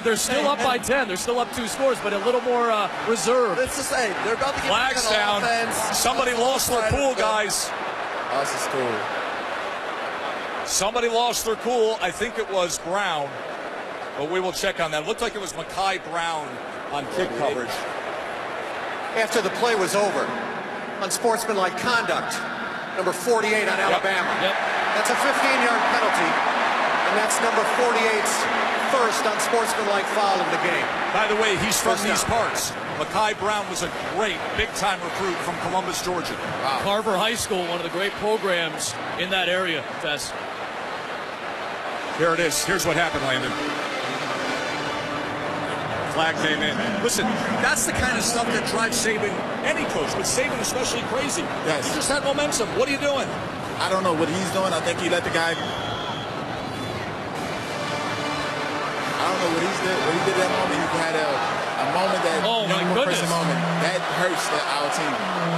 They're still up by 10. They're still up 2 scores, but a little more reserved. Let's just say they're about to get flags down. Offense. Somebody lost their cool, guys. Lost his cool. Somebody lost their cool. I think it was Brown, but we will check on that. It looked like it was Mekhi Brown on kick coverage. After the play was over, unsportsmanlike conduct, number 48 on Alabama. Yep. That's a 15-yard penalty, and that's number 48's first unsportsmanlike foul of the game. By the way, he's from these parts. Mekhi Brown was a great big-time recruit from Columbus, Georgia. Wow. Carver High School, one of the great programs in that area, Tess. Here it is. Here's what happened, Landon. Flag came in. Listen, that's the kind of stuff that drives Saban, any coach, but Saban especially crazy. Yes. He just had momentum. What are you doing? I don't know what he's doing. I think he let the guy. I don't know what he did that moment. He had a moment that. Oh my goodness! Moment that hurts our team.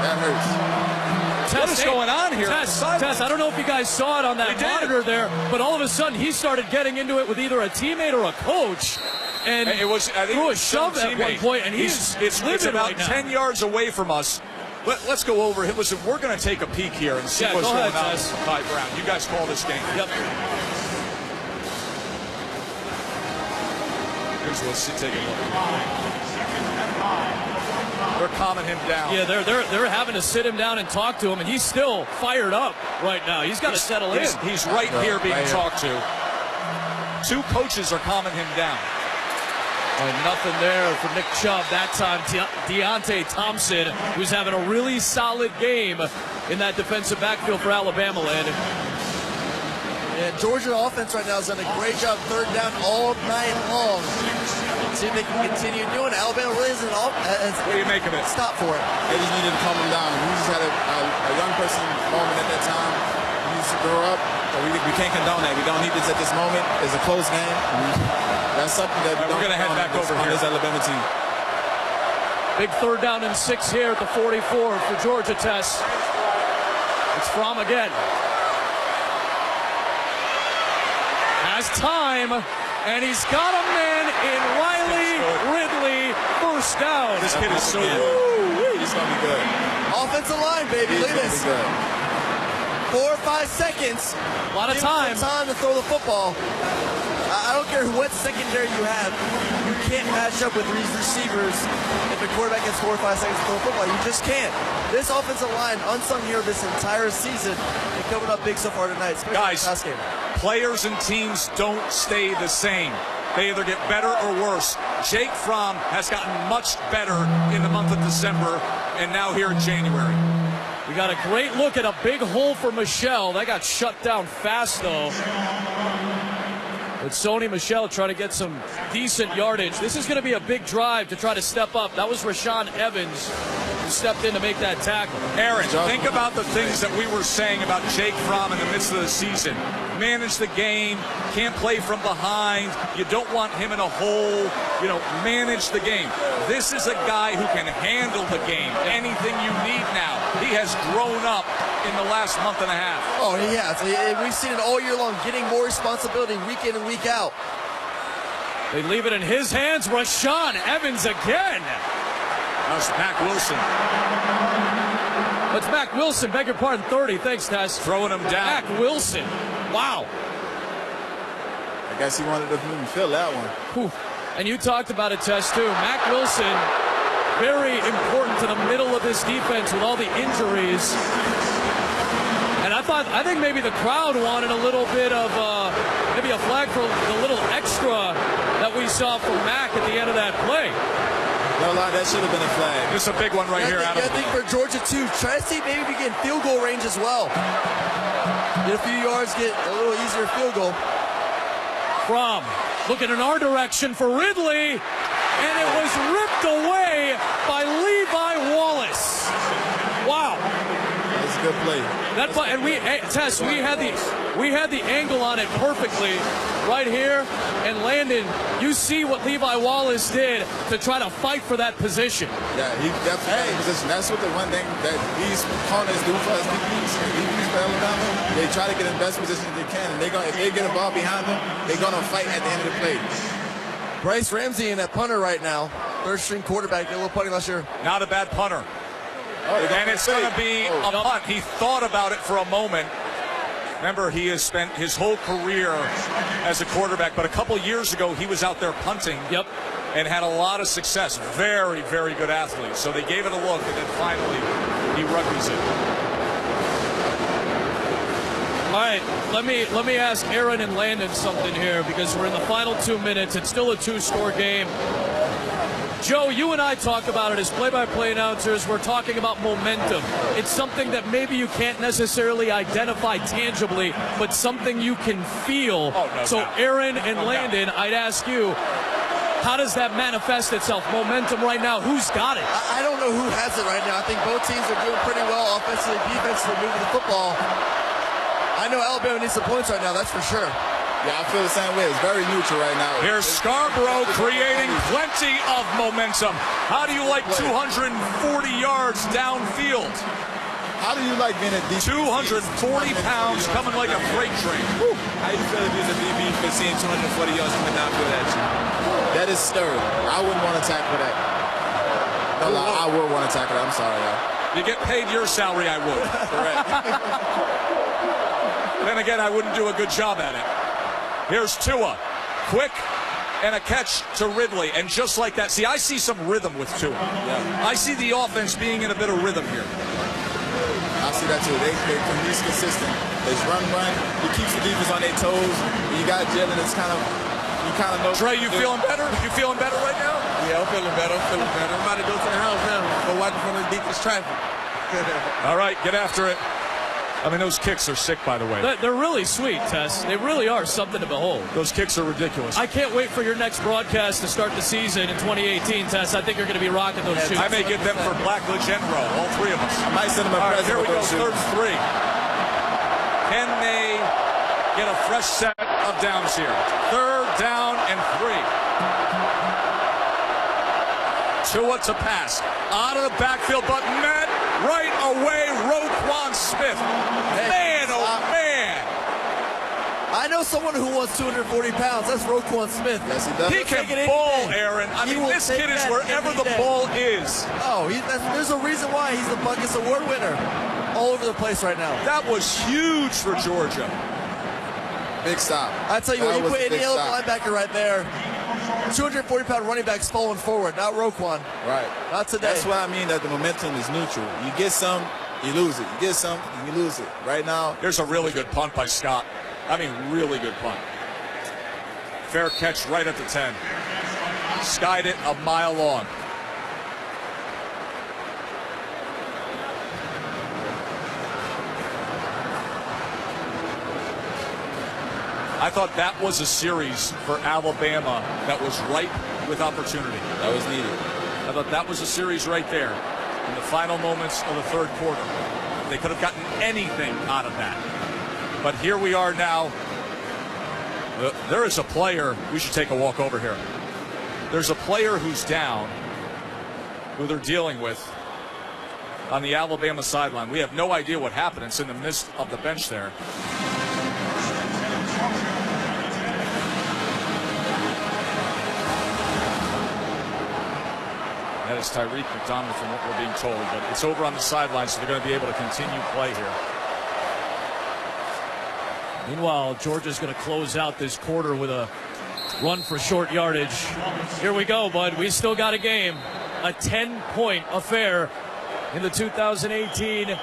That hurts. What is going on here? Tess, I don't know if you guys saw it on that monitor there, but all of a sudden he started getting into it with either a teammate or a coach. And it was, I think, threw a shove at one point, and it's about right 10 yards away from us. Let's go over. Listen, we're going to take a peek here and see what's going on with Mekhi Brown. You guys call this game. Yep. Let's take a look. They're calming him down. Yeah, they're having to sit him down and talk to him, and he's still fired up right now. He's got to settle in. He's right here being talked to. 2 coaches are calming him down. Nothing there for Nick Chubb that time. Deontay Thompson, who's having a really solid game in that defensive backfield for Alabama, Landon. Yeah, Georgia offense right now has done a great job 3rd down all night long. See if they can continue doing it. Alabama really isn't all. What do you make of it? Stop for it. They just needed to calm him down. He just had a young person moment at that time. He needs to grow up. We can't condone that. We don't need this at this moment. It's a close game. That's something that we're going to head back over here. This Alabama team. Big 3rd down and 6 here at the 44 for Georgia Tess. It's Fromm again. Has time, and he's got a man in Riley Ridley. First down. This kid is so good. He's going to be good. Offensive line, baby. Look at this. 4 or 5 seconds. A lot of time. Time to throw the football. I don't care what secondary you have. You can't match up with these receivers if the quarterback gets 4 or 5 seconds to throw the football. You just can't. This offensive line, unsung hero this entire season, and coming up big so far tonight, especially Guys, in the pass game. Players and teams don't stay the same. They either get better or worse. Jake Fromm has gotten much better in the month of December and now here in January. We got a great look at a big hole for Michelle. That got shut down fast, though. But Sony Michel trying to get some decent yardage. This is going to be a big drive to try to step up. That was Rashaan Evans who stepped in to make that tackle. Aaron, think about the things that we were saying about Jake Fromm in the midst of the season. Manage the game, can't play from behind, you don't want him in a hole, manage the game. This is a guy who can handle the game, anything you need now. He has grown up in the last month and a half. Oh, he has. We've seen it all year long, getting more responsibility week in and week out. They leave it in his hands. Rashaan Evans again. That's Mac Wilson. It's Mac Wilson, beg your pardon, 30. Thanks, Tess. Throwing him down. Mac Wilson. Wow. I guess he wanted to fill that one. Whew. And you talked about it, Tess, too. Mac Wilson, very important to the middle of this defense with all the injuries. And I think maybe the crowd wanted a little bit of maybe a flag for the little extra that we saw from Mac at the end of that play. No lie, that should have been a flag. This is a big one right here, Adam. I think for Georgia, too, try to see maybe we get field goal range as well. Get a few yards, get a little easier field goal. Fromm looking in our direction for Ridley, and it was ripped away by Levi Wallace. Wow. That's a good play. And Tess, we had the angle on it perfectly right here. And Landon, you see what Levi Wallace did to try to fight for that position. Yeah, he definitely had a position. That's what the one thing that these corners do for us DBs for Alabama. They try to get in the best position they can, and if they get a ball behind them, they're gonna fight at the end of the play. Bryce Ramsey in that punter right now, third-string quarterback, did a little punting last year. Not a bad punter. And it's going to be a punt. He thought about it for a moment. Remember, he has spent his whole career as a quarterback, but a couple years ago, he was out there punting. Yep. And had a lot of success. Very, very good athlete. So they gave it a look, and then finally, he rugbies it. All right, let me ask Aaron and Landon something here because we're in the final 2 minutes. It's still a 2-score game. Joe, you and I talk about it as play-by-play announcers. We're talking about momentum. It's something that maybe you can't necessarily identify tangibly, but something you can feel. So Aaron and Landon, I'd ask you, how does that manifest itself? Momentum right now, who's got it? I don't know who has it right now. I think both teams are doing pretty well offensively, defensively, moving the football. I know Alabama needs some points right now, that's for sure. Yeah, I feel the same way. It's very neutral right now. Here's Scarborough creating plenty of momentum. How do you like 240 yards downfield? How do you like being a DB? 240 pounds coming like a freight train. Woo. How do you feel if you're a DB for seeing 240 yards coming downfield at you? That is stirring. I wouldn't want to tackle that. No, I would want to tackle that. I'm sorry, y'all. You get paid your salary, I would. Correct. Then again, I wouldn't do a good job at it. Here's Tua. Quick and a catch to Ridley. And just like that, see, I see some rhythm with Tua. Yeah. I see the offense being in a bit of rhythm here. I see that too. He's consistent. It's run. He keeps the defense on their toes. When you got Jalen, it's kind of know. Trey, you feeling better? You feeling better right now? Yeah, I'm feeling better. I'm about to go to the house now. Go watch from the deepest traffic. All right, get after it. I mean, those kicks are sick, by the way. They're really sweet, Tess. They really are something to behold. Those kicks are ridiculous. I can't wait for your next broadcast to start the season in 2018, Tess. I think you're going to be rocking those shoots. I may get them for Black Legendre, all three of us. I might send them a present. Here we go, 3rd and 3. Can they get a fresh set of downs here. 3rd down and 3. Tua to pass. Out of the backfield, but met right away, Roquan Smith. Man, oh man. I know someone who wants 240 pounds. That's Roquan Smith. Yes, he does. He can ball, Aaron. I mean, this kid is wherever the ball is. Oh, there's a reason why he's the Buckets Award winner. All over the place right now. That was huge for Georgia. Big stop. I tell you what, you put any other linebacker right there, 240-pound running backs falling forward, not Roquan. Right. Not today. That's what I mean that the momentum is neutral. You get some, you lose it. You get some, you lose it. Right now. Here's a really good punt by Scott. I mean, really good punt. Fair catch right at the 10. Skied it a mile long. I thought that was a series for Alabama that was ripe with opportunity. That was needed. I thought that was a series right there in the final moments of the 3rd quarter. They could have gotten anything out of that. But here we are now. There is a player. We should take a walk over here. There's a player who's down, who they're dealing with on the Alabama sideline. We have no idea what happened. It's in the midst of the bench there. That is Tyreek McDonald from what we're being told, but it's over on the sideline, so they're going to be able to continue play here. Meanwhile, Georgia's going to close out this quarter with a run for short yardage. Here we go, bud. We still got a game. A 10-point affair in the 2018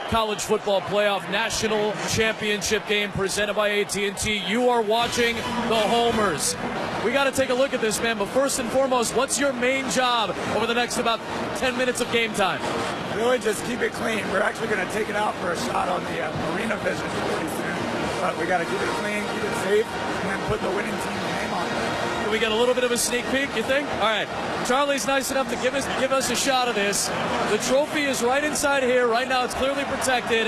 College Football Playoff National Championship game presented by AT&T. You are watching the Homers. We got to take a look at this, man. But first and foremost, what's your main job over the next about 10 minutes of game time? Really just keep it clean. We're actually going to take it out for a shot on the arena vision pretty soon. But we got to keep it clean, keep it safe, and then put the winning team's name on it. Can we get a little bit of a sneak peek, you think? All right. Charlie's nice enough to give us a shot of this. The trophy is right inside here. Right now it's clearly protected.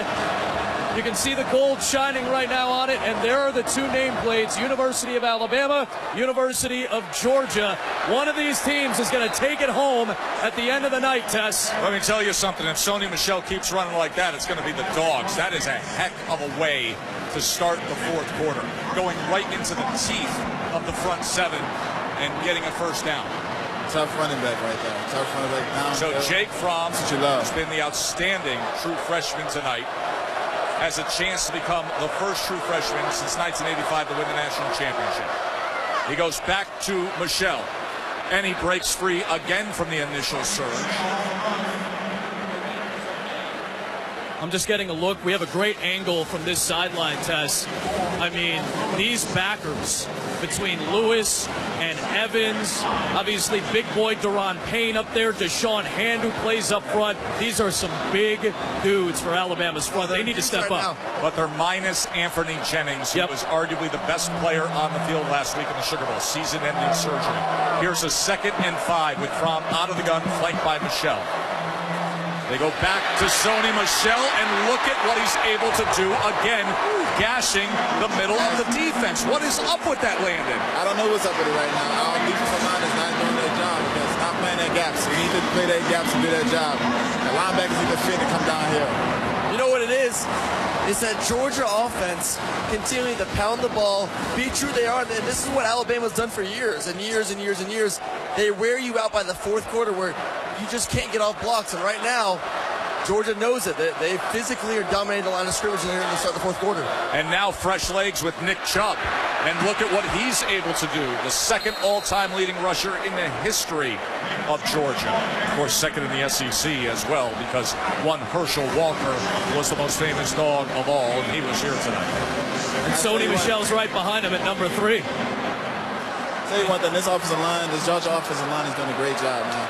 You can see the gold shining right now on it, and there are the 2 nameplates, University of Alabama, University of Georgia. One of these teams is going to take it home at the end of the night, Tess. Let me tell you something. If Sony Michel keeps running like that, it's going to be the Dogs. That is a heck of a way to start the 4th quarter, going right into the teeth of the front 7 and getting a first down. Tough running back right there. Tough running back down. So Jake Fromm, who's been the outstanding true freshman tonight, has a chance to become the first true freshman since 1985 to win the national championship. He goes back to Michel, and he breaks free again from the initial surge. I'm just getting a look. We have a great angle from this sideline, Tess. I mean, these backers between Lewis and Evans, obviously big boy Deron Payne up there, Deshaun Hand who plays up front. These are some big dudes for Alabama's front. They need to step up. But they're minus Anthony Jennings, who was arguably the best player on the field last week in the Sugar Bowl, season-ending surgery. Here's a 2nd and 5 with Fromm out of the gun, flanked by Michel. They go back to Sony Michel, and look at what he's able to do again, gashing the middle of the defense. What is up with that, Landon? I don't know what's up with it right now. Our defensive line is not doing their job because it's not playing their gaps. We need to play their gaps and do their job. The linebackers need to fit and come down here. You know what it is? It's that Georgia offense continuing to pound the ball, be true they are, and this is what Alabama's done for years and years and years and years. They wear you out by the 4th quarter where you just can't get off blocks, and right now, Georgia knows it. They physically are dominating the line of scrimmage here to start the 4th quarter. And now fresh legs with Nick Chubb. And look at what he's able to do. The 2nd all-time leading rusher in the history of Georgia. Of course, 2nd in the SEC as well, because one Herschel Walker was the most famous dog of all, and he was here tonight. And Sony Michel's right behind him at number 3. Tell you one thing, this offensive line, this Georgia offensive line is doing a great job, man.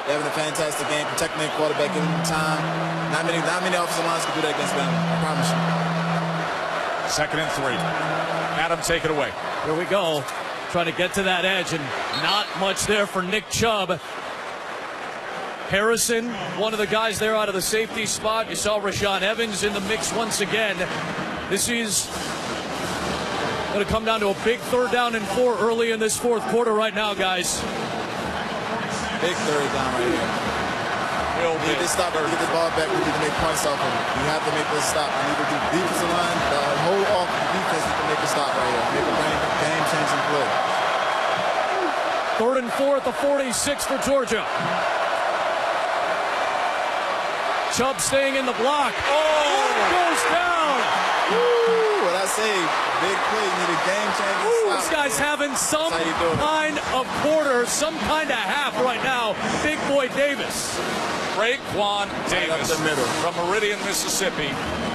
They're having a fantastic game, protecting their quarterback, giving him time. Not many offensive lines can do that against them, I promise you. 2nd and 3. Adam, take it away. Here we go. Trying to get to that edge, and not much there for Nick Chubb. Harrison, one of the guys there out of the safety spot. You saw Rashaan Evans in the mix once again. This is Going to come down to a big 3rd down and 4 early in this 4th quarter right now, guys. Big 3rd down right here. We need to stop and get the ball back. We need to make points off of it. We have to make this stop. We need to do defensive line, the whole off the defense to make a stop right here. Make a game-changing play. 3rd and 4 at the 46 for Georgia. Chubb staying in the block. Oh, goes down. Woo, what I say, big play, need a game-changing stop. This guy's having some kind of quarter, some kind of half right now. Big boy Davis. Raekwon Davis from Meridian, Mississippi,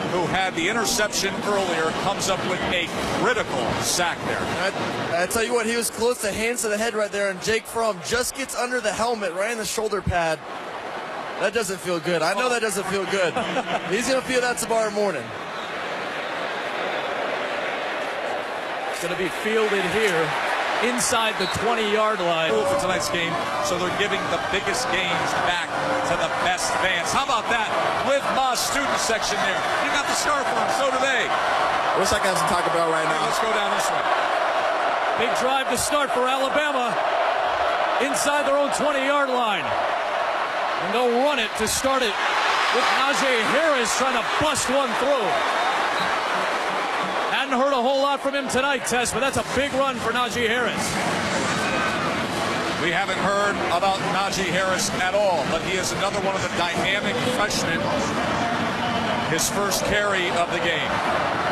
who had the interception earlier, comes up with a critical sack there. I tell you what, he was close to hands to the head right there, and Jake Fromm just gets under the helmet, right in the shoulder pad. That doesn't feel good. I know that doesn't feel good. He's going to feel that tomorrow morning. It's going to be fielded here inside the 20-yard line. For tonight's game, so they're giving the biggest games back to the best fans. How about that? With my student section there. You got the scarf on, so do they. Wish I got some Taco Bell right now. Let's go down this way. Big drive to start for Alabama inside their own 20-yard line. And they'll run it to start it with Najee Harris trying to bust one through. Hadn't heard a whole lot from him tonight, Tess, but that's a big run for Najee Harris. We haven't heard about Najee Harris at all, but he is another one of the dynamic freshmen. His first carry of the game.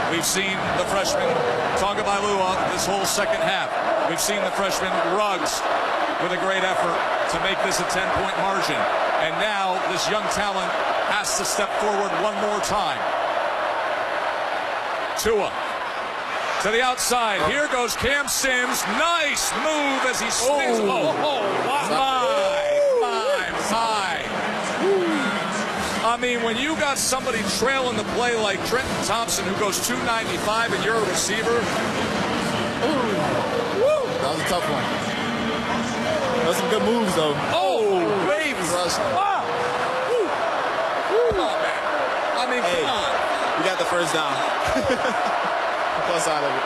We've seen the freshman Tagovailoa this whole second half. We've seen the freshman Ruggs with a great effort to make this a 10-point margin. And now this young talent has to step forward one more time. Tua to the outside. Here goes Cam Sims. Nice move as he spins. My. I mean, when you got somebody trailing the play like Trenton Thompson, who goes 295, and you're a receiver. That was a tough one. Those some good moves, though. Oh, baby. Wow. Come on, man. I mean, come on. We got the first down. Plus out of it.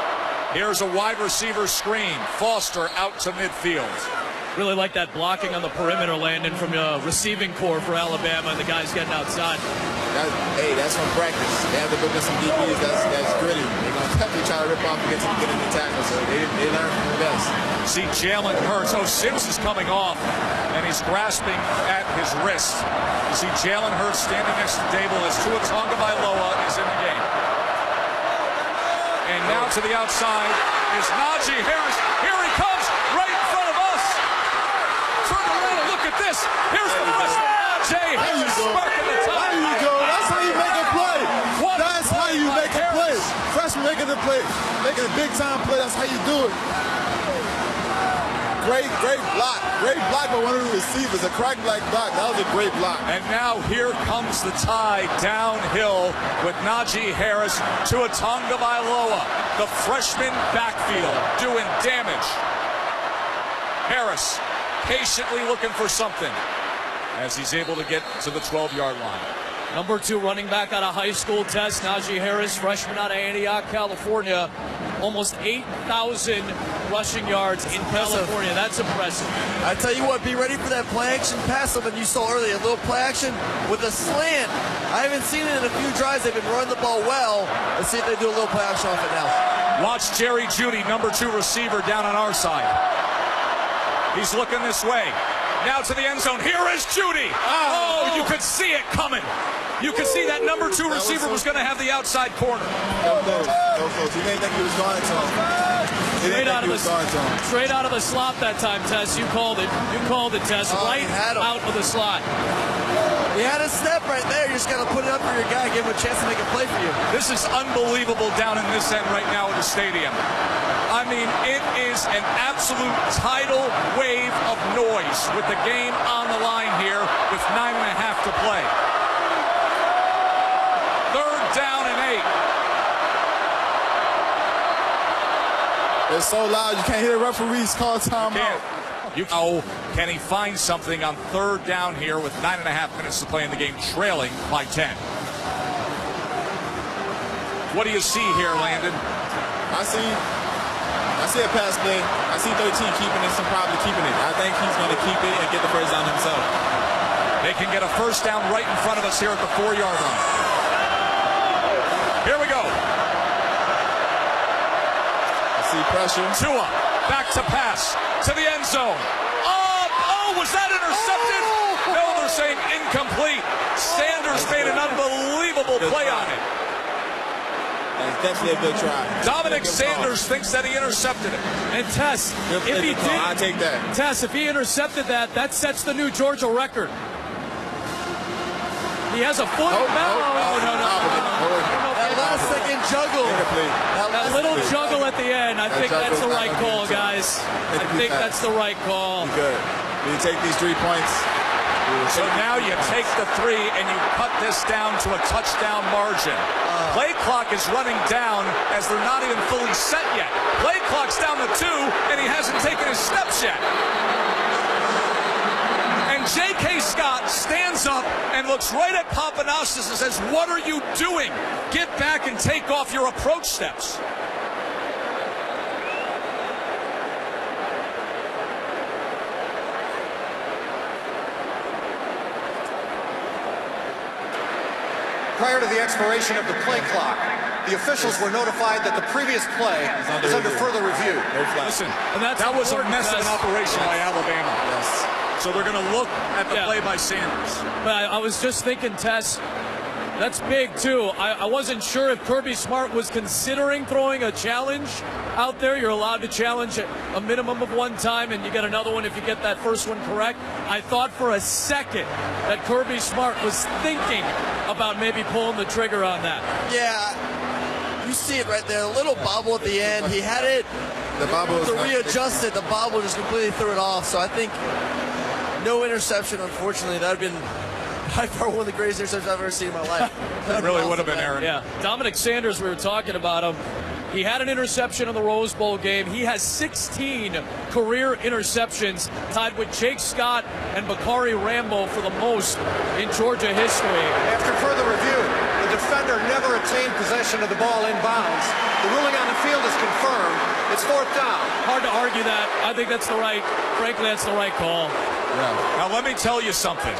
Here's a wide receiver screen. Foster out to midfield. Really like that blocking on the perimeter, Landon, from the receiving core for Alabama, and the guys getting outside. That's from practice. They have to look at some DBs. That's gritty. They're going to definitely try to rip off and get in the tackle. So they learn from the best. See Jalen Hurts. Oh, Sims is coming off, and he's grasping at his wrist. You see Jalen Hurts standing next to Dable as Tua Tagovailoa is in the game. And now to the outside is Najee Harris. Here he comes, right in front of us. Turn around and look at this. Here's the freshman Najee Harris sparking the top. There you go. That's how you make a play. That's how you make a play. Freshman making the play, making a big time play. That's how you do it. Great block. Great block by one of the receivers. A crack black block. That was a great block. And now here comes the tie downhill with Najee Harris to a Tagovailoa. The freshman backfield doing damage. Harris patiently looking for something as he's able to get to the 12-yard line. Number 2 running back out of high school test, Najee Harris, freshman out of Antioch, California. Almost 8,000 rushing yards in California. That's impressive. I tell you what, be ready for that play action pass that you saw earlier. A little play action with a slant. I haven't seen it in a few drives. They've been running the ball well. Let's see if they do a little play action off it now. Watch Jerry Jeudy, number 2 receiver, down on our side. He's looking this way. Now to the end zone. Here is Jeudy. Oh, you could see it coming. You could see that number 2 receiver was going to have the outside corner. No close. You didn't think he was going to him. Straight out of the slot that time, Tess. You called it. You called it, Tess. Right out of the slot. You had a step right there. You just got to put it up for your guy, give him a chance to make a play for you. This is unbelievable down in this end right now at the stadium. I mean, it is an absolute tidal wave of noise with the game on the line here with 9.5 to play. 3rd down and 8. It's so loud you can't hear the referees call timeout. Can he find something on 3rd down here with 9.5 minutes to play in the game, trailing by 10? What do you see here, Landon? I see I see a pass play. I see 13 keeping this and probably keeping it. I think he's going to keep it and get the first down himself. They can get a first down right in front of us here at the 4-yard line. Here we go. I see pressure. Tua, back to pass to the end zone. Oh, was that intercepted? No, they're saying incomplete. Sanders made an unbelievable play on it. That's definitely a good try. Dominic Sanders thinks that he intercepted it. And Tess, if he did, I take that. Tess, if he intercepted that, that sets the new Georgia record. He has a foot in bounds. No. That last second juggle. That little juggle at the end. I think that's the right call, guys. I think that's the right call. Good. You take these 3 points. So now you take the 3 and you cut this down to a touchdown margin. Play clock is running down as they're not even fully set yet. Play clock's down to 2 and he hasn't taken his steps yet. And J.K. Scott stands up and looks right at Papanastis and says, "What are you doing? Get back and take off your approach steps." Prior to the expiration of the play clock, the officials were notified that the previous play is under further review. Listen, that was a mess of an operation by Alabama. Yes. So they're going to look at the play by Sanders. But I was just thinking, Tess, that's big, too. I wasn't sure if Kirby Smart was considering throwing a challenge out there. You're allowed to challenge a minimum of 1 time, and you get another one if you get that first one correct. I thought for a second that Kirby Smart was thinking about maybe pulling the trigger on that. Yeah, you see it right there. A little bobble at the end. He had it. The bobble to readjust it. The bobble just completely threw it off. So I think no interception, unfortunately. That would have been by far one of the greatest interceptions I've ever seen in my life. That really would have been, Aaron. Yeah, Dominic Sanders, we were talking about him. He had an interception in the Rose Bowl game. He has 16 career interceptions, tied with Jake Scott and Bakari Rambo for the most in Georgia history. After further review, the defender never attained possession of the ball in bounds. The ruling on the field is confirmed. It's 4th down. Hard to argue that. I think that's the right, frankly, that's the right call. Yeah. Now, let me tell you something.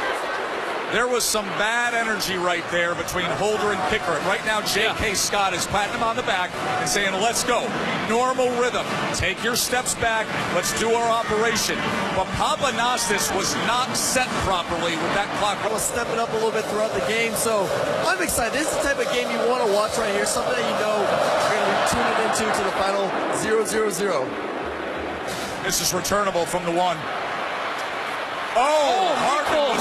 There was some bad energy right there between Holder and Pickard. Right now, J.K. Scott is patting him on the back and saying, "Let's go. Normal rhythm. Take your steps back. Let's do our operation." But Papanastis was not set properly with that clock. I was stepping up a little bit throughout the game, so I'm excited. This is the type of game you want to watch right here. Something that you know you're going to be tuning into to the final 0-0-0. This is returnable from the 1. Oh, Hartman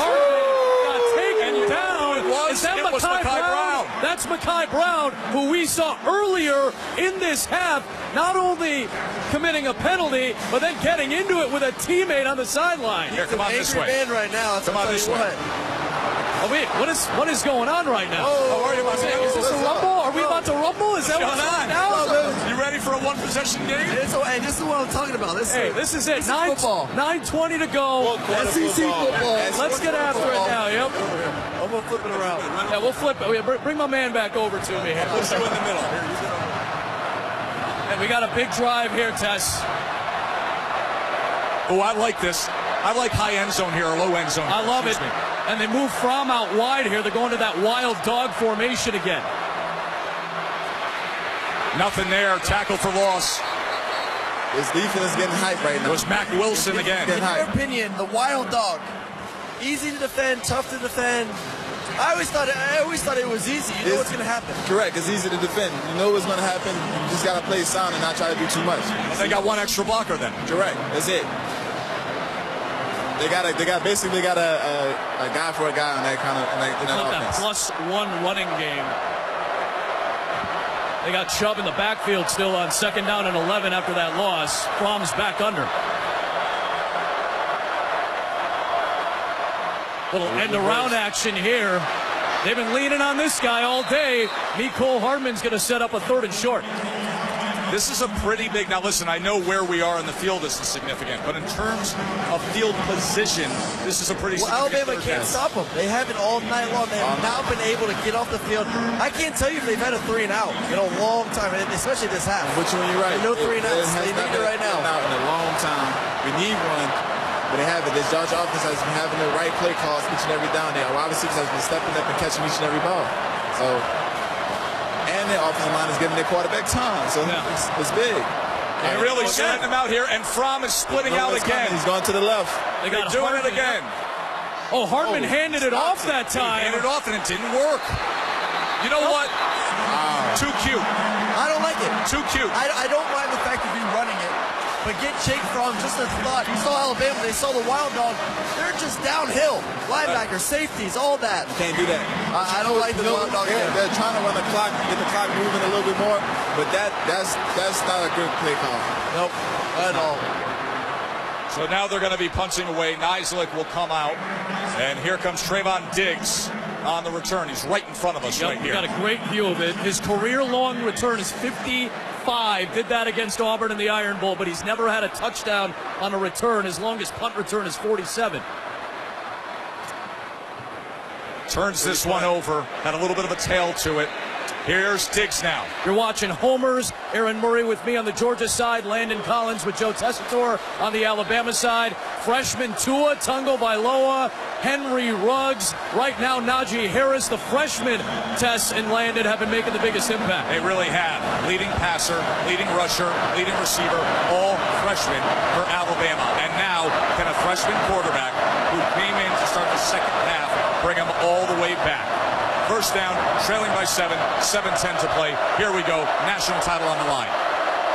down. Is that Mekhi Brown? That's Mekhi Brown, who we saw earlier in this half, not only committing a penalty, but then getting into it with a teammate on the sideline. Here, come on this way. Man right now. Come on this way. Oh, wait, what is going on right now? How are you, my man? Is this a rumble? Are we about to rumble? Is that what's going on? You ready for a 1-possession game? Hey, this is what I'm talking about. This is it. 9:20 to go. SEC football. Let's get after it now. Yep. I'm gonna flip it around. Yeah, we'll flip it. Bring my man back over to me here. Push you in the middle. And we got a big drive here, Tess. Oh, I like this. I like high end zone here, or low end zone. I love it. And they move Fromm out wide here. They're going to that wild dog formation again. Nothing there. Tackle for loss. His defense is getting hyped right now. It was Mac Wilson again. In your opinion, the wild dog, easy to defend, tough to defend. I always thought it was easy. You know what's going to happen. Correct. It's easy to defend. You know what's going to happen. You just got to play sound and not try to do too much. They got one extra blocker then. Correct. That's it. They got a guy for a guy on that kind of in that offense. +1 running game. They got Chubb in the backfield still on 2nd down and 11 after that loss. Fromm's back under. Little end around action here. They've been leaning on this guy all day. Mecole Hardman's going to set up a 3rd and short. This is a pretty big. Now, listen, I know where we are in the field is significant, but in terms of field position, this is a pretty significant. Alabama can't stop them. They have it all night long. They have not been able to get off the field. I can't tell you if they've had a 3 and out in a long time, especially this half. Which one you're right. No 3 and outs. They need it right now. In a long time. We need one, but they have it. This Georgia offense has been having the right play calls each and every down there. Our wide receivers has been stepping up and catching each and every ball. So, and their offensive line is giving their quarterback time. So it's big. They're really spreading them out here, and Fromm is splitting out again. He's going to the left. They're doing it again. Oh, Hartman handed it off that time. He handed it off, and it didn't work. You know what? Too cute. I don't like it. Too cute. I don't mind the fact of you running it, but get Jake Fromm just a thought. You saw Alabama, they saw the Wild Dog. They're just downhill. Linebackers, safeties, all that. You can't do that. I don't like the Wild Dog. They're trying to run the clock, get the clock moving a little bit more, but that's not a good play call. Nope, not at all. So now they're going to be punching away. Nizilik will come out, and here comes Trayvon Diggs on the return. He's right in front of us right here. We got a great view of it. His career-long return is 55. Did that against Auburn in the Iron Bowl, but he's never had a touchdown on a return. His longest punt return is 47. Turns this one over. Had a little bit of a tail to it. Here's Diggs now. You're watching Homers. Aaron Murray with me on the Georgia side. Landon Collins with Joe Tessitore on the Alabama side. Freshman Tua Tagovailoa. Henry Ruggs. Right now, Najee Harris. The freshman Tess and Landon have been making the biggest impact. They really have. Leading passer, leading rusher, leading receiver, all freshmen for Alabama. And now, can a freshman quarterback who came in to start the second half bring them all the way back? First down, trailing by 7, 7:10 to play. Here we go, national title on the line.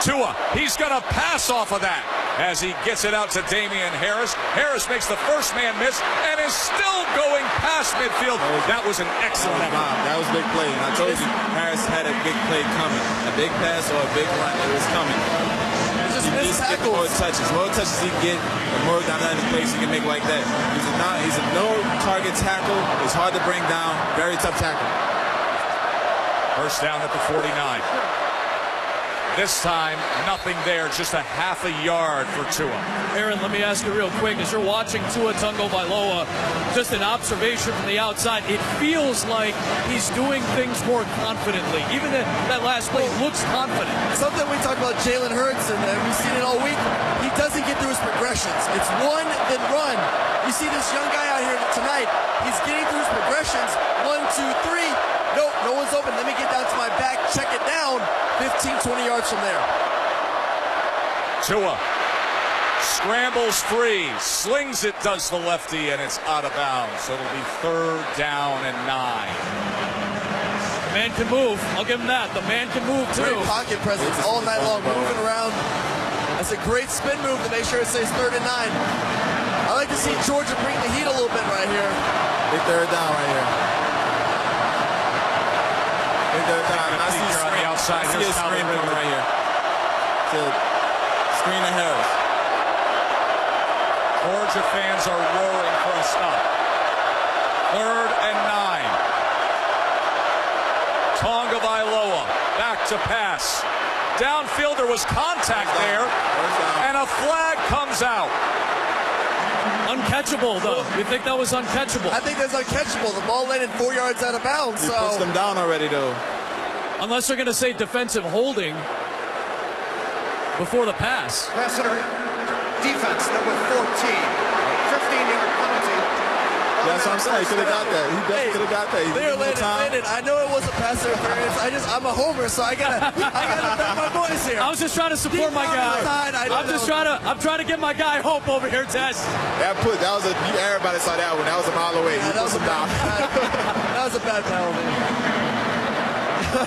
Tua, he's going to pass off of that as he gets it out to Damian Harris. Harris makes the first man miss and is still going past midfield. That was an excellent effort. That was a big play, and I told you, Harris had a big play coming. A big pass or a big run, it was coming. He just get more touches he can get, the more dynamic plays he can make like that. He's a no-target tackle. It's hard to bring down. Very tough tackle. First down at the 49. This time, nothing there, just a half a yard for Tua. Aaron, let me ask you real quick. As you're watching Tua Tagovailoa, just an observation from the outside, it feels like he's doing things more confidently. Even that last play looks confident. Something we talk about Jalen Hurts, and we've seen it all week. He doesn't get through his progressions. It's one, then run. You see this young guy out here tonight. He's getting through his progressions. 1, 2, 3. Nope, no one's open. Let me get down to my back, check it down. 15, 20 yards from there. Tua scrambles free, slings it, does the lefty, and it's out of bounds. So it'll be 3rd down and 9. The man can move. I'll give him that. The man can move, too. Great pocket presence all night long, moving around. That's a great spin move to make sure it stays 3rd and 9. I like to see Georgia bring the heat a little bit right here. Big 3rd down right here. I see here on the outside. I see a screen moving right here. To screen to Harris. Georgia fans are roaring for a stop. 3rd and 9. Tagovailoa back to pass. Downfield, there was contact there, and a flag comes out. Uncatchable, though. You think that was uncatchable? I think that's uncatchable. The ball landed 4 yards out of bounds. He pushed them down already, though. Unless they're going to say defensive holding before the pass. Pass defense, number 14. 15-yard penalty. That's what I'm saying. He could have got that. He definitely could have got that. Landon, I know it was a pass interference. I'm a homer, so I gotta back my boys here. I was just trying to support my guy. I'm trying to give my guy hope over here, Tess. Everybody saw that one. That was a mile away. That was a bad penalty.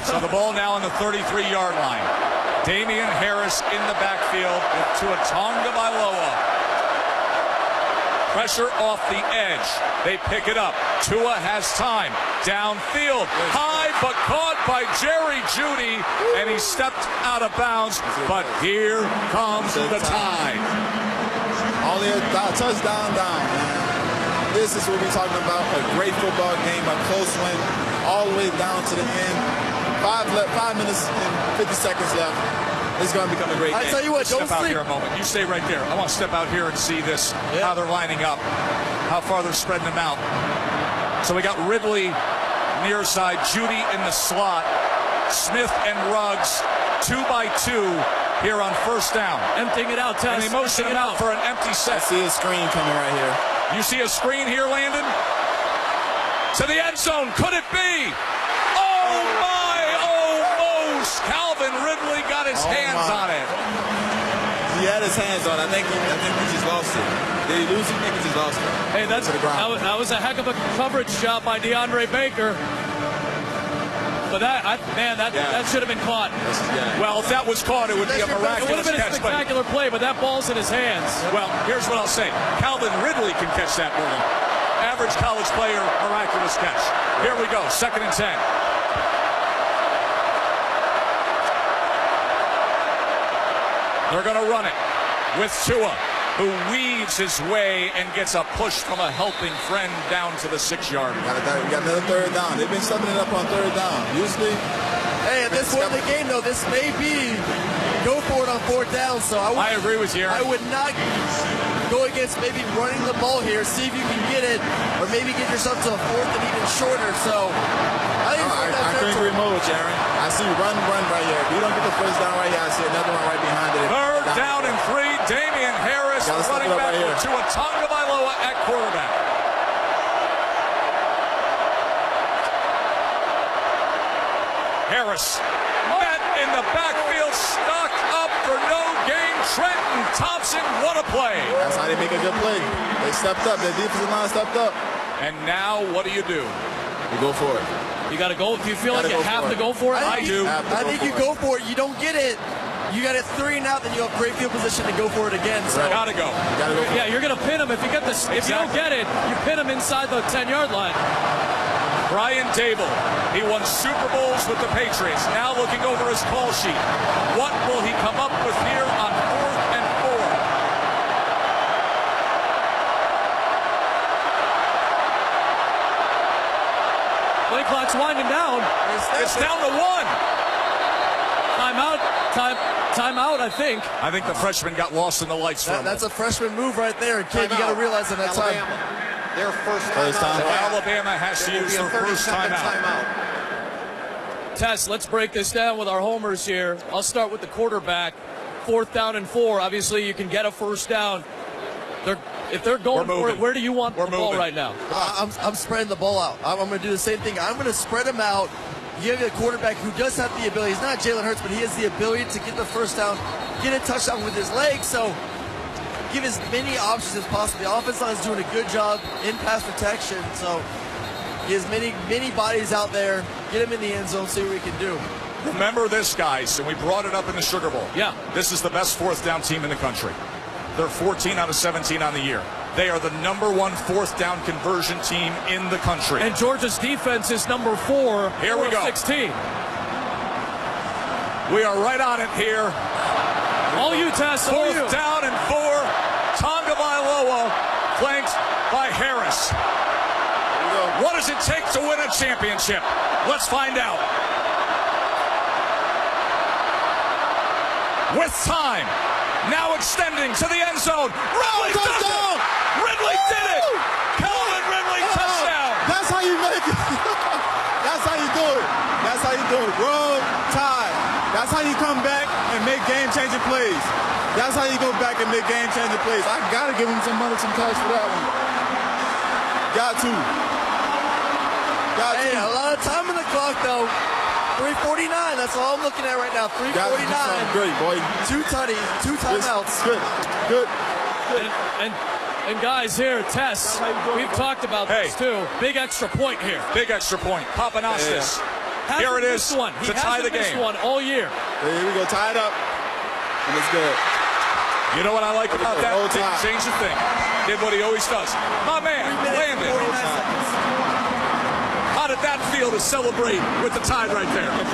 So the ball now on the 33-yard line. Damian Harris in the backfield to a Tagovailoa. Pressure off the edge. They pick it up. Tua has time. Downfield. High, but caught by Jerry Jeudy. And he stepped out of bounds. But here comes the tie. Only a touchdown down, man. This is what we're talking about. A great football game, a close one, all the way down to the end. 5 minutes and 50 seconds left. It's going to become a great game. I tell you what, don't Step out sleep. here a moment. You stay right there. I want to step out here and see this, how they're lining up, how far they're spreading them out. So we got Ridley near side, Judy in the slot, Smith and Ruggs 2 by 2 here on first down. Emptying it out, Tess. And they motion him out for an empty set. I see a screen coming right here. You see a screen here, Landon? To the end zone. Could it be? Oh, my. Almost. Calvin Ridley got his hands on it. He had his hands on it. I think he just lost it. Did he lose it? I think he just lost it. Hey, that was a heck of a coverage job by DeAndre Baker. But that should have been caught. Well, if that was caught, it would be a miraculous catch. It would have been a spectacular play, but that ball's in his hands. Well, here's what I'll say. Calvin Ridley can catch that ball. Average college player, miraculous catch. Here we go, 2nd and 10. They're going to run it with Tua, who weaves his way and gets a push from a helping friend down to the 6-yard line. We got another 3rd down. They've been subbing it up on 3rd down. Usually, hey, at this point in the game, though, this may be go for it on 4th down. So I agree with you, Aaron. I would not go against maybe running the ball here. See if you can get it, or maybe get yourself to a 4th and even shorter. So I couldn't agree more with you, Aaron. I see run right here. If you don't get the 1st down right here, I see another one right behind it. 3rd down and 3. Damian Harris running back to a Tonga Bailoa at quarterback. Harris met in the backfield, stuck up for no gain. Trenton Thompson, what a play. That's how they make a good play. They stepped up. Their defensive line stepped up. And now what do? You go for it. You got to go. Do you feel like you have to go for it? I do. I think you go for it. You don't get it. You got it 3 and out, then you have great field position to go for it again. So gotta go. Yeah, you're gonna pin him if you get this. If you don't get it, you pin him inside the 10-yard line. Brian Dable, he won Super Bowls with the Patriots. Now looking over his call sheet. What will he come up with here on 4th and 4? Play clock's winding down. It's down to 1. Timeout, I think. I think the freshman got lost in the lights for a That's a freshman move right there. Kid, you got to realize that time. Their first time. Alabama has to use their first timeout. Tess, let's break this down with our homers here. I'll start with the quarterback. 4th down and 4. Obviously, you can get a 1st down. If they're going for it, where do you want the ball right now? I'm spreading the ball out. I'm going to do the same thing. I'm going to spread them out. You have a quarterback who does have the ability. He's not Jalen Hurts, but he has the ability to get the 1st down, get a touchdown with his legs. So give as many options as possible. The offense line is doing a good job in pass protection. So get as many bodies out there. Get him in the end zone. See what we can do. Remember this, guys, and we brought it up in the Sugar Bowl. Yeah. This is the best 4th down team in the country. They're 14 out of 17 on the year. They are the #1 4th down conversion team in the country. And Georgia's defense is number 4. Here we go. 16. We are right on it here. All you, Tess. All you. 4th down and 4. Tonga Bailoa flanked by Harris. What does it take to win a championship? Let's find out. With time. Now extending to the end zone. Ridley does it! Ridley did it! Calvin Ridley touchdown! That's how you make it. That's how you do it. That's how you do it. Roll Tide. That's how you come back and make game-changing plays. That's how you go back and make game-changing plays. I got to give him some cash for that one. Got to. Hey, a lot of time on the clock, though. 3:49. That's all I'm looking at right now. 3:49. Great, boy. 2 timeouts. Good. And guys here, Tess, we've talked about this too. Big extra point here. Big extra point. Papanastis. Yeah. Here it is One. to tie the game. One all year. Here we go. Tie it up. And it's good. You know what I like about that? Didn't change a thing. Did what he always does. My man, Landon. How did that feel to celebrate with the tide right there? It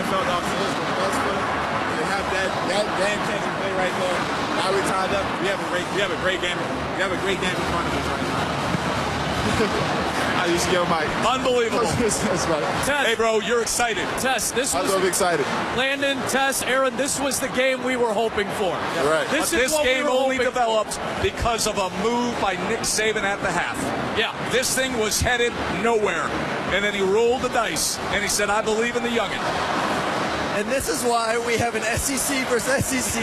felt awesome. They have that game-changing play right there. Now we're tied up. We have a great game. We have a great game in front of us right now. I I used to give him my Unbelievable. That's right. Tess, Hey, bro, you're excited. Tess, this I was was excited. Landon, Tess, Aaron, this was the game we were hoping for. Right. This But is this what game we were only hoping developed because of a move by Nick Saban at the half. Yeah. This thing was headed nowhere. And then he rolled the dice, and he said, I believe in the youngin. And this is why we have an SEC versus SEC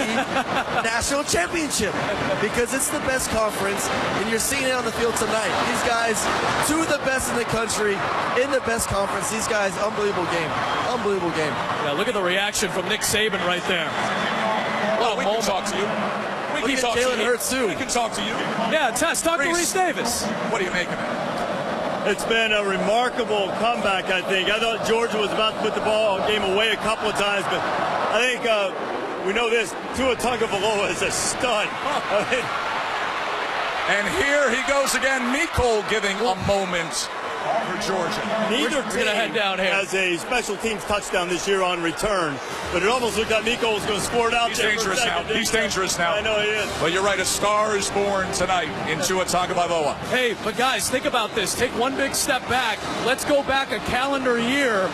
national championship, because it's the best conference, and you're seeing it on the field tonight. These guys, two of the best in the country, in the best conference. These guys, unbelievable game. Unbelievable game. Yeah, look at the reaction from Nick Saban right there. Well, we can talk to you. Look at Jalen Hurts, too. We can talk to you. Yeah, Tess, talk to Reese Davis. What do you make of it? It's been a remarkable comeback, I think. I thought Georgia was about to put the game away a couple of times, but I think we know this. Tua Tagovailoa is a stud. And here he goes again. Nicole giving a moment for Georgia. Neither We're gonna head down here. has a special teams touchdown this year on return, but it almost looked like Nico was going to score it out. He's there dangerous for a now. second. He's dangerous now. I know he is. But you're right. A star is born tonight in Tua Tagovailoa. Hey, but guys, think about this. Take one big step back. Let's go back a calendar year,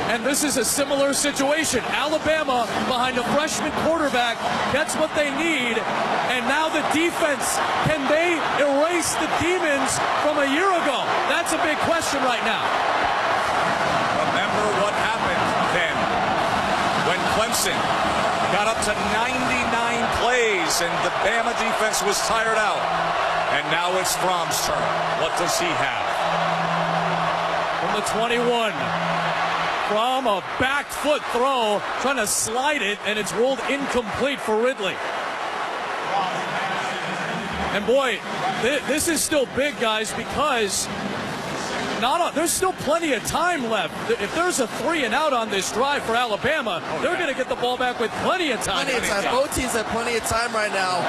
and this is a similar situation. Alabama, behind a freshman quarterback, gets what they need, and now the defense, can they erase the demons from a year ago? That's a big question right now. Remember what happened then when Clemson got up to 99 plays and the Bama defense was tired out. And now it's Fromm's turn. What does he have? From the 21. Fromm, a back foot throw, trying to slide it, and it's rolled incomplete for Ridley. And boy, this is still big, guys, because there's still plenty of time left. If there's a 3 and out on this drive for Alabama, they're going to get the ball back with plenty of time. Plenty of time. Both teams have plenty of time right now.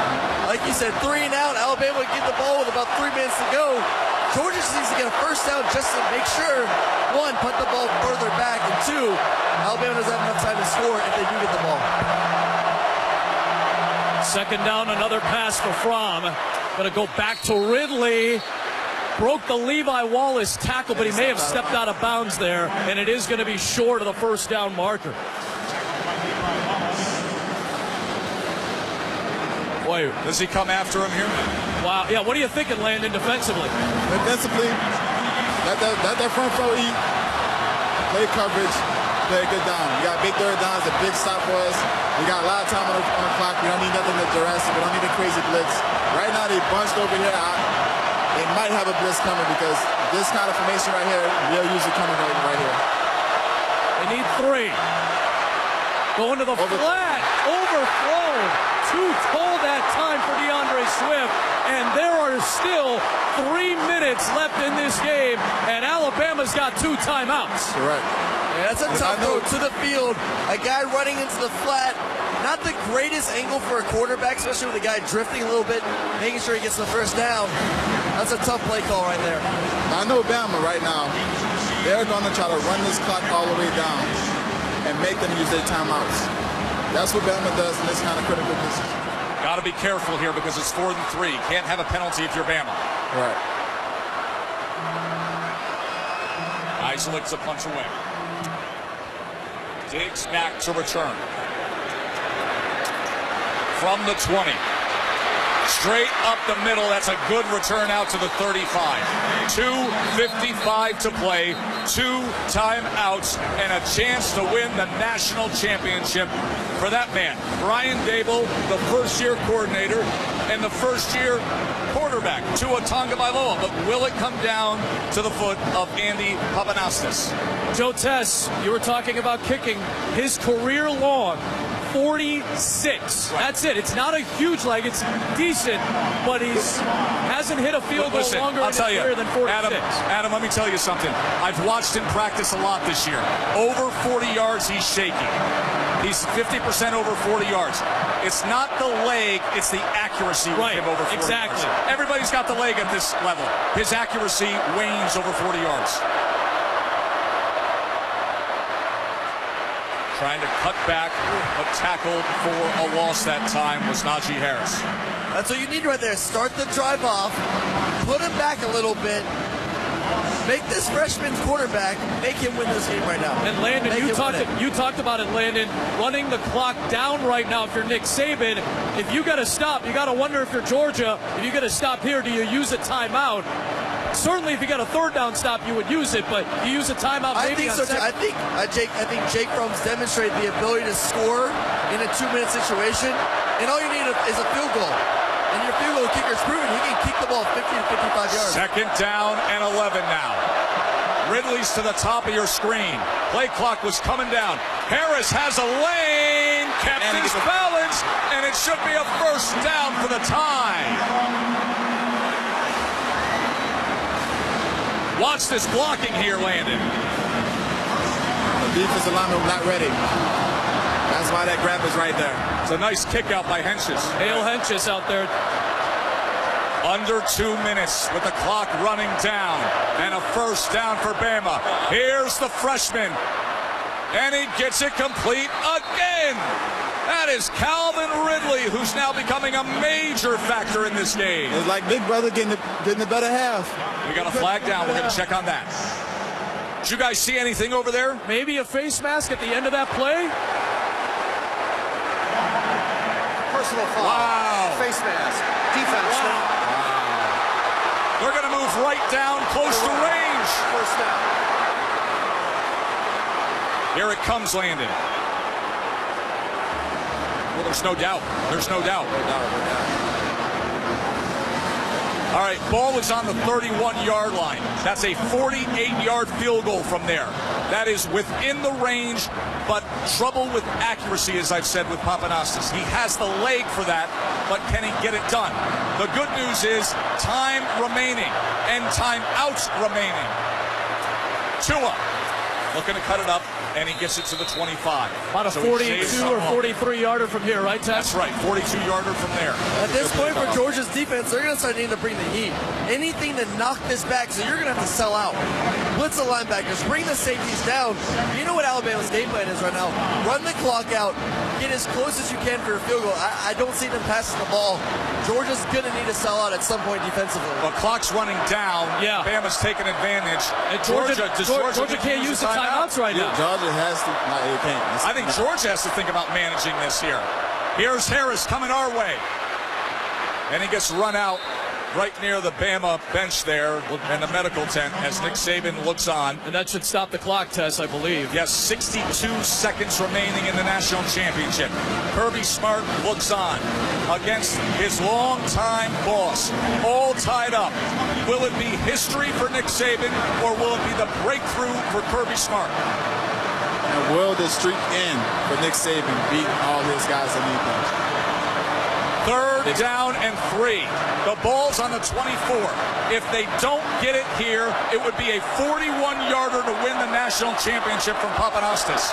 Like you said, 3 and out. Alabama would get the ball with about 3 minutes to go. Georgia just needs to get a first down just to make sure, 1, put the ball further back, and 2, Alabama doesn't have enough time to score if they do get the ball. Second down, another pass for Fromm. Going to go back to Ridley. Broke the Levi Wallace tackle, but he may have stepped out of bounds there, and it is going to be short of the first down marker. Boy, does he come after him here? Wow. Yeah, what are you thinking, Landon, defensively? Defensively, let that front four eat. Play coverage, play a good down. We got big third downs, a big stop for us. We got a lot of time on the clock. We don't need nothing to duress. We don't need a crazy blitz. Right now, they bunched over here. They might have a blitz coming because this kind of formation right here, they're usually coming right here. They need 3. Going to the flat, overthrown. Too tall that time for DeAndre Swift, and there are still 3 minutes left in this game, and Alabama's got 2 timeouts. Correct. Yeah, that's a tough throw to the field. A guy running into the flat. Not the greatest angle for a quarterback, especially with a guy drifting a little bit, making sure he gets the first down. That's a tough play call right there. I know Bama right now, they're going to try to run this clock all the way down and make them use their timeouts. That's what Bama does in this kind of critical position. Got to be careful here because it's 4th and 3. Can't have a penalty if you're Bama. Right. Isaac's a punch away. Diggs back to return. From the 20. Straight up the middle. That's a good return out to the 35. 2:55 to play. 2 timeouts and a chance to win the national championship for that man. Brian Dable, the first-year coordinator and the first-year quarterback, Tua Tagovailoa. But will it come down to the foot of Andy Papanastis? Joe Tess, you were talking about kicking. His career long, 46. That's it. It's not a huge leg. It's decent, but hasn't hit a field goal longer in his career than 46. Adam, let me tell you something. I've watched him practice a lot this year. Over 40 yards, he's shaky. He's 50% over 40 yards. It's not the leg, it's the accuracy with him over 40 exactly. yards. Everybody's got the leg at this level. His accuracy wanes over 40 yards. Trying to cut back, but tackled for a loss that time was Najee Harris. That's what you need right there. Start the drive off, put him back a little bit, Make this freshman quarterback, make him win this game right now. And Landon, Make you him talked about it, Landon, running the clock down right now. If you're Nick Saban, if you got to stop, you got to wonder if you're Georgia, if you got to stop here, do you use a timeout? Certainly, if you got a third down stop, you would use it, but you use a timeout. I Maybe think so too. I think Jake Fromm's demonstrated the ability to score in a 2-minute situation, and all you need is a field goal. And your field goal kicker's proven he can kick the ball 50 to 55 yards. Second down and 11 now. Ridley's to the top of your screen. Play clock was coming down. Harris has a lane, kept his balance, and it should be a first down for the time. Watch this blocking here, Landon. The defensive lineman not ready. That's why that grab is right there. It's a nice kick out by Henches. Hale Henches out there. Under 2 minutes with the clock running down. And a first down for Bama. Here's the freshman. And he gets it complete again. That is Calvin Ridley, who's now becoming a major factor in this game. It's like Big Brother getting the better half. We got a flag down. We're going to check on that. Did you guys see anything over there? Maybe a face mask at the end of that play? Personal foul. Wow. Face mask. Defense. Wow. They're going to move right down close to range. First down. Here it comes, Landon. Well, there's no doubt. There's no doubt. All right, ball is on the 31-yard line. That's a 48-yard field goal from there. That is within the range, but trouble with accuracy, as I've said with Papanastis. He has the leg for that, but can he get it done? The good news is time remaining and timeouts remaining. Tua looking to cut it up, and he gets it to the 25. About a 42 or 43-yarder from here, right, Tess? That's right, 42-yarder from there. At this point for Georgia's defense, they're going to start needing to bring the heat. Anything to knock this back, so you're going to have to sell out. Blitz the linebackers, bring the safeties down. You know what Alabama's game plan is right now. Run the clock out, get as close as you can for a field goal. I don't see them passing the ball. Georgia's going to need to sell out at some point defensively. The clock's running down. Yeah. Bama's taking advantage. And Georgia can't use the timeouts right now. Georgia has to. No, it can't. I think Georgia has to think about managing this here. Here's Harris coming our way. And he gets run out right near the Bama bench there in the medical tent as Nick Saban looks on. And that should stop the clock, Tess, I believe. Yes, 62 seconds remaining in the national championship. Kirby Smart looks on against his longtime boss. All tied up. Will it be history for Nick Saban, or will it be the breakthrough for Kirby Smart? And will the streak end for Nick Saban beating all his guys underneath him? Third down and 3. The ball's on the 24. If they don't get it here, it would be a 41-yarder to win the national championship from Papanastis.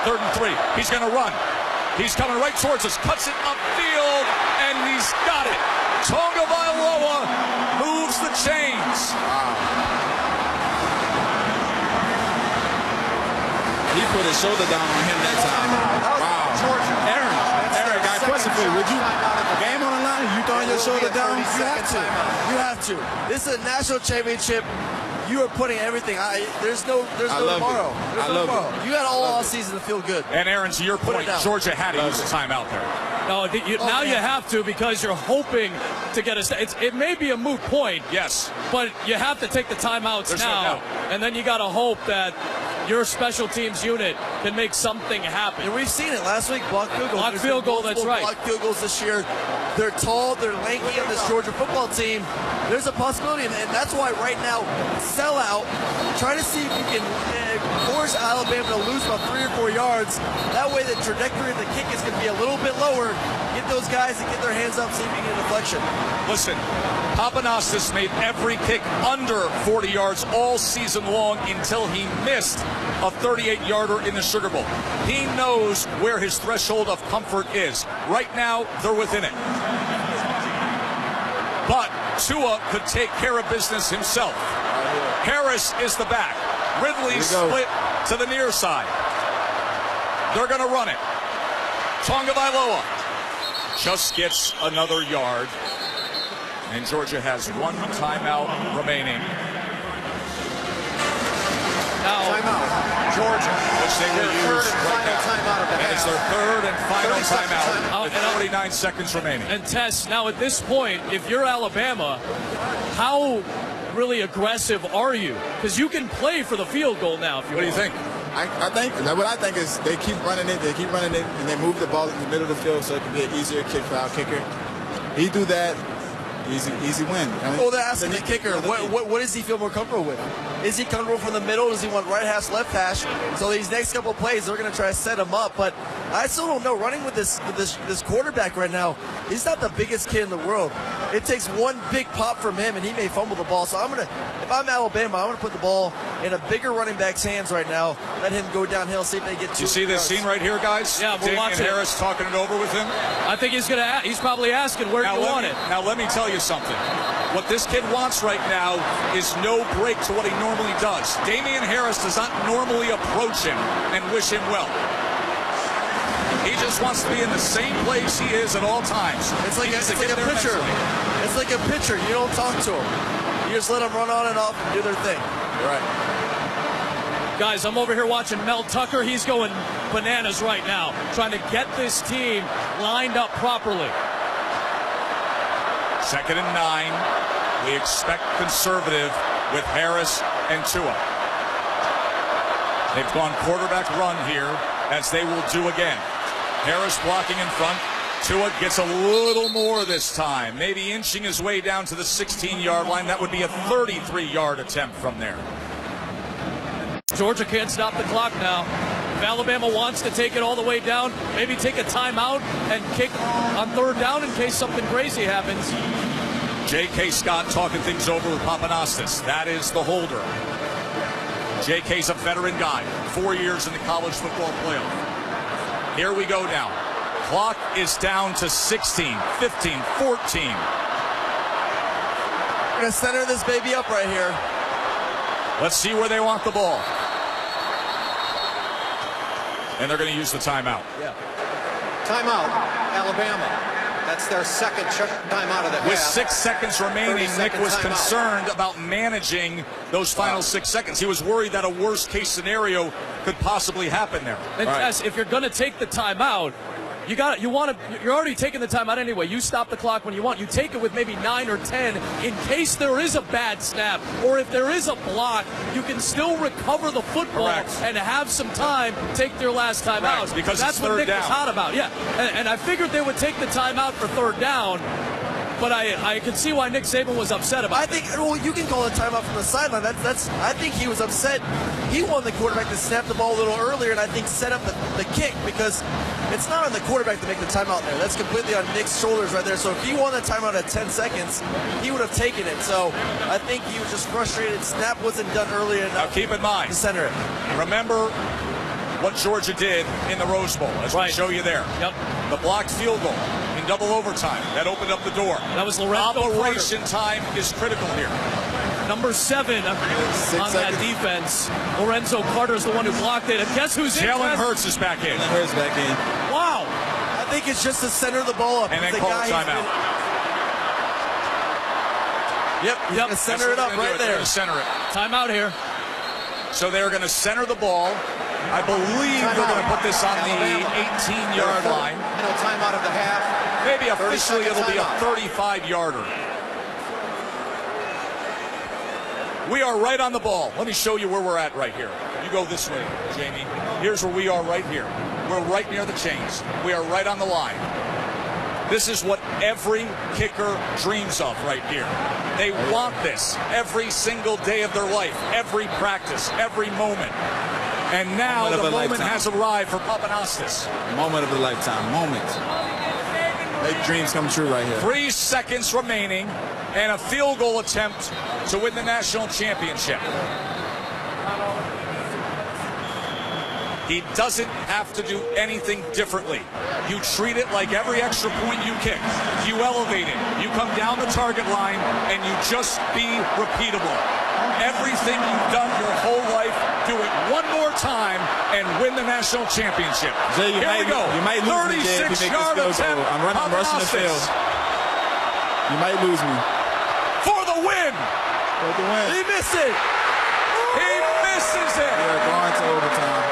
Third and 3. He's going to run. He's coming right towards us. Cuts it upfield, and he's got it. Tonga Vailoa moves the chains. Wow. He put his shoulder down on him that time. Wow. Georgia. Aaron, I got a question for you. Would you, game on the line, you throwing your shoulder down? You have to. You have to. This is a national championship. You are putting everything. There's no tomorrow. There's no tomorrow. You got all season to feel good. And Aaron, to your point, Georgia had to use the timeout there. No, now you have to, because you're hoping to get it may be a moot point. Yes. But you have to take the timeouts There's now. No doubt. And then you got to hope that your special teams unit can make something happen. And we've seen it last week. Block field goal. Block field goal, that's right. Block field goals this year. They're tall, they're lanky on this Georgia football team. There's a possibility, and that's why right now, sell out. Try to see if you can force Alabama to lose about 3 or 4 yards. That way the trajectory of the kick is going to be a little bit lower. Get those guys to get their hands up, see if you can get a deflection. Listen, Papanastis made every kick under 40 yards all season long until he missed a 38-yarder in the Sugar Bowl. He knows where his threshold of comfort is. Right now, they're within it. But Tua could take care of business himself. Harris is the back. Ridley split to the near side. They're going to run it. Tonga Vailoa just gets another yard. And Georgia has one timeout remaining. Now, timeout, Georgia. Which they will use right now. Timeout of the And it's their third and final timeout with 49 seconds remaining. And Tess, now at this point, if you're Alabama, how really aggressive are you? Because you can play for the field goal now. If you what do you think? I think what I think is they keep running it, and they move the ball in the middle of the field so it can be an easier kick for our kicker. He do that. Easy win. Well, they're asking the kicker, what does he feel more comfortable with? Is he comfortable from the middle? Does he want right hash, left hash? So these next couple of plays, they're going to try to set him up. But I still don't know. Running with this quarterback right now, he's not the biggest kid in the world. It takes one big pop from him, and he may fumble the ball. So if I'm Alabama, I'm going to put the ball in a bigger running back's hands right now. Let him go downhill, see if they get 2 You see this scene right here, guys? Yeah, we're watching. Harris talking it over with him. I think he's probably asking where you want it. Now let me tell you something. What this kid wants right now is no break to what he normally does. Damian Harris does not normally approach him and wish him well. He just wants to be in the same place he is at all times. It's like a pitcher. It's like a pitcher. You don't talk to him. You just let them run on and off and do their thing. You're right. Guys, I'm over here watching Mel Tucker. He's going bananas right now, trying to get this team lined up properly. 2nd and 9. We expect conservative with Harris and Tua. They've gone quarterback run here, as they will do again. Harris blocking in front. Tua gets a little more this time, maybe inching his way down to the 16-yard line. That would be a 33-yard attempt from there. Georgia can't stop the clock now. If Alabama wants to take it all the way down, maybe take a timeout and kick on 3rd down in case something crazy happens. J.K. Scott talking things over with Papanastis. That is the holder. J.K.'s a veteran guy, 4 years in the college football playoff. Here we go now. Clock is down to 16, 15, 14. We're going to center this baby up right here. Let's see where they want the ball. And they're going to use the timeout. Yeah. Timeout, Alabama. That's their second timeout of the half. With 6 seconds remaining, Nick was concerned about managing those final 6 seconds. He was worried that a worst-case scenario could possibly happen there. And Tess, if you're going to take the timeout, you're already taking the timeout anyway. You stop the clock when you want. You take it with maybe 9 or 10 in case there is a bad snap, or if there is a block, you can still recover the football and have some time to take their last timeout. Right, because that's what Nick was hot about. Yeah, and I figured they would take the timeout for 3rd down. But I can see why Nick Saban was upset about it. I think, well, you can call a timeout from the sideline. I think he was upset. He wanted the quarterback to snap the ball a little earlier and I think set up the kick, because it's not on the quarterback to make the timeout there. That's completely on Nick's shoulders right there. So if he wanted a timeout at 10 seconds, he would have taken it. So I think he was just frustrated. Snap wasn't done earlier enough. Now keep in mind, to center it. Remember what Georgia did in the Rose Bowl, as we show you there. Yep. The blocked field goal in double overtime. That opened up the door. That was Lorenzo Operation time is critical here. Number 7 on that defense. Lorenzo Carter is the one who blocked it. And guess who's in? Jalen Hurts is back in. Hurts back in. Wow. I think it's just to center the ball up. And then call a timeout. Yep. Center it up right there. Center it. Timeout here. So they're going to center the ball. I believe they're going to put this on the 18-yard line. Timeout of the half. Maybe officially it'll be a 35-yarder. We are right on the ball. Let me show you where we're at right here. You go this way, Jamie. Here's where we are right here. We're right near the chains. We are right on the line. This is what every kicker dreams of right here. They want this every single day of their life, every practice, every moment. And now the moment has arrived for Papanastis. Moment of a lifetime. Moment. Make dreams come true right here. 3 seconds remaining and a field goal attempt to win the national championship. He doesn't have to do anything differently. You treat it like every extra point you kick. You elevate it. You come down the target line and you just be repeatable. Everything you've done your whole life, do it one more time and win the national championship. Jay, Here we go. You might lose me, Jay, if you make this field goal. I'm rushing the field. You might lose me. win. For the win. He missed it. He misses it. They're going to overtime.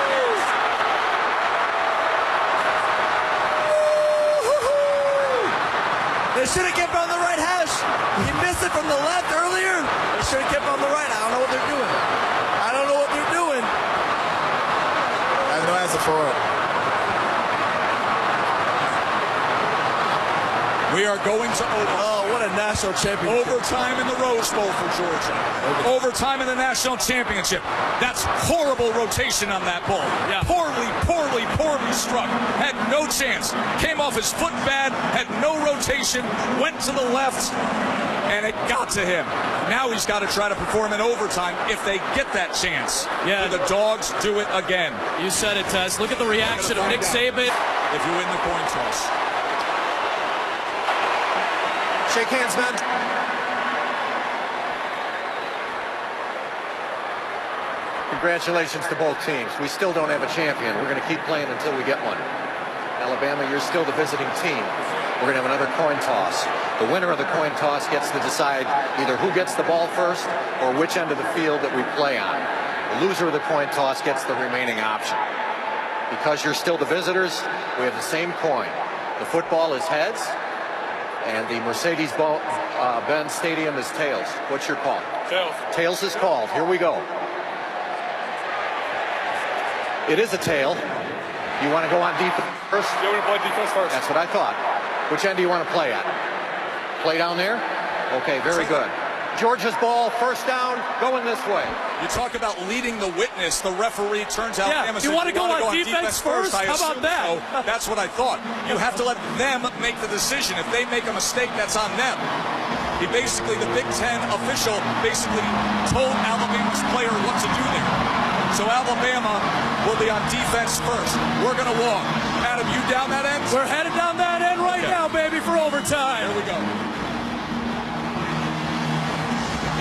They should have kept on the right hash. He missed it from the left earlier. They should have kept on the right. I don't know what they're doing. I don't know what they're doing. I have no answer for it. We are going to overtime. Oh, what a national championship. Overtime in the Rose Bowl for Georgia. Overtime in the national championship. That's horrible rotation on that ball. Yeah. Poorly struck. Had no chance. Came off his foot bad. Had no rotation. Went to the left. And it got to him. Now he's got to try to perform in overtime if they get that chance. Yeah. Will the Dogs do it again? You said it, Tess. Look at the reaction of Nick Saban. If you win the coin toss. Shake hands, men. Congratulations to both teams. We still don't have a champion. We're going to keep playing until we get one. Alabama, you're still the visiting team. We're going to have another coin toss. The winner of the coin toss gets to decide either who gets the ball first or which end of the field that we play on. The loser of the coin toss gets the remaining option. Because you're still the visitors, we have the same coin. The football is heads, and the Mercedes-Benz Stadium is tails. What's your call? Tails. Tails is called. Here we go. It is a tail. You want to go on defense first? Yeah, we're going to play defense first. That's what I thought. Which end do you want to play at? Play down there? Okay, very good. Georgia's ball, first down, going this way. You talk about leading the witness. The referee turns out. Yeah, you want to go on defense first? How about that? So that's what I thought. You have to let them make the decision. If they make a mistake, that's on them. He basically, the Big Ten official, basically told Alabama's player what to do there. So Alabama will be on defense first. We're going to walk. Adam, you down that end? We're headed down that end right now, baby, for overtime. Here we go.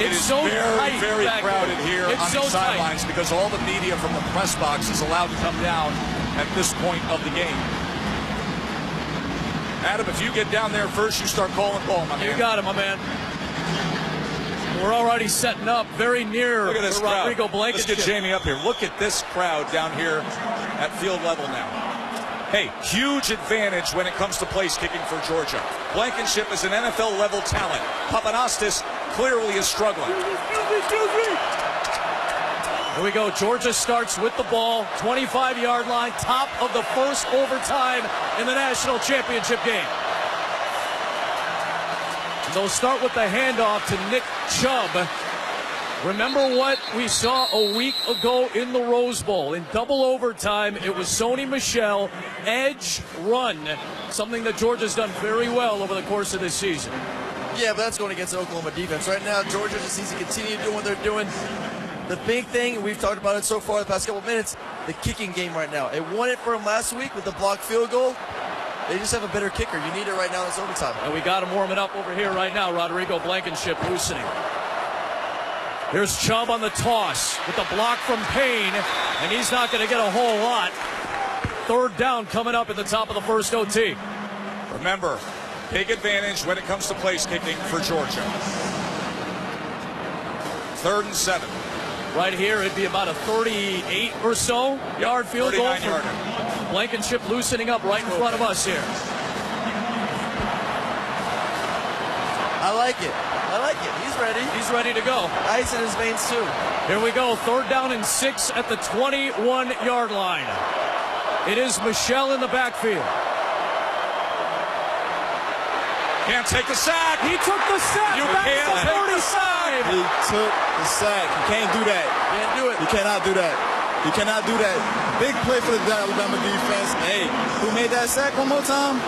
It's it is so very crowded here on so the sidelines because all the media from the press box is allowed to come down at this point of the game. Adam, if you get down there first, you start calling ball, my man. You got it, my man. We're already setting up very near Look at this the Rodrigo crowd. Blankenship. Let's get Jamie up here. Look at this crowd down here at field level now. Hey, huge advantage when it comes to place kicking for Georgia. Blankenship is an NFL-level talent. Papanastis clearly is struggling. Here we go. Georgia starts with the ball, 25-yard line, top of the first overtime in the national championship game. They'll start with the handoff to Nick Chubb. Remember what we saw a week ago in the Rose Bowl. In double overtime, it was Sony Michel, edge run, something that Georgia's done very well over the course of this season. Yeah, but that's going against the Oklahoma defense. Right now, Georgia just needs to continue doing what they're doing. The big thing, and we've talked about it so far the past couple minutes, the kicking game right now. It won it for them last week with the blocked field goal. They just have a better kicker. You need it right now in this overtime. And we got him warming up over here right now. Rodrigo Blankenship loosening. Here's Chubb on the toss with the block from Payne, and he's not going to get a whole lot. Third down coming up at the top of the first OT. Remember, big advantage when it comes to place kicking for Georgia. 3rd and 7. Right here, it'd be about a 38 or so yard field goal. 39-yarder. Blankenship loosening up right in front of us here. I like it. I like it. He's ready. He's ready to go. Ice in his veins, too. Here we go. 3rd down and 6 at the 21-yard line. It is Michel in the backfield. Can't take the sack. He took the sack. You back can't to take the 35. sack. He took the sack. You can't do that. Can't do it. You cannot do that. You cannot do that. Big play for the Alabama defense. Hey, who made that sack one more time?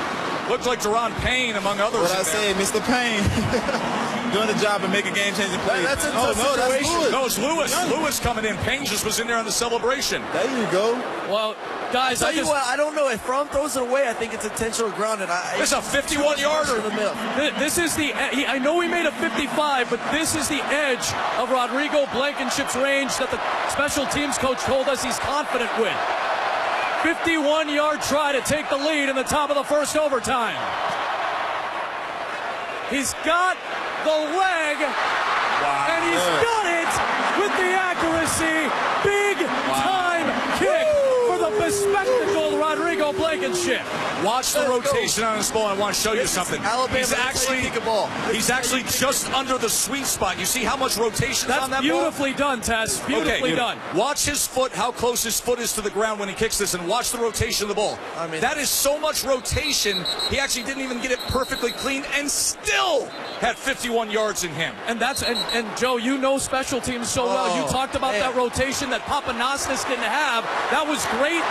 Looks like Deron Payne, among others. What I say, Mr. Payne. Doing the job and making game-changing plays. That's a tough situation. No, it's Lewis. Lewis coming in. Payne just was in there on the celebration. There you go. Well, guys, I don't know. If Fromm throws it away, I think it's intentional grounded. This is a 51-yarder. In the middle. This is the. I know he made a 55, but this is the edge of Rodrigo Blankenship's range that the special teams coach told us he's confident with. 51-yard try to take the lead in the top of the first overtime. He's got the leg And he's got it with the accuracy. Big time kick for the bespectacled Rodrigo Blankenship. Watch the rotation on this ball. I want to show you something. He's actually just under the sweet spot. You see how much rotation is on that ball? Beautifully done, Tess. Beautifully done. Watch his foot, how close his foot is to the ground when he kicks this, and watch the rotation of the ball. I mean, that is so much rotation. He actually didn't even get it perfectly clean and still had 51 yards in him. And Joe, you know special teams so well. You talked about that rotation that Papanastis didn't have. That was great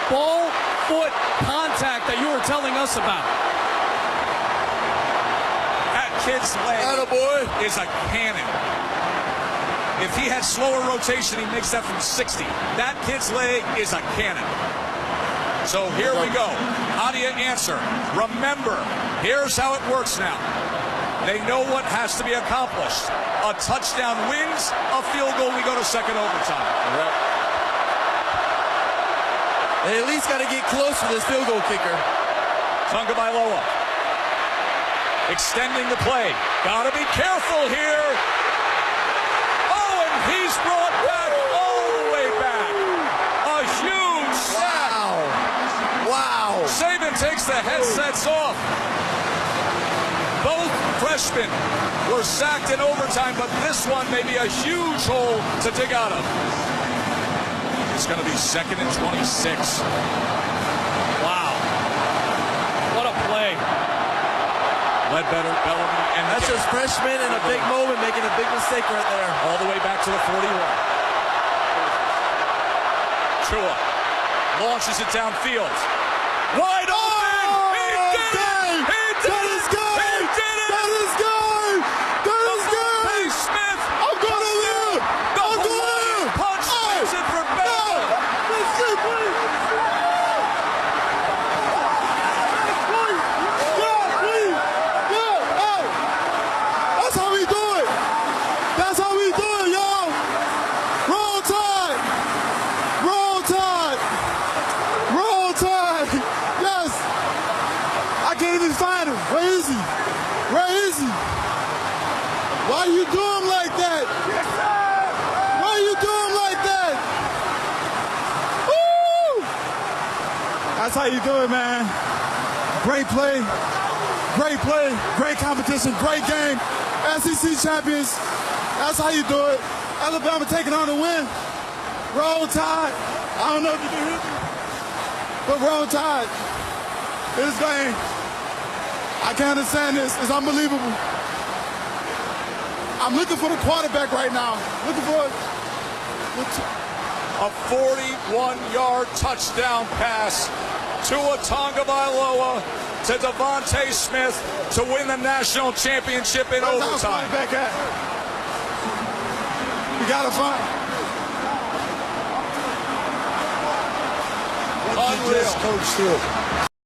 ball foot contact that you were telling us about. That kid's leg is a cannon. If he had slower rotation, he makes that from 60. That kid's leg is a cannon. So here we go. How do you answer? Remember, here's how it works now. They know what has to be accomplished. A touchdown wins, a field goal, we go to second overtime. They at least got to get close to this field goal kicker. Tagovailoa extending the play. Got to be careful here. Oh, and he's brought back all the way back. A huge sack. Wow. Saban takes the headsets off. Both freshmen were sacked in overtime, but this one may be a huge hole to dig out of. It's going to be 2nd and 26. Wow. What a play. Ledbetter, Bellamy, and that's just freshman in a big moment making a big mistake right there. All the way back to the 41. Tua launches it downfield. Wide open! He did it! He did it! He did it! That is good! That is good! Smith! I'm going to live! I'm going to live! Punch wins it for Bell! Let's get please! That's how we do it! That's how we do it, y'all! Roll Tide! Roll Tide! Roll Tide! Yes! I can't even find him. Where is he? Where is he? Why you do him like that? Yes, sir! Why you do him like that? Woo! That's how you do it, man. Great play. Great play. Great competition. Great game. SEC champions. That's how you do it. Alabama taking on the win. Roll Tide. I don't know if you can hear me, but Roll Tide. This game, I can't understand this. It's unbelievable. I'm looking for the quarterback right now. Looking for a 41-yard touchdown pass to Tagovailoa to Devontae Smith to win the national championship in overtime. Back at? We gotta find. Unreal. Coach Hill.